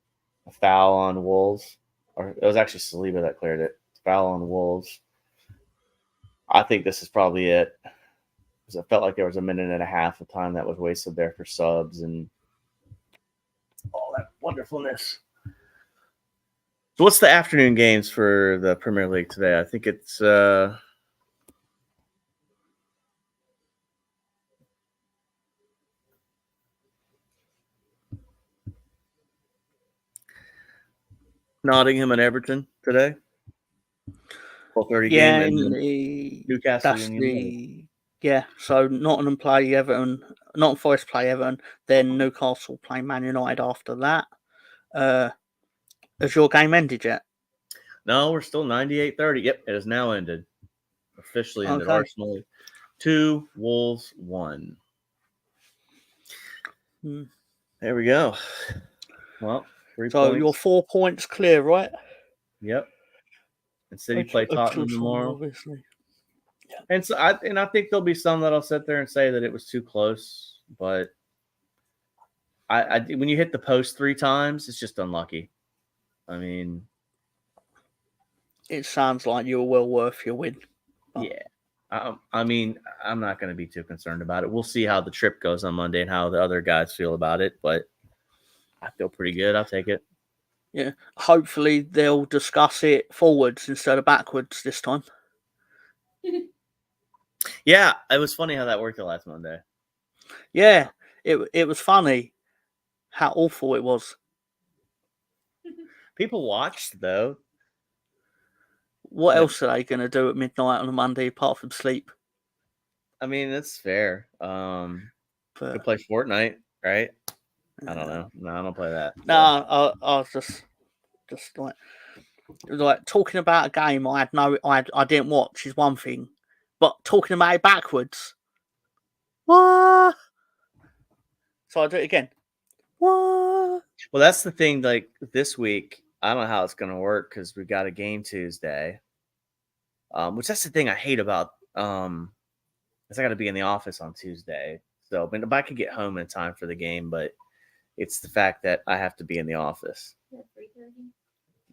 B: A foul on Wolves. Or it was actually Saliba that cleared it. Foul on Wolves. I think this is probably it. Because it felt like there was a minute and a half of time that was wasted there for subs and all that wonderfulness. So what's the afternoon games for the Premier League today? I think it's Nottingham and Everton today. 12:30 game and Newcastle Union.
A: So Nottingham play Everton, Nottingham Forest play Everton, then Newcastle play Man United after that. Has your game ended yet?
B: No, we're still 98-30. Yep, it has now ended. Officially ended.
A: Okay.
B: Arsenal 2, Wolves 1. There we go. Well, 3
A: So
B: points.
A: you're 4 points clear, right?
B: Yep. And City play Tottenham tomorrow.
A: Obviously. Yeah.
B: And so I think there'll be some that'll sit there and say that it was too close, but I when you hit the post 3 times, it's just unlucky. I mean,
A: it sounds like you're well worth your win.
B: Yeah. I mean, I'm not going to be too concerned about it. We'll see how the trip goes on Monday and how the other guys feel about it, but I feel pretty good. I'll take it.
A: Yeah. Hopefully they'll discuss it forwards instead of backwards this time.
B: Yeah, it was funny how that worked the last Monday.
A: Yeah, it was funny how awful it was.
B: People watched, though.
A: What else are they going to do at midnight on a Monday apart from sleep?
B: I mean, that's fair. Could play Fortnite, right? I don't know. No, I don't play that.
A: No, I was just like talking about a game I didn't watch is one thing, but talking about it backwards. What? So I do it again. What?
B: Well, that's the thing. Like this week, I don't know how it's going to work because we got a game Tuesday. Which that's the thing I hate about. Is I got to be in the office on Tuesday, so but I could get home in time for the game, but it's the fact that I have to be in the office.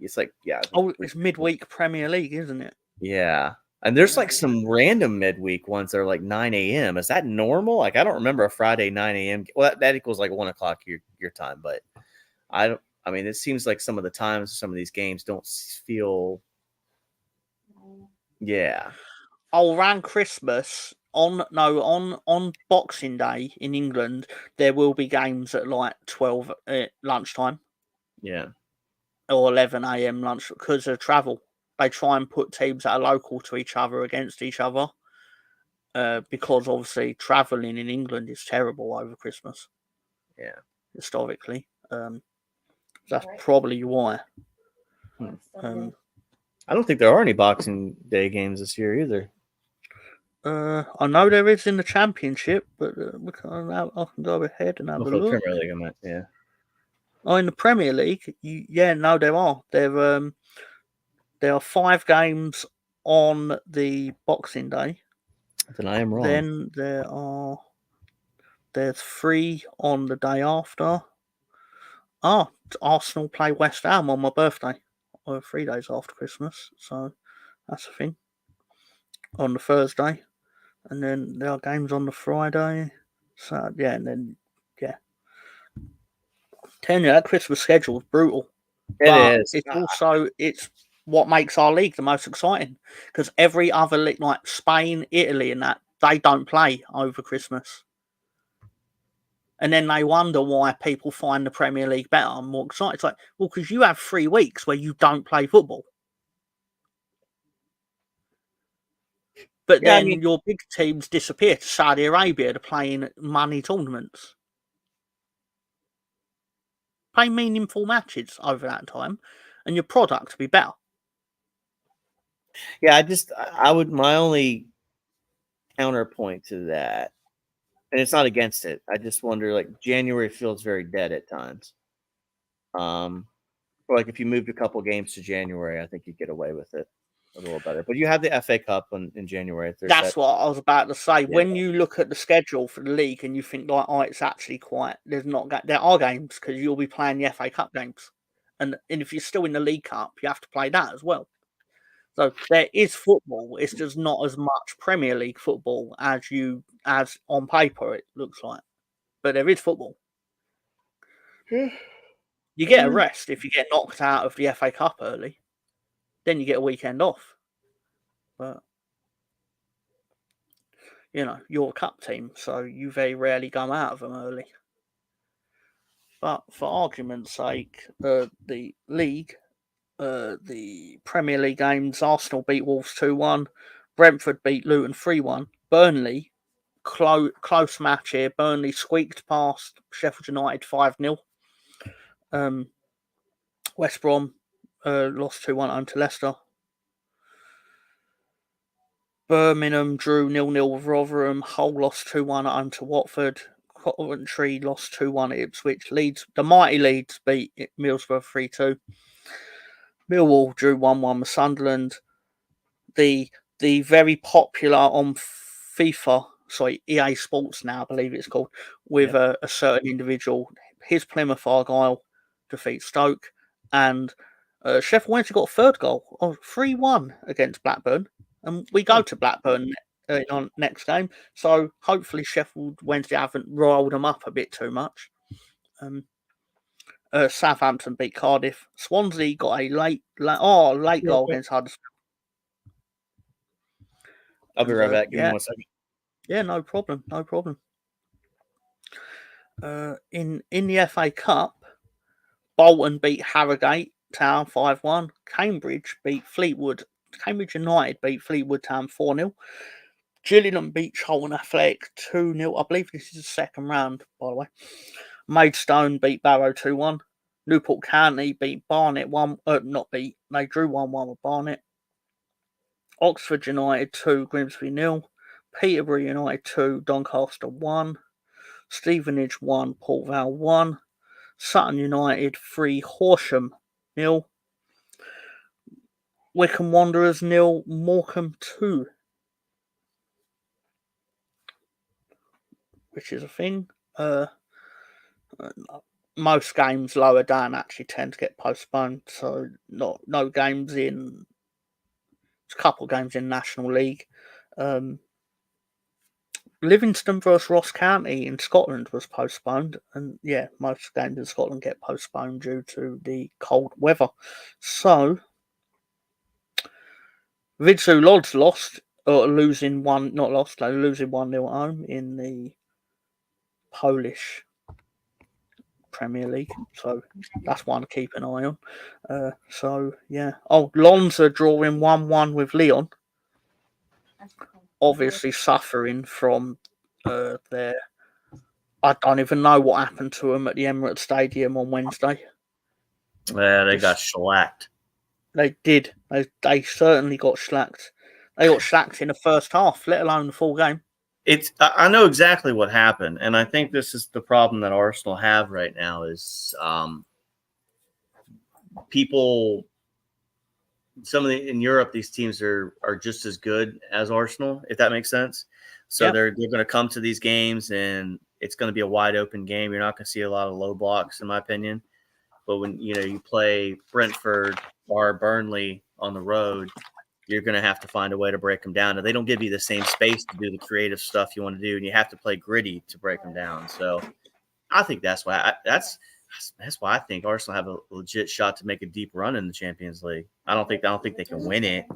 B: It's like
A: it's midweek Premier League, isn't it?
B: Yeah. And there's like some random midweek ones that are like 9 a.m. Is that normal? Like, I don't remember a Friday 9 a.m. Well, that equals like 1 o'clock your time. But I mean, it seems like some of the times, some of these games don't feel. Yeah.
A: Oh, around Christmas on Boxing Day in England, there will be games at like 12 lunchtime.
B: Yeah.
A: Or 11 a.m. lunch because of travel. They try and put teams that are local to each other against each other because obviously travelling in England is terrible over Christmas.
B: Yeah.
A: Historically. That's probably why.
B: I don't think there are any Boxing Day games this year either.
A: I know there is in the Championship, but I can go ahead and have a look.
B: Premier League, I meant, yeah.
A: Oh, in the Premier League, no, there are. There are 5 games on the Boxing Day.
B: Then I am wrong.
A: Then there's 3 on the day after. Arsenal play West Ham on my birthday, 3 days after Christmas. So that's a thing. on the Thursday, and then there are games on the Friday. So yeah, and then yeah, telling you that Christmas schedule is brutal. But
B: is.
A: it's what makes our league the most exciting, because every other league like Spain, Italy, and that they don't play over Christmas, and then they wonder why people find the Premier League better and more exciting. It's like, well, because you have 3 weeks where you don't play football, but
B: Yeah, I
A: then
B: mean,
A: your big teams disappear to Saudi Arabia to play in money tournaments, play meaningful matches over that time, and your product to be better.
B: yeah, I would, my only counterpoint to that, and it's not against it. I just wonder, like, January feels very dead at times. Or like if you moved a couple games to January, I think you'd get away with it a little better. But you have the FA Cup in January. There's
A: That's
B: that.
A: what I was about to say.
B: Yeah.
A: When you look at the schedule for the league and you think like, oh, it's actually quite. There are games because you'll be playing the FA Cup games, and if you're still in the League Cup, you have to play that as well. So there is football. It's just not as much Premier League football as on paper it looks like, but there is football. You get a rest if you get knocked out of the FA Cup early, then you get a weekend off. But you're a cup team, so you very rarely come out of them early. But for argument's sake, the league, the Premier League games, Arsenal beat Wolves 2-1, Brentford beat Luton 3-1, Burnley, close match here, Burnley squeaked past Sheffield United 5-0. West Brom lost 2-1 home to Leicester. Birmingham drew 0-0 with Rotherham. Hull lost 2-1 at home to Watford. Coventry lost 2-1 at Ipswich. The mighty Leeds beat Middlesbrough 3-2. Millwall drew 1-1 with Sunderland. The very popular on EA Sports now, I believe it's called, with a certain individual. His Plymouth Argyle defeats Stoke, and Sheffield Wednesday got a third goal of 3-1 against Blackburn, and we go to Blackburn in our next game. So hopefully Sheffield Wednesday haven't rolled them up a bit too much. Southampton beat Cardiff. Swansea got a late goal against Huddersfield.
B: I'll be right back. Give me 1 second.
A: Yeah, no problem. In the FA Cup, Bolton beat Harrogate Town 5-1. Cambridge United beat Fleetwood Town 4-0. Gillingham beat Charlton Athletic 2-0. I believe this is the second round, by the way. Maidstone beat Barrow 2-1. Newport County beat Barnet they drew 1-1 with Barnet. Oxford United 2, Grimsby 0. Peterborough United 2, Doncaster 1. Stevenage 1, Port Vale 1. Sutton United 3, Horsham 0. Wycombe Wanderers 0, Morecambe 2. Which is a thing. Most games lower down actually tend to get postponed, so no games in. There's a couple of games in National League. Livingston versus Ross County in Scotland was postponed, and yeah, most games in Scotland get postponed due to the cold weather. So, Widzew Lodz losing 1-0 at home in the Polish Premier League. So that's one to keep an eye on. So yeah. Lonza drawing 1-1 with Lyon. Obviously suffering from their. I don't even know what happened to them at the Emirates Stadium on Wednesday.
B: Yeah, they got shellacked.
A: They did. They certainly got shellacked. They got shellacked in the first half, let alone the full game.
B: I know exactly what happened, and I think this is the problem that Arsenal have right now is people. In Europe, these teams are just as good as Arsenal, if that makes sense. So they're going to come to these games, and it's going to be a wide open game. You're not going to see a lot of low blocks, in my opinion. But when you play Brentford or Burnley on the road, you're going to have to find a way to break them down. And they don't give you the same space to do the creative stuff you want to do, and you have to play gritty to break them down. So I think that's why that's why I think Arsenal have a legit shot to make a deep run in the Champions League. I don't think they can win it.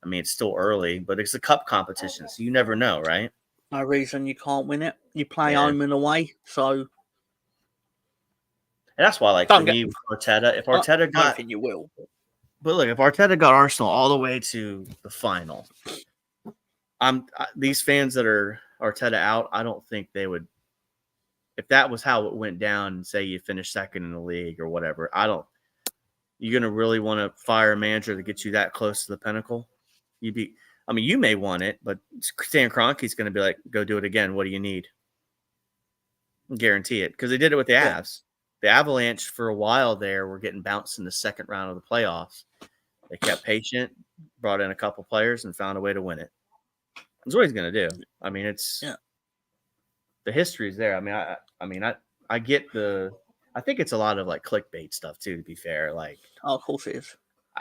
B: I mean, it's still early, but it's a cup competition, so you never know, right?
A: No reason you can't win it. You play
B: Yeah.
A: home and away, so
B: And that's why, like,
A: Don't
B: for
A: get-
B: me, with Arteta, if
A: I
B: Arteta
A: don't
B: got,
A: think you will.
B: but look, if Arteta got Arsenal all the way to the final, these fans that are Arteta out, I don't think they would. If that was how it went down, and say you finished second in the league or whatever, you're gonna really want to fire a manager to get you that close to the pinnacle. You may want it, but Stan Kroenke's going to be like, go do it again. What do you need? Guarantee it. Because they did it with the Avs. The Avalanche, for a while there, were getting bounced in the second round of the playoffs. They kept patient, brought in a couple players, and found a way to win it. That's what he's going to do. I mean, the history is there. I get I think it's a lot of like clickbait stuff too, to be fair. Like,
A: of course it is.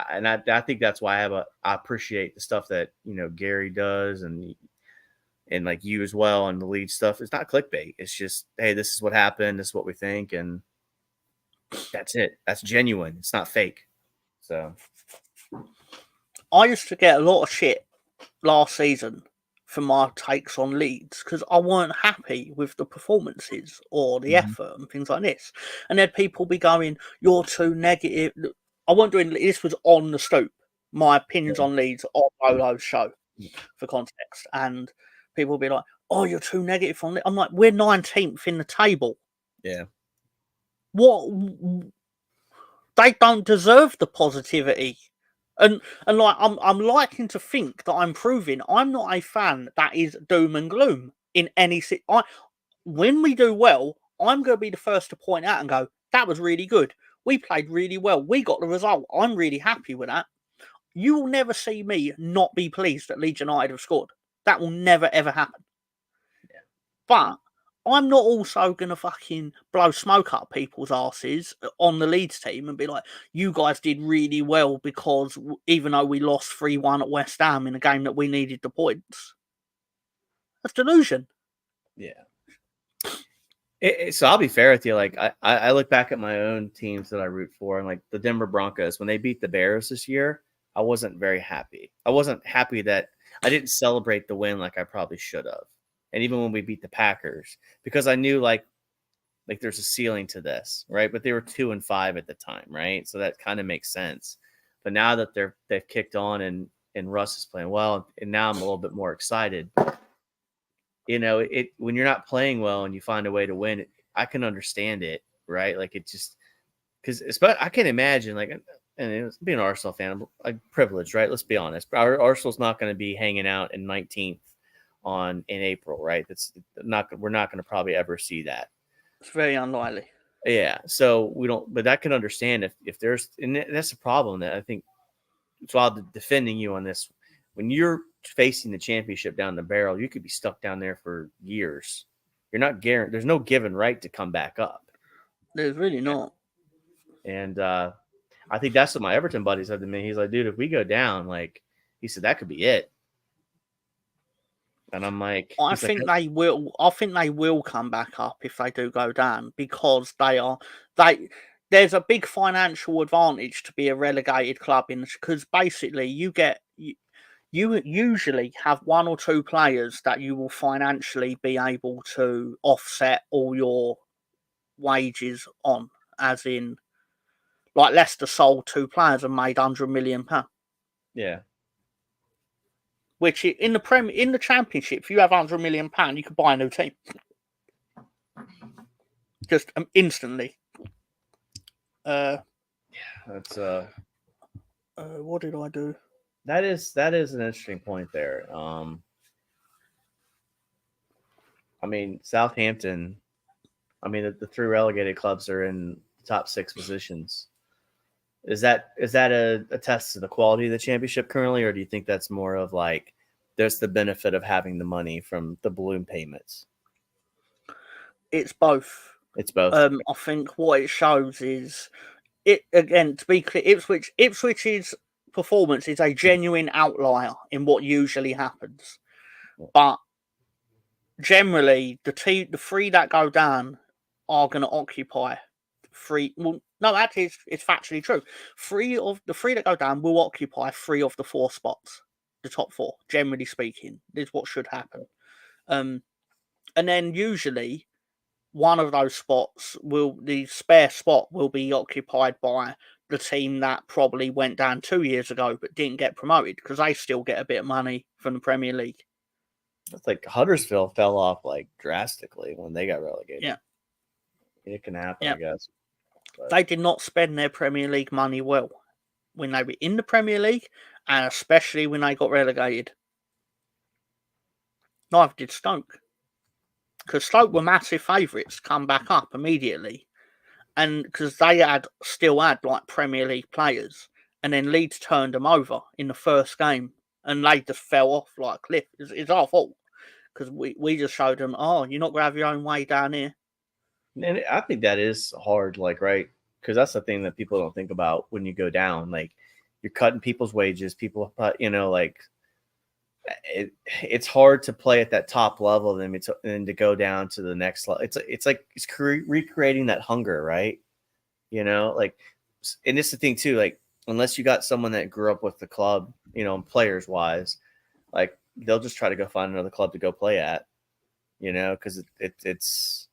B: And I think that's why I appreciate the stuff that Gary does and like you as well on the lead stuff. It's not clickbait. It's just, hey, this is what happened. This is what we think, and that's it. That's genuine. It's not fake. So
A: I used to get a lot of shit last season for my takes on Leeds because I weren't happy with the performances or the effort and things like this. And then people be going, "You're too negative." I wasn't doing this. Was on the stoop. My opinions on Leeds on Bolo's show, for context, and people will be like, "Oh, you're too negative on it." I'm like, "We're 19th in the table.
B: Yeah,
A: What? They don't deserve the positivity." And like I'm liking to think that I'm proving I'm not a fan that is doom and gloom in any. When we do well, I'm going to be the first to point out and go, "That was really good. We played really well. We got the result. I'm really happy with that." You will never see me not be pleased that Leeds United have scored. That will never, ever happen.
B: Yeah.
A: But I'm not also going to fucking blow smoke up people's asses on the Leeds team and be like, you guys did really well because even though we lost 3-1 at West Ham in a game that we needed the points. That's delusion.
B: Yeah. So I'll be fair with you. Like I look back at my own teams that I root for, and like the Denver Broncos, when they beat the Bears this year, I wasn't very happy. I wasn't happy that I didn't celebrate the win like I probably should have. And even when we beat the Packers, because I knew like there's a ceiling to this, right? But they were 2-5 at the time, right? So that kind of makes sense. But now that they've kicked on and Russ is playing well, and now I'm a little bit more excited. When you're not playing well and you find a way to win, I can understand it, right? Like it just because I can't imagine like, and being an Arsenal fan, I'm privileged, right? Let's be honest. Arsenal's not going to be hanging out in 19th in April, right? We're not going to probably ever see that.
A: It's very unlikely.
B: Yeah. So we don't, but I can understand if there's, and that's a problem that I think. So I'll defending you on this. When you're facing the championship down the barrel, you could be stuck down there for years. You're not guaranteed. There's no given right to come back up.
A: There's really not.
B: And I think that's what my Everton buddy said to me. He's like, dude, if we go down, like he said, that could be it. And I'm like,
A: I think they will. I think they will come back up if they do go down because there's a big financial advantage to be a relegated club because basically you usually have one or two players that you will financially be able to offset all your wages on, as in like Leicester sold 2 players and made £100 million.
B: Yeah.
A: Which in the Championship, if you have £100 million, you could buy a new team just instantly.
B: That's
A: what did I do?
B: That is an interesting point there. I mean, Southampton. I mean, the 3 relegated clubs are in the top 6 positions. Is that a test to the quality of the championship currently, or do you think that's more of like there's the benefit of having the money from the balloon payments?
A: It's both.
B: It's both.
A: I think what it shows is it again. To be clear, Ipswich is performance is a genuine outlier in what usually happens. But generally, the three that go down are going to occupy three. Well, no, actually, it's factually true. The three that go down will occupy 3 of the 4 spots, the top 4. Generally speaking, is what should happen. And then usually, one of those spots the spare spot will be occupied by the team that probably went down 2 years ago but didn't get promoted, because they still get a bit of money from the Premier League.
B: It's like Huddersfield fell off like drastically when they got relegated.
A: Yeah.
B: It can happen,
A: Yeah.
B: I guess. But
A: They did not spend their Premier League money well when they were in the Premier League, and especially when they got relegated. Neither did Stoke, because Stoke were massive favourites to come back up immediately, and because they still had like Premier League players, and then Leeds turned them over in the first game, and they just fell off like a cliff. It's our fault, because we just showed them, oh, you're not going to have your own way down here.
B: And I think that is hard, like, right? Because that's the thing that people don't think about when you go down. Like, you're cutting people's wages. People, like, it's hard to play at that top level and to go down to the next level. It's like recreating that hunger, right? Like, and it's the thing too. Like, unless you got someone that grew up with the club, players wise, like they'll just try to go find another club to go play at, because it's.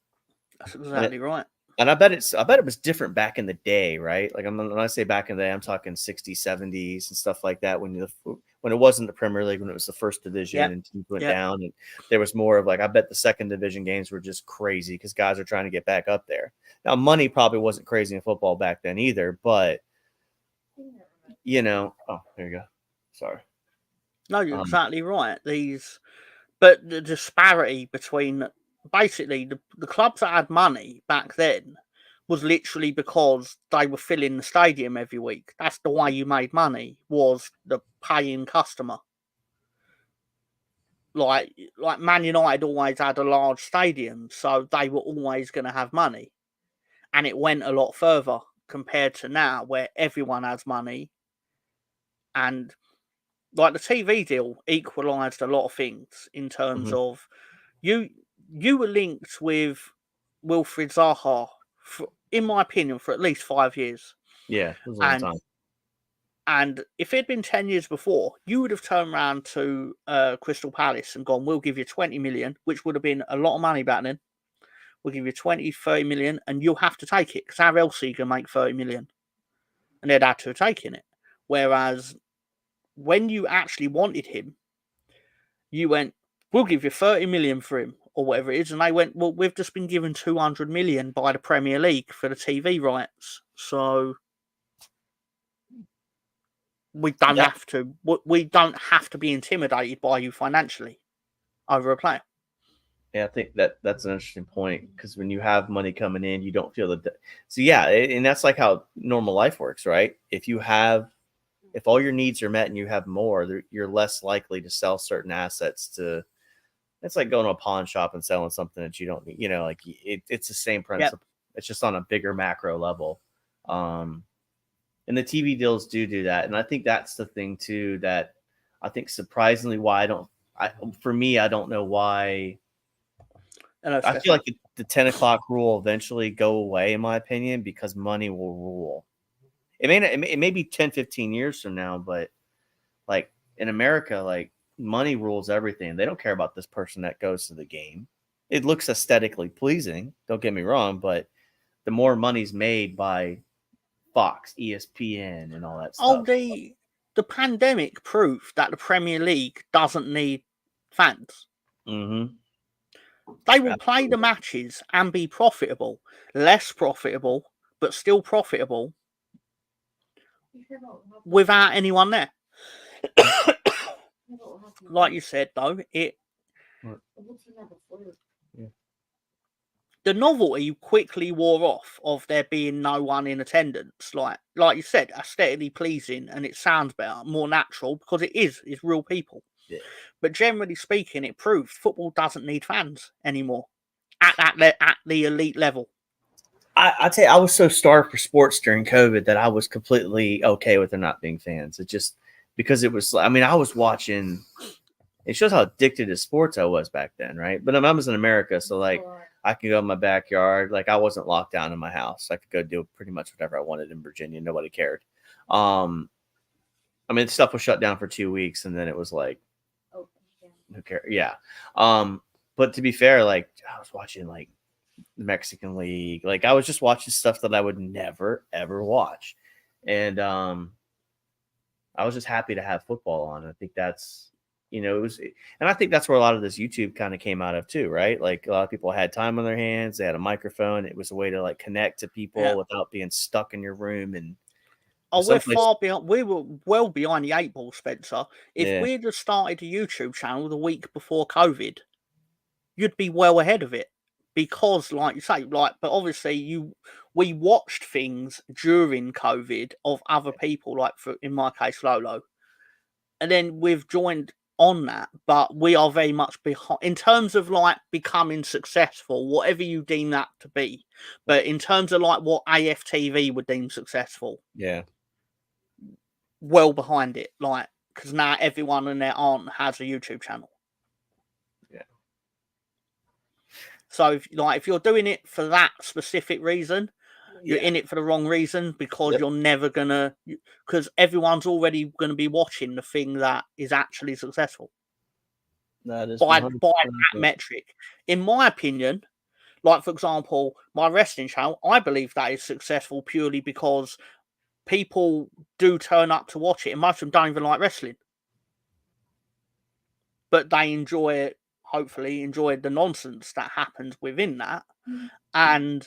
A: That's exactly right.
B: And I bet it was different back in the day, right? Like when I say back in the day, I'm talking 60s, 70s and stuff like that. When it wasn't the Premier League, when it was the first division and teams went down, and there was more of like, I bet the second division games were just crazy because guys are trying to get back up there. Now, money probably wasn't crazy in football back then either, but oh, there you go. Sorry.
A: No, you're exactly right. But the disparity between basically the clubs that had money back then was literally because they were filling the stadium every week. That's the way you made money, was the paying customer. Like Man United always had a large stadium, so they were always going to have money. And it went a lot further compared to now, where everyone has money. And like the TV deal equalised a lot of things in terms of you were linked with Wilfried Zaha, in my opinion, for at least 5 years.
B: Yeah, it was a long time.
A: And if it had been 10 years before, you would have turned around to Crystal Palace and gone, we'll give you 20 million, which would have been a lot of money back then. We'll give you 20, 30 million, and you'll have to take it, because how else are you going to make 30 million? And they'd have to have taken it. Whereas when you actually wanted him, you went, we'll give you 30 million for him, or whatever it is. And they went, well, we've just been given 200 million by the Premier League for the TV rights. So we don't have to be intimidated by you financially over a player.
B: Yeah, I think that's an interesting point, because when you have money coming in, you don't feel so yeah, and that's like how normal life works, right? If all your needs are met and you have more, you're less likely to sell certain assets it's like going to a pawn shop and selling something that you don't need, like it's the same principle. Yep. It's just on a bigger macro level. And the TV deals do that. And I think that's the thing too, that I think surprisingly why I don't know why. I feel like the 10 o'clock rule eventually go away, in my opinion, because money will rule. It may be 10, 15 years from now, but like in America, like money rules everything. They don't care about this person that goes to the game. It looks aesthetically pleasing, don't get me wrong, but the more money's made by Fox, ESPN, and all that stuff.
A: Oh, the pandemic proved that the Premier League doesn't need fans.
B: Mm-hmm.
A: They will play the matches and be profitable, less profitable, but still profitable, without anyone there. Like you said, though, the novelty quickly wore off of there being no one in attendance. Like you said, aesthetically pleasing, and it sounds better, more natural, because it's real people.
B: Yeah.
A: But generally speaking, it proved football doesn't need fans anymore at the elite level.
B: I tell you, I was so starved for sports during COVID that I was completely okay with there not being fans. It just because it was. I mean, I was watching. It shows how addicted to sports I was back then, right? But I was in America, so like I could go in my backyard. Like I wasn't locked down in my house. I could go do pretty much whatever I wanted in Virginia. Nobody cared. I mean, stuff was shut down for 2 weeks, and then it was like, who cares? Yeah. But to be fair, like I was watching like the Mexican League. Like I was just watching stuff that I would never ever watch, and I was just happy to have football on. I think that's it was, and I think that's where a lot of this YouTube kind of came out of too, right? Like a lot of people had time on their hands, they had a microphone. It was a way to like connect to people without being stuck in your room. And
A: we're far beyond. We were well behind the 8 ball, Spencer. If we'd have started a YouTube channel the week before COVID, you'd be well ahead of it. Because, like you say, but obviously we watched things during COVID of other people, like in my case, Lolo, and then we've joined on that. But we are very much behind in terms of like becoming successful, whatever you deem that to be. But in terms of like what AFTV would deem successful, well behind it, like because now everyone and their aunt has a YouTube channel. So if you're doing it for that specific reason, you're in it for the wrong reason because you're never gonna because everyone's already gonna be watching the thing that is actually successful.
B: That is
A: by that metric. In my opinion, like for example, my wrestling channel, I believe that is successful purely because people do turn up to watch it, and most of them don't even like wrestling. But they hopefully enjoy the nonsense that happens within that. And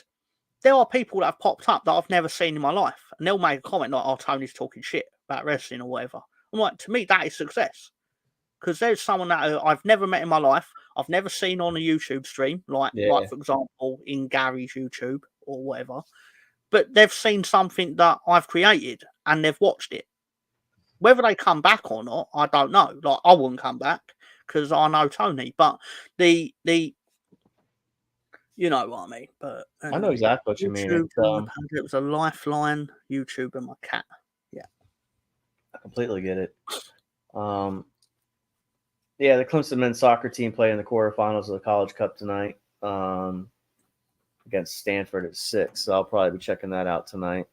A: there are people that have popped up that I've never seen in my life. And they'll make a comment like, oh, Tony's talking shit about wrestling or whatever. I'm like, to me, that is success. Because there's someone that I've never met in my life. I've never seen on a YouTube stream, like for example, in Gary's YouTube or whatever. But they've seen something that I've created and they've watched it. Whether they come back or not, I don't know. Like, I wouldn't come back because I know Tony. But the you know what I mean. But
B: I know exactly what you mean.
A: It was a lifeline. YouTube and my cat. Yeah,
B: I completely get it. The Clemson men's soccer team played in the quarterfinals of the College Cup tonight against Stanford at 6. So I'll probably be checking that out tonight.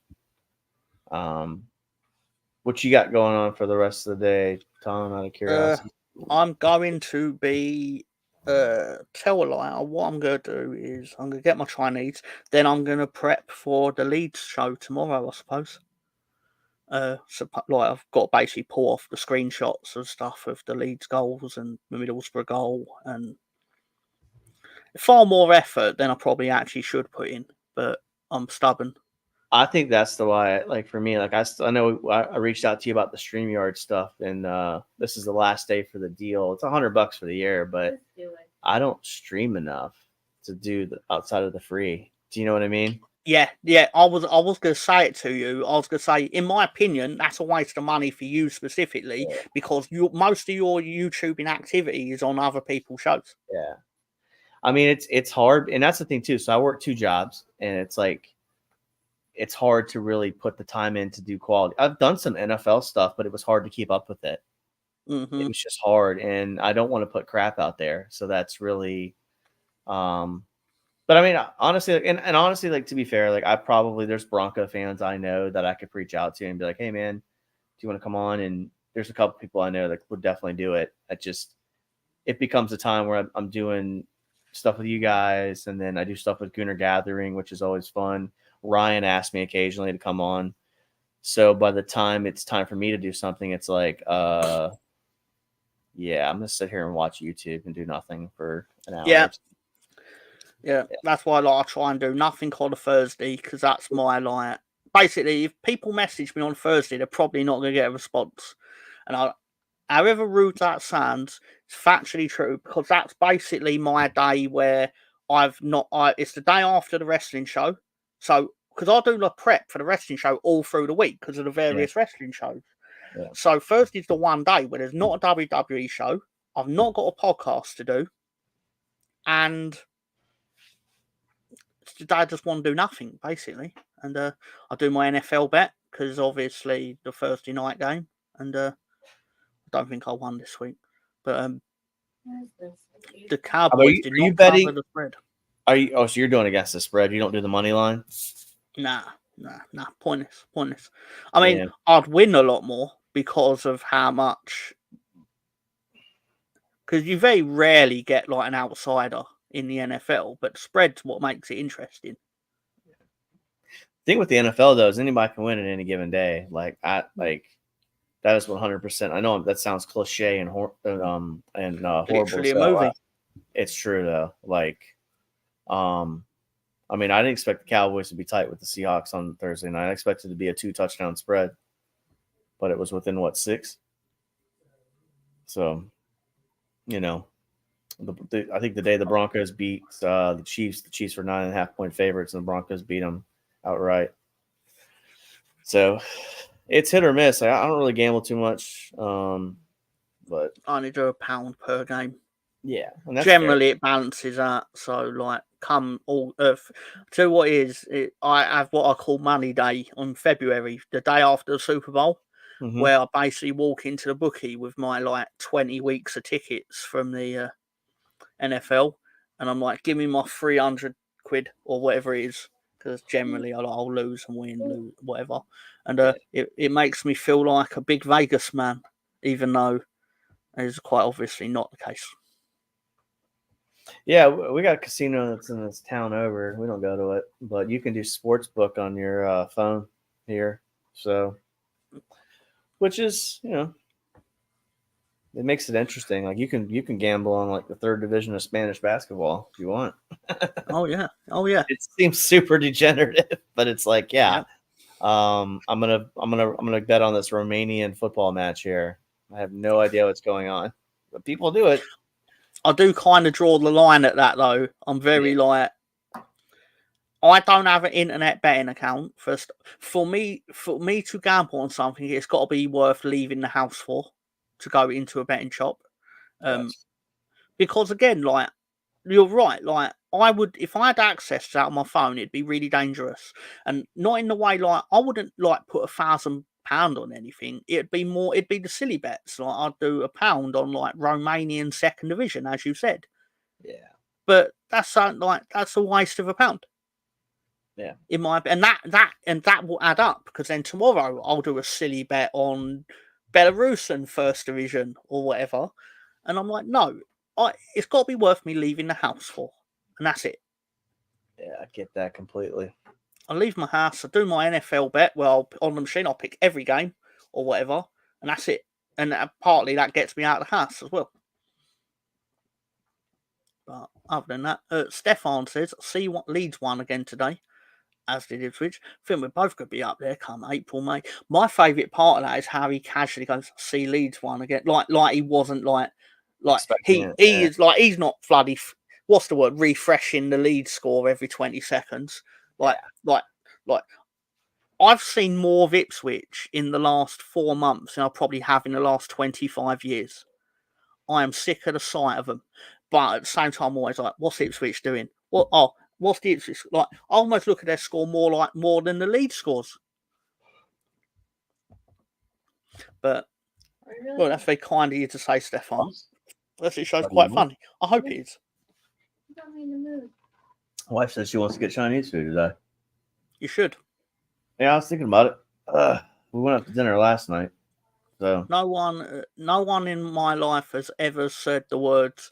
B: What you got going on for the rest of the day, Tom, out of curiosity?
A: I'm going to be tell a lie. What I'm going to do is I'm going to get my Chinese. Then I'm going to prep for the Leeds show tomorrow, I suppose. So like I've got to basically pull off the screenshots and stuff of the Leeds goals and the Middlesbrough goal, and far more effort than I probably actually should put in. But I'm stubborn.
B: I think that's the why. Like for me, like I know I reached out to you about the StreamYard stuff, and this is the last day for the deal. It's $100 for the year, but I don't stream enough to do the outside of the free. Do you know what I mean?
A: Yeah. I was going to say it to you. I was going to say, in my opinion, that's a waste of money for you specifically because most of your YouTubing activity is on other people's shows.
B: Yeah, I mean it's hard, and that's the thing too. So I work 2 jobs, and it's like it's hard to really put the time in to do quality. I've done some NFL stuff, but it was hard to keep up with it. It was just hard, and I don't want to put crap out there. So that's really, but I mean, honestly, and honestly, like to be fair, like there's Bronco fans I know that I could reach out to and be like, hey man, do you want to come on? And there's a couple people I know that would definitely do it. It becomes a time where I'm doing stuff with you guys, and then I do stuff with Gooner Gathering, which is always fun. Ryan asked me occasionally to come on. So by the time it's time for me to do something, it's like, I'm going to sit here and watch YouTube and do nothing for an hour.
A: Yeah. That's why I try and do nothing on a Thursday because that's my basically, if people message me on Thursday, they're probably not going to get a response. And however rude that sounds, it's factually true because that's basically my day where it's the day after the wrestling show. So, because I do the prep for the wrestling show all through the week because of the various wrestling shows. Yeah. So, Thursday's the one day where there's not a WWE show. I've not got a podcast to do. And I just want to do nothing basically, and I do my NFL bet because obviously the Thursday night game, and I don't think I won this week, but the Cowboys did not cover the spread.
B: Are you? Oh, so you're doing against the spread? You don't do the money line?
A: Nah. Pointless. I mean, I'd win a lot more because of how much. Because you very rarely get like an outsider in the NFL, but spread's what makes it interesting.
B: The thing with the NFL though is anybody can win at any given day. Like that is 100%. I know that sounds cliche and horrible.
A: Literally a movie.
B: It's true though. Like, I mean, I didn't expect the Cowboys to be tight with the Seahawks on Thursday night. I expected it to be a 2-touchdown spread, but it was within 6. So, you know, I think the day the Broncos beat the Chiefs were 9.5-point favorites, and the Broncos beat them outright. So it's hit or miss. I don't really gamble too much, but
A: I only do £1 per game.
B: Yeah,
A: generally fair. It balances out. So like, come all so what is it? I have what I call Money Day on February, the day after the Super Bowl, where I basically walk into the bookie with my like 20 weeks of tickets from the NFL, and I'm like, give me my 300 quid or whatever it is, because generally I'll lose and win, lose, whatever, and it makes me feel like a big Vegas man, even though it's quite obviously not the case.
B: Yeah, we got a casino that's in this town over. We don't go to it, but you can do sports book on your phone here. So, which is, you know, it makes it interesting. Like you can gamble on like the 3rd division of Spanish basketball if you want.
A: Oh yeah.
B: It seems super degenerative, but it's like, yeah. I'm gonna bet on this Romanian football match here. I have no idea what's going on, but people do it.
A: I do kind of draw the line at that though. I'm very like, I don't have an internet betting account. First, for me to gamble on something, it's got to be worth leaving the house for to go into a betting shop. Because again, like you're right, like I would, if I had access to that on my phone, it'd be really dangerous, and not in the way like I wouldn't like put £1,000 on anything. It'd be the silly bets. Like I'd do £1 on like Romanian 2nd division, as you said.
B: Yeah.
A: But that's that's a waste of £1.
B: Yeah.
A: In my and that will add up, because then tomorrow I'll do a silly bet on Belarusian 1st division or whatever, and I'm like, no, it's got to be worth me leaving the house for, and that's it.
B: Yeah, I get that completely.
A: I leave my house, I do my NFL bet. Well, on the machine, I'll pick every game or whatever, and that's it. And partly that gets me out of the house as well. But other than that, Stefan says, see what Leeds won again today, as did Ipswich. I think we're both going to be up there come April, May. My favourite part of that is how he casually goes, see Leeds won again. Like he wasn't like he is like, he's not bloody, what's the word, refreshing the lead score every 20 seconds. Like I've seen more of Ipswich in the last 4 months than I probably have in the last 25 years. I am sick of the sight of them. But at the same time, I'm always like, what's Ipswich doing? What's the Ipswich like? I almost look at their score more than the lead scores. But well, that's very kind of you to say, Stefan. That show's quite funny. I hope it is.
B: Wife says she wants to get Chinese food today.
A: You should.
B: Yeah, I was thinking about it. We went out to dinner last night. So
A: no one in my life has ever said the words,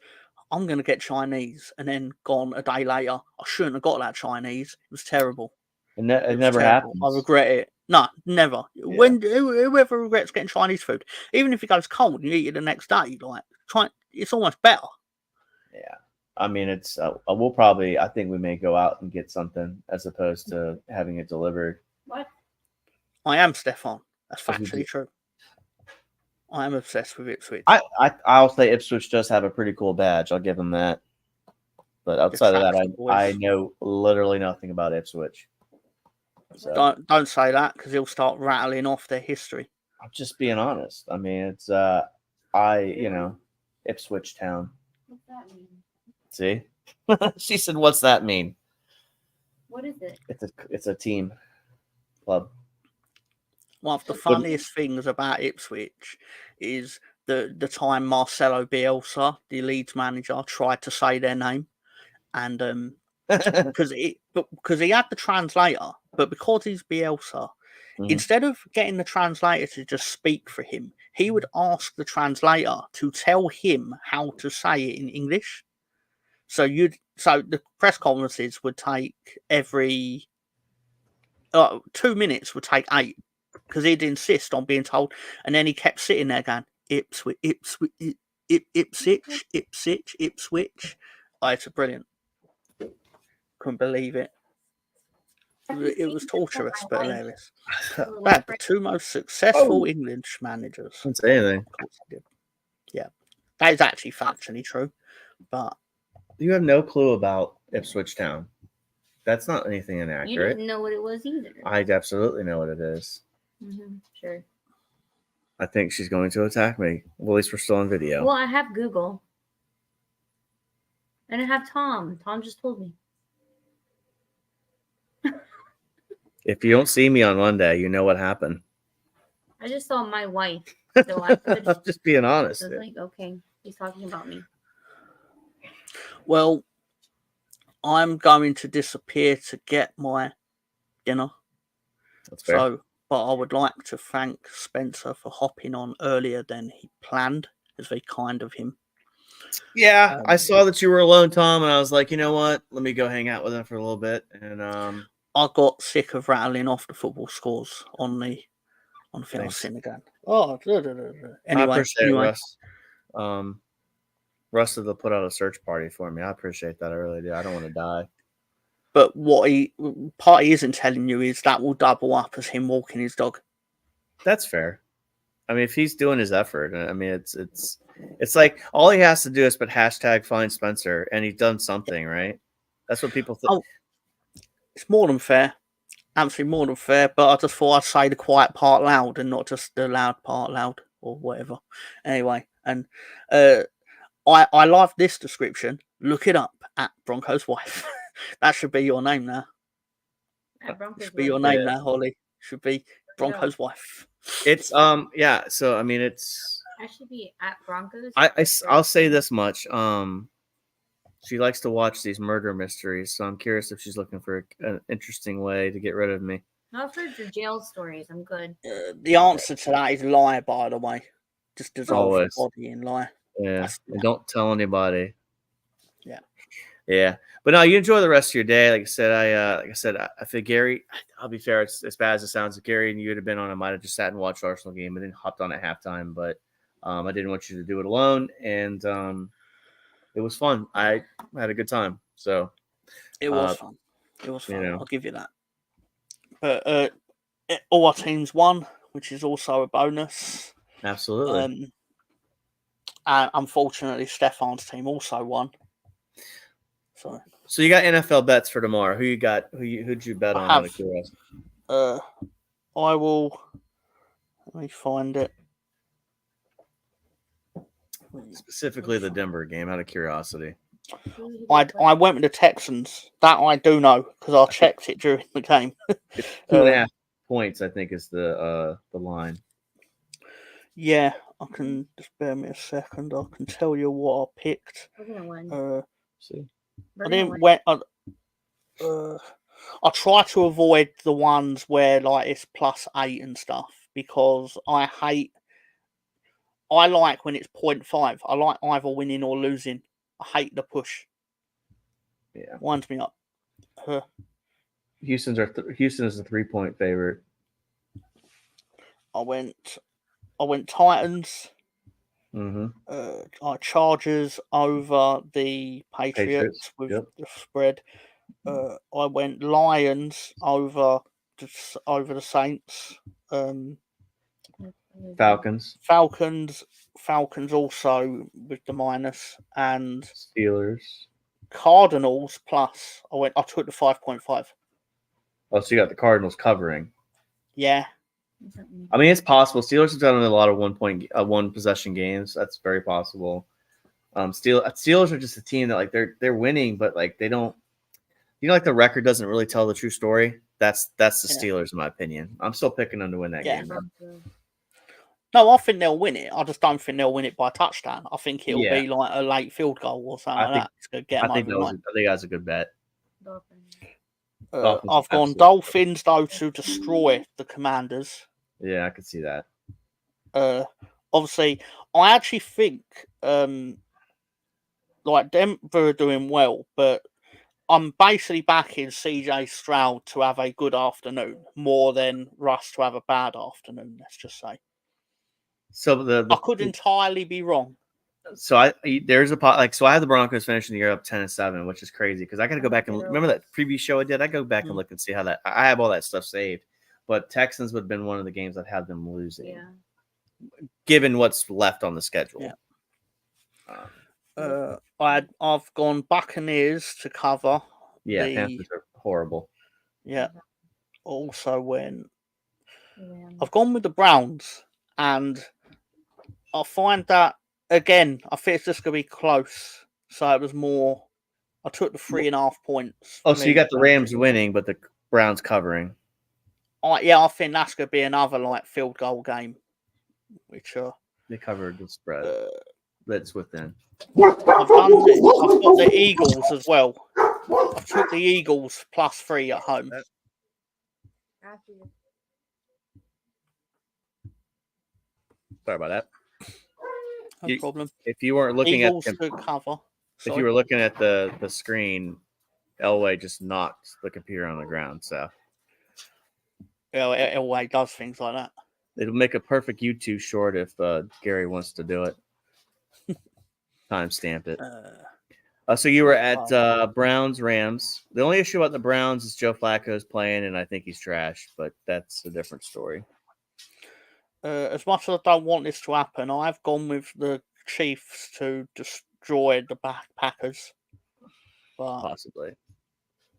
A: I'm going to get Chinese, and then gone a day later, I shouldn't have got that Chinese. It was terrible.
B: It never happens.
A: I regret it. No, never. Yeah. Whoever regrets getting Chinese food, even if it goes cold and you eat it the next day, it's almost better.
B: Yeah. I mean, it's we'll probably, I think we may go out and get something as opposed to having it delivered.
C: What?
A: I am, Stefan. That's factually true. I am obsessed with Ipswich.
B: I'll say Ipswich does have a pretty cool badge. I'll give them that. But outside of that, I know literally nothing about Ipswich.
A: So. Don't say that, because he'll start rattling off their history.
B: I'm just being honest. I mean, it's Ipswich Town.
C: What's that mean?
B: See? She said, what's that mean?
C: What is it?
B: It's a team club.
A: One of the funniest things about Ipswich is the time Marcelo Bielsa, the Leeds manager, tried to say their name, and because he had the translator, but because he's Bielsa, instead of getting the translator to just speak for him, he would ask the translator to tell him how to say it in English. So the press conferences would take every 2 minutes would take 8 because he'd insist on being told, and then he kept sitting there going Ipswich, Ipswich, Ipswich, Ipswich, Ipswich. Oh, it's brilliant. Couldn't believe it. It was torturous, but hilarious. But the 2 most successful English managers.
B: Didn't say anything.
A: Of course I did. Yeah, that is actually factually true, but
B: You have no clue about Ipswich Town. That's not anything
C: You
B: inaccurate.
C: didn't know what it was either.
B: I absolutely know what it is.
C: Sure.
B: I think she's going to attack me. Well, at least we're still on video.
C: Well, I have Google. And I have Tom. Tom just told me.
B: If you don't see me on Monday, you know what happened.
C: I just saw my wife. So I could.
B: I'm just being honest.
C: I was like, okay, he's talking about me.
A: well, I'm going to disappear to get my dinner.
B: That's fair.
A: So, but I would like to thank Spencer for hopping on earlier than he planned. It's very kind of him.
B: Yeah, I saw that you were alone, Tom, and I was like, you know what? Let me go hang out with him for a little bit. And
A: I got sick of rattling off the football scores on the thing I was sitting again. Oh,
B: I appreciate it, Russ. Russ will put out a search party for me. I appreciate that. I really do. I don't want to die.
A: But what part he isn't telling you is that will double up as him walking his dog.
B: That's fair. I mean, if he's doing his effort, I mean, it's like all he has to do is put hashtag find Spencer, and he's done something, right? That's what people think.
A: Oh, it's more than fair. Absolutely more than fair. But I just thought I'd say the quiet part loud and not just the loud part loud or whatever. Anyway, and I love this description. Look it up at Bronco's wife. That should be your name now. Should be your name now, Holly. Should be Bronco's wife.
B: It's yeah. So I mean, it's.
C: I should be at Broncos.
B: I'll say this much. She likes to watch these murder mysteries, so I'm curious if she's looking for an interesting way to get rid of me.
C: No, I've heard your jail stories. I'm good.
A: The answer to that is lie, by the way. Just dissolve the body in lie.
B: Yeah, and don't tell anybody.
A: Yeah.
B: Yeah, but no, you enjoy the rest of your day. Like I said, I feel Gary. I'll be fair. It's as bad as it sounds. If Gary and you would have been on, I might have just sat and watched Arsenal game and then hopped on at halftime. But I didn't want you to do it alone, and it was fun. I had a good time. So
A: it was fun. It was fun.
B: You know.
A: I'll give you that. But all our teams won, which is also a bonus.
B: Absolutely.
A: And unfortunately, Stefan's team also won.
B: So you got NFL bets for tomorrow. Who you got? Who'd you bet on?
A: I will. Let me find it.
B: Specifically, the Denver game. Out of curiosity.
A: I went with the Texans. That I do know because I checked it during the game.
B: 2.5 points, I think, is the line.
A: Yeah, I can just bear me a second. I can tell you what I picked.
C: We're gonna win.
B: See.
A: I didn't went. I try to avoid the ones where like it's +8 and stuff because I like when it's 0.5. I like either winning or losing. I hate the push.
B: Yeah,
A: winds me up.
B: Houston is a 3-point favorite.
A: I went Titans.
B: Mm-hmm.
A: Chargers over the Patriots with the spread. I went Lions over the Saints.
B: Falcons
A: also with the minus, and
B: Steelers.
A: Cardinals plus. I took the 5.5.
B: Oh, so you got the Cardinals covering.
A: Yeah.
B: I mean, it's possible. Steelers have done a lot of one possession games. That's very possible. Steelers are just a team that like they're winning, but like they don't like the record doesn't really tell the true story. That's the
A: Yeah.
B: Steelers, in my opinion. I'm still picking them to win that
A: Yeah.
B: game. Though.
A: No, I think they'll win it. I just don't think they'll win it by a touchdown. I think it'll
B: Yeah.
A: be like a late field goal or something like that. It's going to get them
B: I think
A: over the line.
B: I think that's a good bet.
A: I've gone
B: absolutely.
A: Dolphins, though, to destroy the Commanders.
B: Yeah, I could see that.
A: Obviously, I actually think like Denver are doing well, but I'm basically backing CJ Stroud to have a good afternoon more than Russ to have a bad afternoon. Let's just say.
B: So
A: I could entirely be wrong.
B: So there's a pot so I have the Broncos finishing the year up 10-7, which is crazy because I got to go back and remember that previous show I did. I go back and look and see how that I have all that stuff saved, but Texans would have been one of the games I'd have them losing, given what's left on the schedule.
A: Yeah. I've gone Buccaneers to cover.
B: Yeah, Panthers are horrible.
A: Yeah. Also, I've gone with the Browns, and I find that again. I think it's just going to be close. So it was more. I took the 3.5 points.
B: Oh, so you got the Rams winning, but the Browns covering.
A: I think that's going to be another like field goal game, which
B: they covered the spread. That's within.
A: I've got the Eagles as well. I took the Eagles +3 at home.
B: Sorry about that.
A: No problem.
B: If you weren't looking
A: Eagles
B: at
A: to cover.
B: If you were looking at the screen, Elway just knocked the computer on the ground. So
A: Elway does things like that.
B: It'll make a perfect YouTube short if Gary wants to do it. Timestamp it. So you were at Browns Rams. The only issue about the Browns is Joe Flacco's playing, and I think he's trash. But that's a different story.
A: As much as I don't want this to happen, I've gone with the Chiefs to destroy the Packers. But,
B: possibly.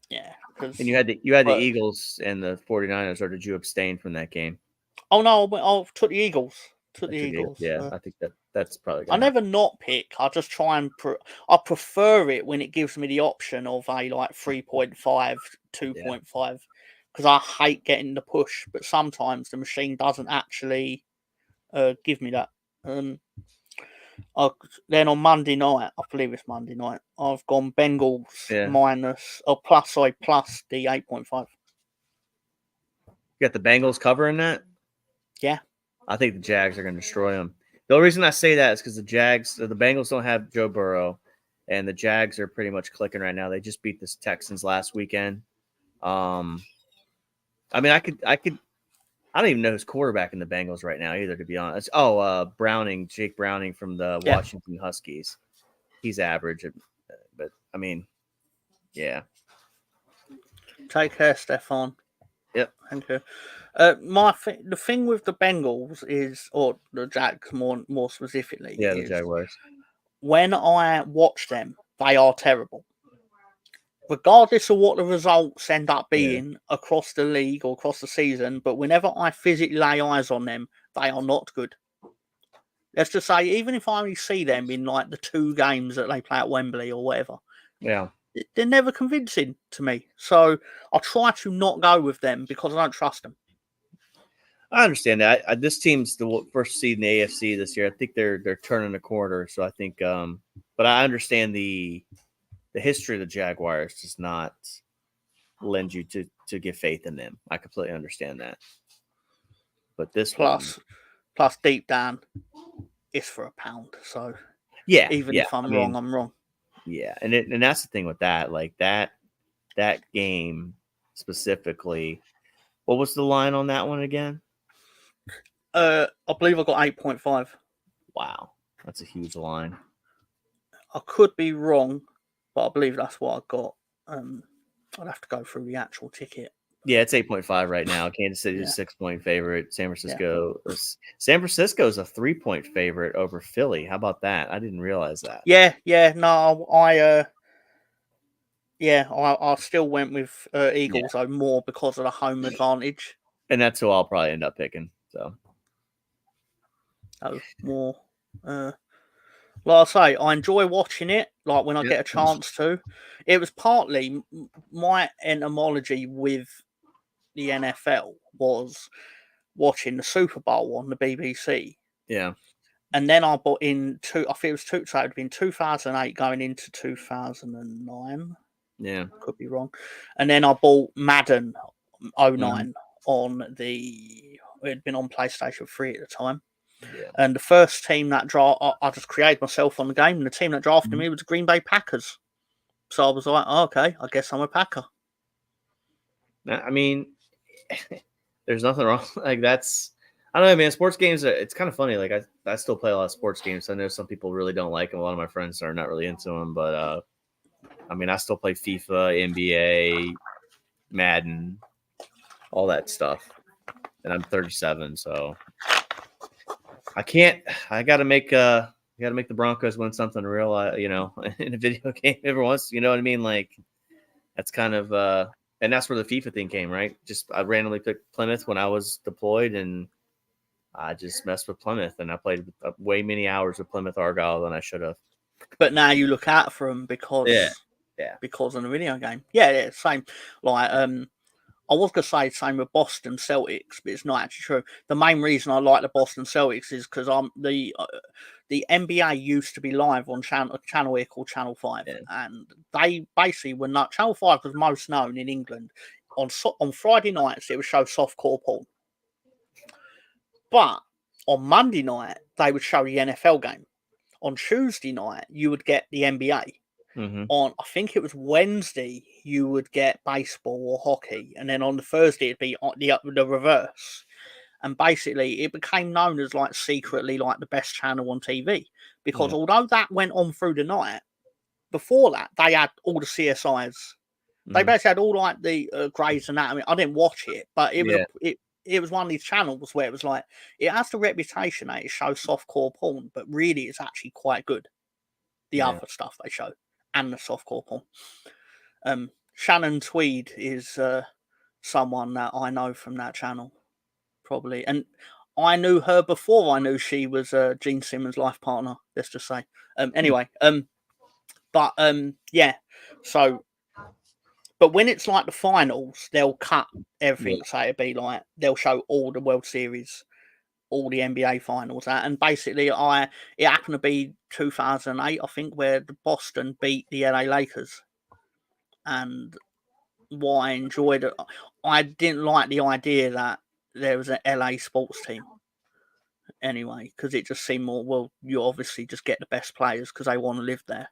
A: Yeah.
B: And you had the Eagles and the 49ers, or did you abstain from that game?
A: Oh, no, I took the Eagles.
B: Yeah, I think that's probably
A: I never not pick. I just try and I prefer it when it gives me the option of a like 3.5, 2.5, because I hate getting the push. But sometimes the machine doesn't actually give me that. Then on Monday night, I believe it's Monday night, I've gone Bengals plus the 8.5.
B: You got the Bengals covering that?
A: Yeah.
B: I think the Jags are going to destroy them. The only reason I say that is because the Bengals don't have Joe Burrow, and the Jags are pretty much clicking right now. They just beat the Texans last weekend. I mean, I don't even know who's quarterback in the Bengals right now either, to be honest. Jake Browning from the Washington Huskies. He's average, but I mean, yeah.
A: Take care, Stefan.
B: Yep.
A: Thank you. The thing with the Bengals is, or the Jags more specifically,
B: the Jaguars.
A: When I watch them, they are terrible. Regardless of what the results end up being across the league or across the season, but whenever I physically lay eyes on them, they are not good. Let's just say, even if I only see them in like the 2 games that they play at Wembley or whatever, they're never convincing to me. So I try to not go with them because I don't trust them.
B: I understand that. This team's the first seed in the AFC this year. I think they're turning the corner. So I think, but I understand the history of the Jaguars does not lend you to give faith in them. I completely understand that. But this
A: plus deep down, it's for £1. So even if I'm wrong, I'm wrong.
B: Yeah, and that's the thing with that. Like that game specifically. What was the line on that one again?
A: I believe I got 8.5.
B: Wow, that's a huge line.
A: I could be wrong, but I believe that's what I got. I'd have to go through the actual ticket.
B: Yeah, it's 8.5 right now. Kansas City is a 6-point favorite. San Francisco is a 3-point favorite over Philly. How about that? I didn't realize that.
A: No, I still went with Eagles though, more because of the home advantage.
B: And that's who I'll probably end up picking. So
A: that was more Like I say, I enjoy watching it. Like when I
B: Yeah.
A: get a chance to. It was partly my etymology with the NFL was watching the Super Bowl on the BBC.
B: Yeah.
A: And then I bought I think it was so it would have been 2008 going into 2009.
B: Yeah.
A: Could be wrong. And then I bought Madden 09
B: Mhm.
A: on it had been on PlayStation 3 at the time.
B: Yeah.
A: And the first team that I just created myself on the game, and the team that drafted
B: Mhm.
A: me was the Green Bay Packers. So I was like, oh, okay, I guess I'm a Packer.
B: I mean, there's nothing wrong. Like that's, I don't know, man. Sports games, it's kind of funny. Like I still play a lot of sports games. I know some people really don't like them. A lot of my friends are not really into them, but I mean, I still play FIFA, NBA, Madden, all that stuff. And I'm 37, so I can't. I got to make the Broncos win something real. You know, in a video game every once. You know what I mean? Like that's kind of and that's where the FIFA thing came, right? Just I randomly picked Plymouth when I was deployed, and I just messed with Plymouth, and I played way many hours with Plymouth Argyle than I should have.
A: But now you look out for them because of the video game. Yeah, same. Like I was gonna say same with Boston Celtics, but it's not actually true. The main reason I like the Boston Celtics is because I'm the NBA used to be live on channel here called Channel 5, and they basically were not. Channel 5 was most known in England on Friday nights. It would show softcore porn, but on Monday night they would show the NFL game. On Tuesday night you would get the NBA.
B: Mm-hmm.
A: On I think it was Wednesday you would get baseball or hockey, and then on the Thursday it'd be the reverse. And basically it became known as like secretly like the best channel on TV because although that went on through the night, before that they had all the CSIs. They basically had all like the Grey's Anatomy. I didn't watch it, but it was one of these channels where it was like it has the reputation that it shows softcore porn, but really it's actually quite good. The other stuff they show and the softcore porn. Shannon Tweed is someone that I know from that channel, probably, and I knew her before I knew she was Gene Simmons' life partner. Let's just say. Anyway, yeah. So, but when it's like the finals, they'll cut everything. So it'll be like they'll show all the World Series, all the NBA finals, and basically, it happened to be 2008, I think, where the Boston beat the LA Lakers, and what I enjoyed it, I didn't like the idea that there was an LA sports team. Anyway, because it just seemed more, well, you obviously just get the best players because they want to live there.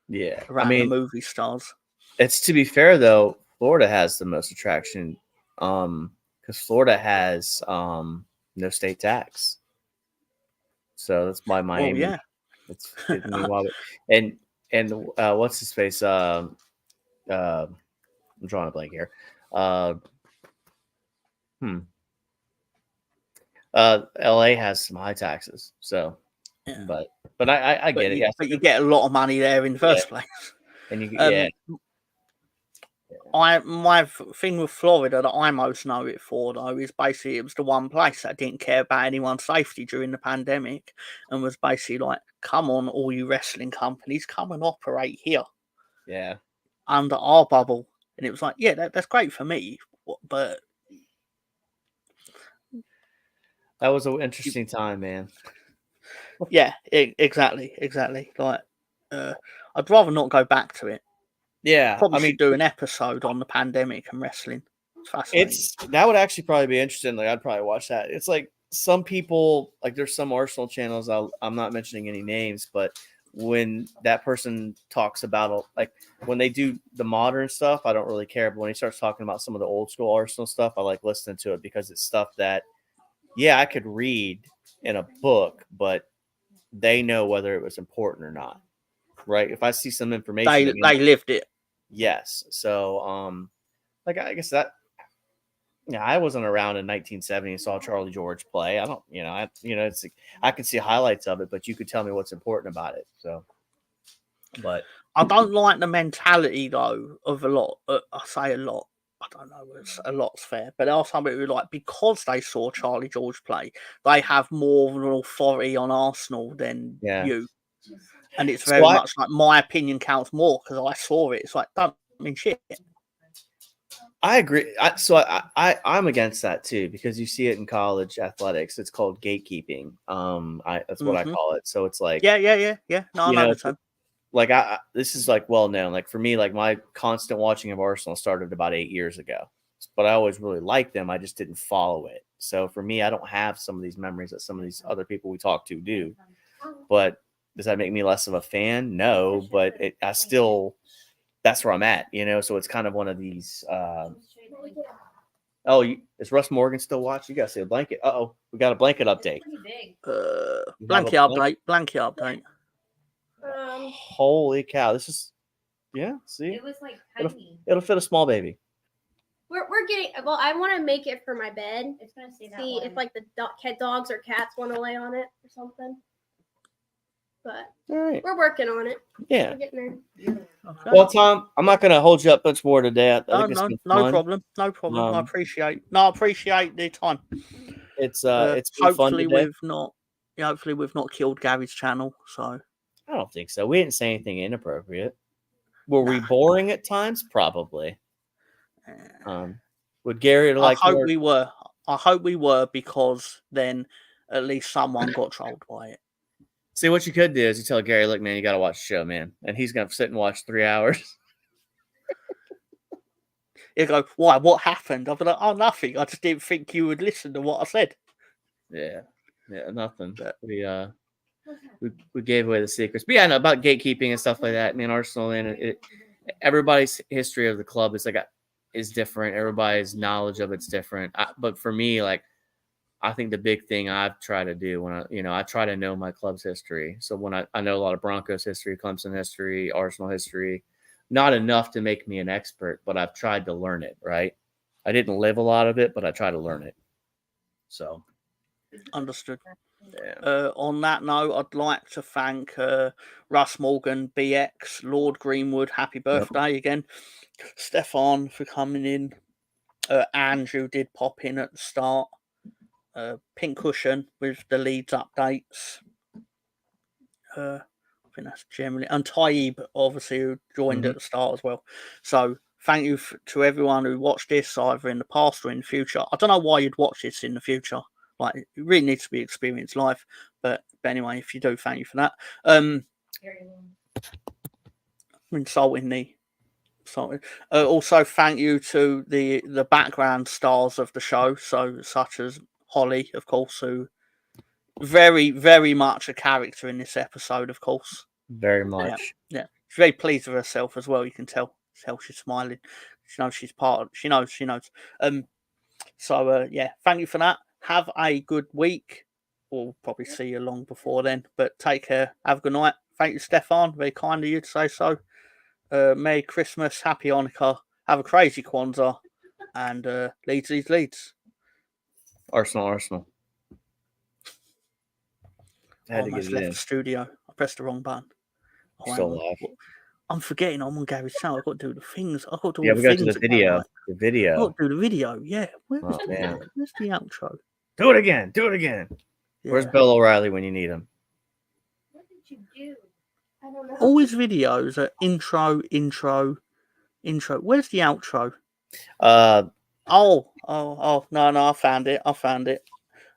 B: Yeah,
A: around the movie stars.
B: It's to be fair though, Florida has the most attraction, because Florida has no state tax, so that's why Miami.
A: Well, yeah,
B: it's getting me wild. And what's his face? I'm drawing a blank here. LA has some high taxes, so but I get it. Yeah,
A: but you get a lot of money there in the first place.
B: And you
A: my thing with Florida that I most know it for though is basically it was the one place that didn't care about anyone's safety during the pandemic and was basically like, come on, all you wrestling companies, come and operate here.
B: Yeah.
A: Under our bubble. And it was like, yeah, that's great for me, but
B: that was an interesting time, man.
A: Yeah, exactly. Like, I'd rather not go back to it.
B: Yeah,
A: probably should do an episode on the pandemic and wrestling. It's fascinating.
B: That would actually probably be interesting. Like, I'd probably watch that. It's like some people, like, there's some Arsenal channels. I'm not mentioning any names, but when that person talks about, like, when they do the modern stuff, I don't really care. But when he starts talking about some of the old school Arsenal stuff, I like listening to it because it's stuff that, yeah, I could read in a book, but they know whether it was important or not, right? If I see some information,
A: they lived it.
B: Yes. So, like, I guess that, yeah, I wasn't around in 1970 and saw Charlie George play. I don't, it's like, I could see highlights of it, but you could tell me what's important about it. So, but
A: I don't like the mentality though of a lot. I say a lot. I don't know if a lot's fair, but there are some people who like, because they saw Charlie George play, they have more of an authority on Arsenal than you. And it's very much like my opinion counts more because I saw it. It's like, don't mean shit.
B: I agree. I'm against that too because you see it in college athletics. It's called gatekeeping. That's what I call it. So it's like,
A: yeah. No, I know the term.
B: Like this is like well known. Like for me, like my constant watching of Arsenal started about 8 years ago. But I always really liked them. I just didn't follow it. So for me, I don't have some of these memories that some of these other people we talk to do. But does that make me less of a fan? No, but that's where I'm at, you know. So it's kind of one of these. Is Russ Morgan still watching? You gotta see a blanket. We got a blanket update.
A: Blanket update.
B: Holy cow! This is See,
C: it was like tiny.
B: It'll fit a small baby.
D: We're getting. Well, I want to make it for my bed.
C: It's gonna stay that
D: See
C: way.
D: if like the dogs or cats want to lay on it or something. But
B: All right,
D: we're working on it.
B: Yeah.
D: We're getting there.
A: Okay.
B: Well, Tom, I'm not going to hold you up much more today.
A: No problem. I appreciate the time.
B: It's been fun
A: hopefully
B: today.
A: Hopefully we've not killed Gary's channel. So
B: I don't think so. We didn't say anything inappropriate. Were we boring at times? Probably. Would Gary like?
A: I hope we were because then at least someone got trolled by it.
B: See, what you could do is you tell Gary, look, man, you got to watch the show, man. And he's going to sit and watch 3 hours.
A: You go, why? What happened? I'll be like, oh, nothing. I just didn't think you would listen to what I said.
B: Yeah, nothing. We gave away the secrets. But yeah, no, about gatekeeping and stuff like that. I mean, Arsenal, and everybody's history of the club is different. Everybody's knowledge of it's different. But for me, like, I think the big thing I've tried to do when I try to know my club's history. So when I know a lot of Broncos history, Clemson history, Arsenal history, not enough to make me an expert, but I've tried to learn it, right? I didn't live a lot of it, but I try to learn it. So.
A: Understood.
B: Yeah.
A: On that note, I'd like to thank Russ Morgan, BX, Lord Greenwood, happy birthday again. Stefan for coming in. Andrew did pop in at the start. Pink Cushion with the Leeds updates. I think that's generally, and Taib obviously who joined at the start as well. So thank you to everyone who watched this either in the past or in the future. I don't know why you'd watch this in the future. Like, it really needs to be experienced live. But anyway, if you do, thank you for that. Insulting me. Sorry. Also, thank you to the background stars of the show, such as Holly, of course, who very, very much a character in this episode, of course.
B: Very much.
A: Yeah. She's very pleased with herself as well. You can tell she's smiling. She knows she's part of. She knows. So thank you for that. Have a good week. We'll probably see you long before then. But take care. Have a good night. Thank you, Stefan. Very kind of you to say so. Merry Christmas. Happy Hanukkah. Have a crazy Kwanzaa. And Leeds.
B: Arsenal.
A: I almost left the studio. I pressed the wrong button.
B: Still alive.
A: I'm forgetting I'm on Gary's channel. I've got to do the things. I've got to do
B: we
A: all the
B: got
A: things.
B: To the video. The video.
A: I've got to do the video. Yeah. Where's
B: man.
A: Where's the outro?
B: Do it again. Yeah. Where's Bill O'Reilly when you need him?
C: What did you do?
D: I don't know.
A: All his videos are intro. Where's the outro? No, I found it.
B: All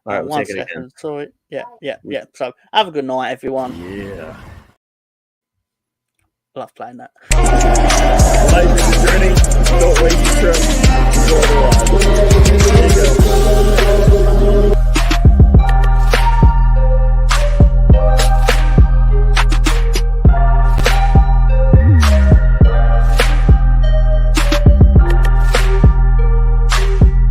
B: right, we'll
A: 1
B: take it
A: second.
B: again.
A: Sorry. Yeah. So have a good night, everyone.
B: Yeah.
A: Love playing that.
E: Don't waste your trip. There you go.